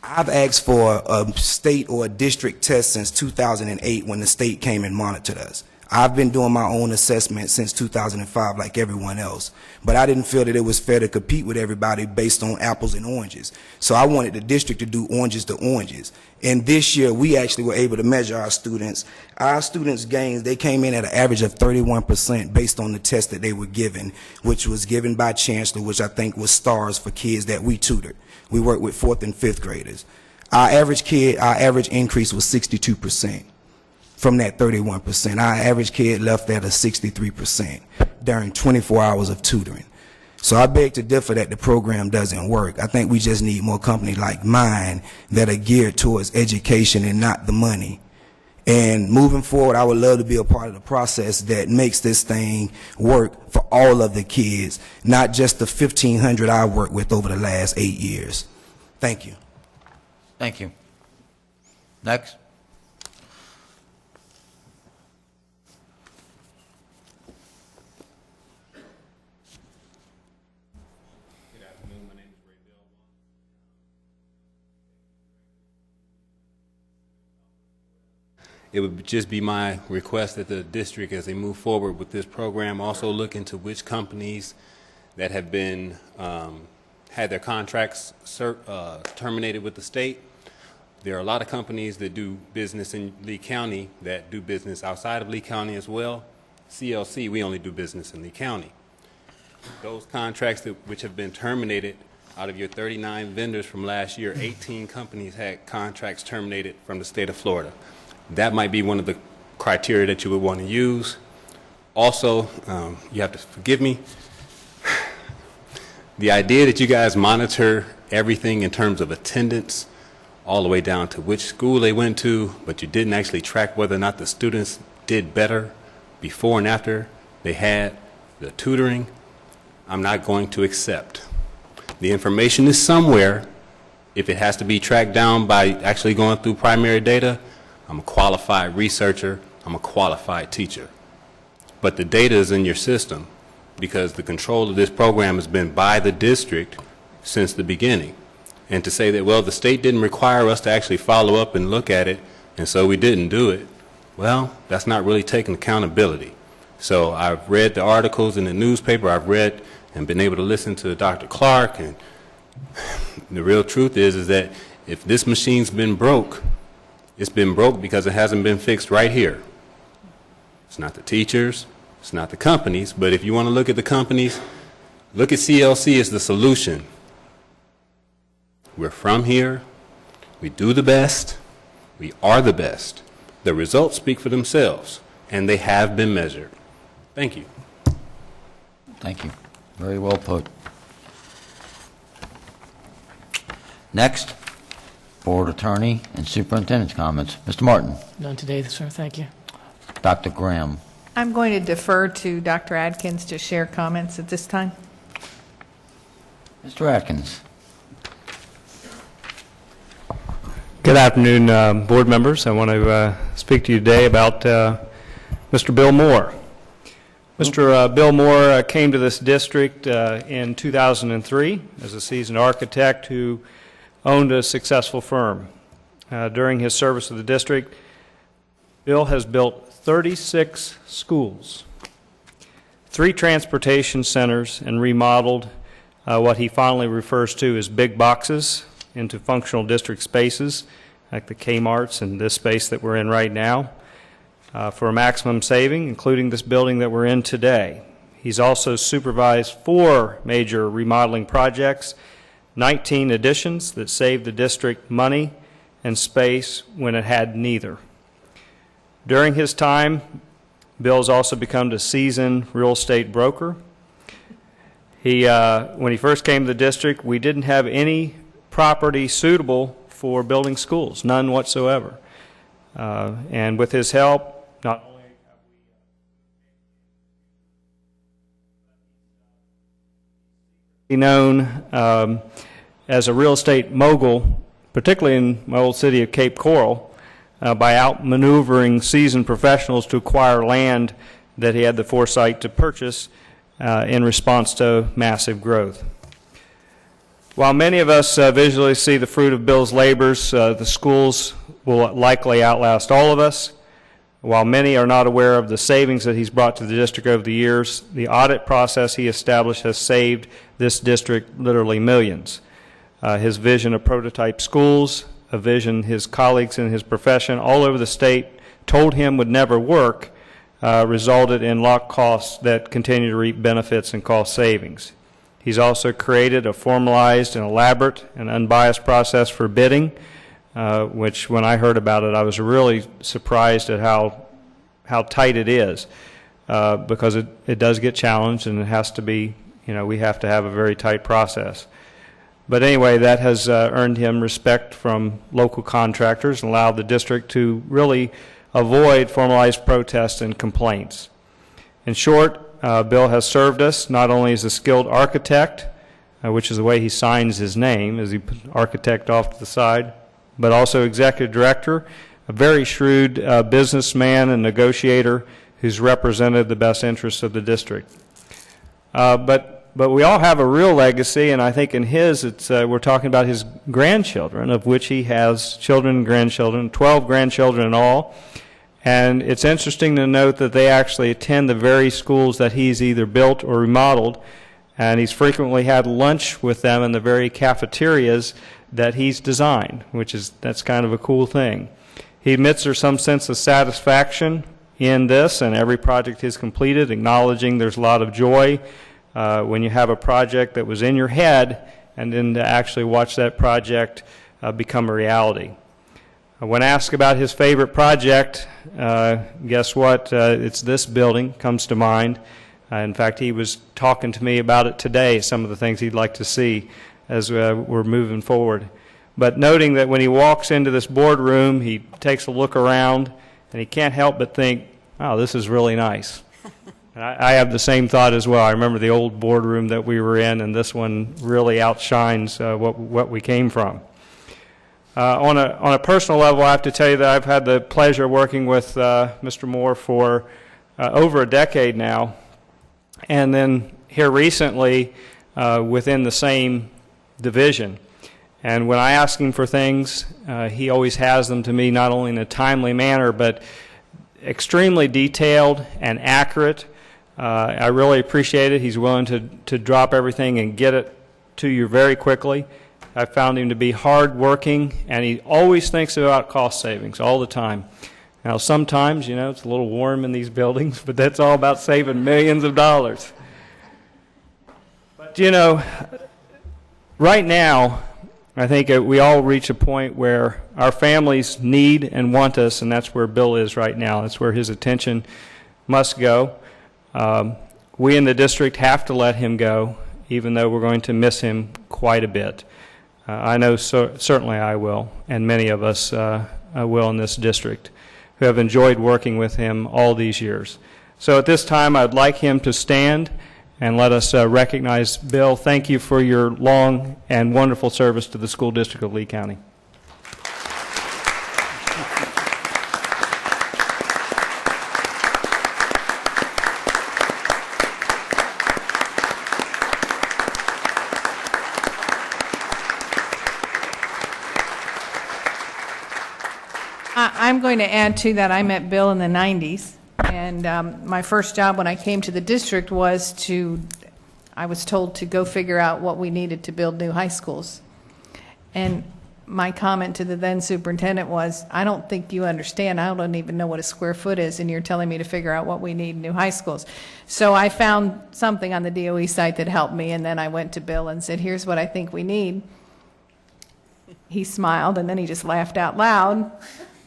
I've asked for a state or a district test since 2008 when the state came and monitored us. I've been doing my own assessment since 2005 like everyone else, but I didn't feel that it was fair to compete with everybody based on apples and oranges. So I wanted the district to do oranges to oranges. And this year, we actually were able to measure our students. Our students' gains, they came in at an average of 31% based on the test that they were given, which was given by Chancellor, which I think was stars for kids that we tutored. We worked with 4th and 5th graders. Our average increase was 62%. From that 31%. Our average kid left at a 63% during 24 hours of tutoring. So I beg to differ that the program doesn't work. I think we just need more companies like mine that are geared towards education and not the money. And moving forward, I would love to be a part of the process that makes this thing work for all of the kids, not just the 1,500 I worked with over the last 8 years. Thank you. Thank you. Next. It would just be my request that the district, as they move forward with this program, also look into which companies that have been had their contracts terminated with the state. There are a lot of companies that do business in Lee County that do business outside of Lee County as well. CLC, we only do business in Lee County. Those contracts which have been terminated, out of your 39 vendors from last year, 18 companies had contracts terminated from the state of Florida. That might be one of the criteria that you would want to use. Also, you have to forgive me, the idea that you guys monitor everything in terms of attendance, all the way down to which school they went to, but you didn't actually track whether or not the students did better before and after they had the tutoring, I'm not going to accept. The information is somewhere. If it has to be tracked down by actually going through primary data, I'm a qualified researcher, I'm a qualified teacher. But the data is in your system because the control of this program has been by the district since the beginning. And to say that, well, the state didn't require us to actually follow up and look at it, and so we didn't do it, well, that's not really taking accountability. So I've read the articles in the newspaper, I've read and been able to listen to Dr. Clark, and the real truth is that if this machine's been broke, it's been broke because it hasn't been fixed right here. It's not the teachers, it's not the companies, but if you want to look at the companies, look at CLC as the solution. We're from here, we do the best, we are the best. The results speak for themselves, and they have been measured. Thank you. Thank you. Very well put. Next, Board Attorney and Superintendent's comments. Mr. Martin. None today, sir. Thank you. Dr. Graham. I'm going to defer to Dr. Adkins to share comments at this time. Mr. Atkins. Good afternoon, board members. I want to speak to you today about Mr. Bill Moore. Mr. Bill Moore came to this district in 2003 as a seasoned architect who owned a successful firm. During his service to the district, Bill has built 36 schools, 3 transportation centers, and remodeled what he fondly refers to as big boxes into functional district spaces, like the Kmarts and this space that we're in right now, for a maximum saving, including this building that we're in today. He's also supervised 4 major remodeling projects, 19 additions that saved the district money and space when it had neither. During his time, Bill's also become a seasoned real estate broker. When he first came to the district, we didn't have any property suitable for building schools, none whatsoever. And with his help, not only have we known as a real estate mogul, particularly in my old city of Cape Coral, by outmaneuvering seasoned professionals to acquire land that he had the foresight to purchase in response to massive growth. While many of us visually see the fruit of Bill's labors, the schools will likely outlast all of us. While many are not aware of the savings that he's brought to the district over the years, the audit process he established has saved this district literally millions. His vision of prototype schools, a vision his colleagues in his profession all over the state told him would never work, resulted in locked costs that continue to reap benefits and cost savings. He's also created a formalized and elaborate and unbiased process for bidding, which when I heard about it, I was really surprised at how tight it is, because it does get challenged and it has to be, we have to have a very tight process. But anyway, that has earned him respect from local contractors and allowed the district to really avoid formalized protests and complaints. In short, Bill has served us not only as a skilled architect, which is the way he signs his name as he put architect off to the side, but also executive director, a very shrewd businessman and negotiator who's represented the best interests of the district. But we all have a real legacy, and I think in his, we're talking about his grandchildren, of which he has children and grandchildren, 12 grandchildren in all. And it's interesting to note that they actually attend the very schools that he's either built or remodeled, and he's frequently had lunch with them in the very cafeterias that he's designed, that's kind of a cool thing. He admits there's some sense of satisfaction in this, and every project he's completed, acknowledging there's a lot of joy when you have a project that was in your head and then to actually watch that project become a reality. When asked about his favorite project, guess what? It's this building comes to mind. In fact, he was talking to me about it today, some of the things he'd like to see as we're moving forward. But noting that when he walks into this boardroom, he takes a look around, and he can't help but think, wow, this is really nice. And I have the same thought as well. I remember the old boardroom that we were in, and this one really outshines what we came from. On a personal level, I have to tell you that I've had the pleasure of working with Mr. Moore for over a decade now, and then here recently within the same division. And when I ask him for things, he always has them to me not only in a timely manner, but extremely detailed and accurate. I really appreciate it. He's willing to drop everything and get it to you very quickly. I found him to be hard-working, and he always thinks about cost savings all the time. Now, sometimes, it's a little warm in these buildings, but that's all about saving millions of dollars. But, right now, I think we all reach a point where our families need and want us, and that's where Bill is right now. That's where his attention must go. We in the district have to let him go, even though we're going to miss him quite a bit. I know certainly I will, and many of us will in this district, who have enjoyed working with him all these years. So at this time, I'd like him to stand and let us recognize Bill. Thank you for your long and wonderful service to the School District of Lee County. I'm going to add to that, I met Bill in the 90s, and my first job when I came to the district was I was told to go figure out what we needed to build new high schools. And my comment to the then superintendent was, I don't think you understand, I don't even know what a square foot is, and you're telling me to figure out what we need in new high schools. So I found something on the DOE site that helped me, and then I went to Bill and said, here's what I think we need. He smiled, and then he just laughed out loud.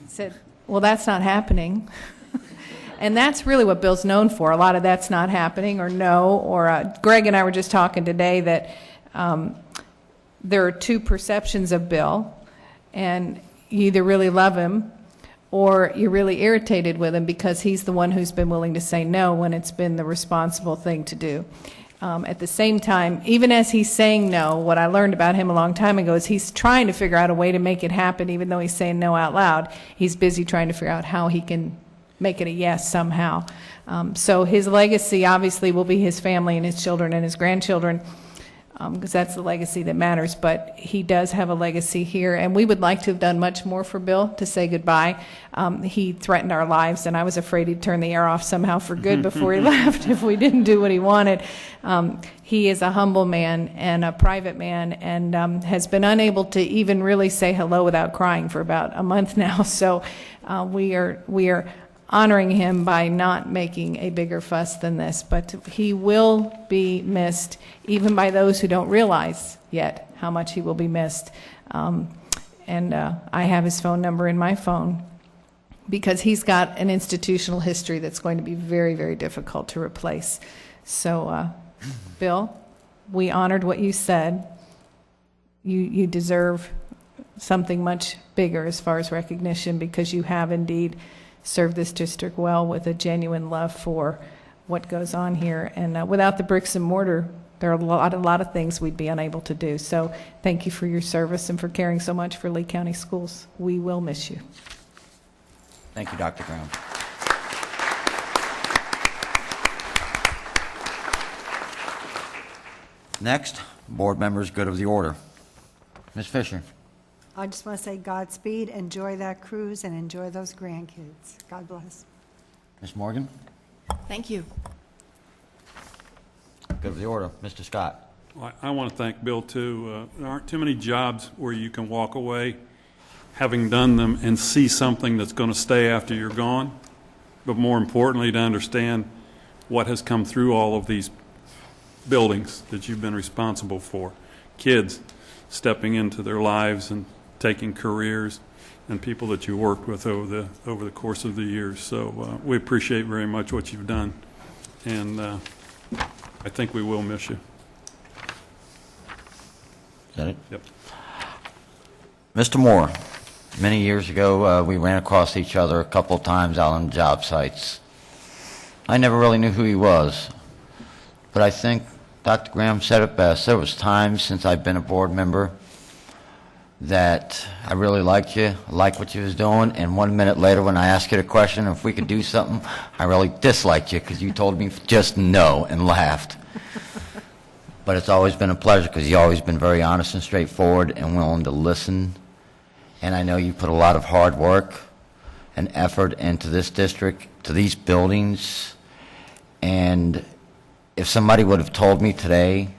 Said, well, that's not happening. And that's really what Bill's known for. A lot of that's not happening, or no, or Greg and I were just talking today that there are two perceptions of Bill, and you either really love him or you're really irritated with him because he's the one who's been willing to say no when it's been the responsible thing to do. At the same time, even as he's saying no, what I learned about him a long time ago is he's trying to figure out a way to make it happen, even though he's saying no out loud. He's busy trying to figure out how he can make it a yes somehow. So his legacy obviously will be his family and his children and his grandchildren, because that's the legacy that matters. But he does have a legacy here, and we would like to have done much more for Bill to say goodbye. He threatened our lives, and I was afraid he'd turn the air off somehow for good before he left if we didn't do what he wanted. He is a humble man and a private man, and has been unable to even really say hello without crying for about a month now. So we are honoring him by not making a bigger fuss than this. But he will be missed, even by those who don't realize yet how much he will be missed. And I have his phone number in my phone because he's got an institutional history that's going to be very, very difficult to replace. So, Bill, we honored what you said. You deserve something much bigger as far as recognition, because you have indeed serve this district well with a genuine love for what goes on here. And without the bricks and mortar, there are a lot of things we'd be unable to do. So thank you for your service and for caring so much for Lee County Schools. We will miss you. Thank you, Dr. Brown. Next, board members, good of the order. Ms. Fisher. I just want to say Godspeed, enjoy that cruise, and enjoy those grandkids. God bless. Ms. Morgan. Thank you. Good of the order. Mr. Scott. Well, I want to thank Bill, too. There aren't too many jobs where you can walk away having done them and see something that's going to stay after you're gone, but more importantly, to understand what has come through all of these buildings that you've been responsible for. Kids stepping into their lives and taking careers, and people that you worked with over the course of the years. So we appreciate very much what you've done, and I think we will miss you. Is that it? Yep. Mr. Moore, many years ago, we ran across each other a couple of times out on job sites. I never really knew who he was, but I think Dr. Graham said it best. There was times since I've been a board member that I really liked you, I liked what you was doing, and 1 minute later when I asked you a question if we could do something, I really disliked you because you told me just no and laughed. But it's always been a pleasure because you've always been very honest and straightforward and willing to listen. And I know you put a lot of hard work and effort into this district, to these buildings. And if somebody would have told me today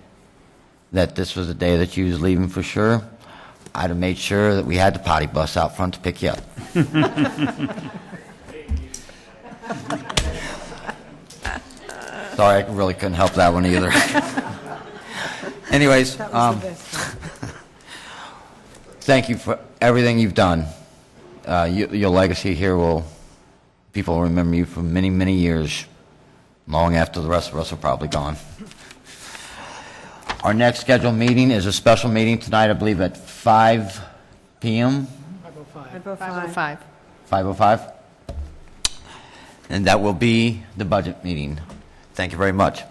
that this was the day that you was leaving for sure, I'd have made sure that we had the potty bus out front to pick you up. Sorry, I really couldn't help that one either. Anyways, thank you for everything you've done. Your legacy here people will remember you for many, many years, long after the rest of us are probably gone. Our next scheduled meeting is a special meeting tonight, I believe, at 5 p.m. 5:05. 5:05. And that will be the budget meeting. Thank you very much.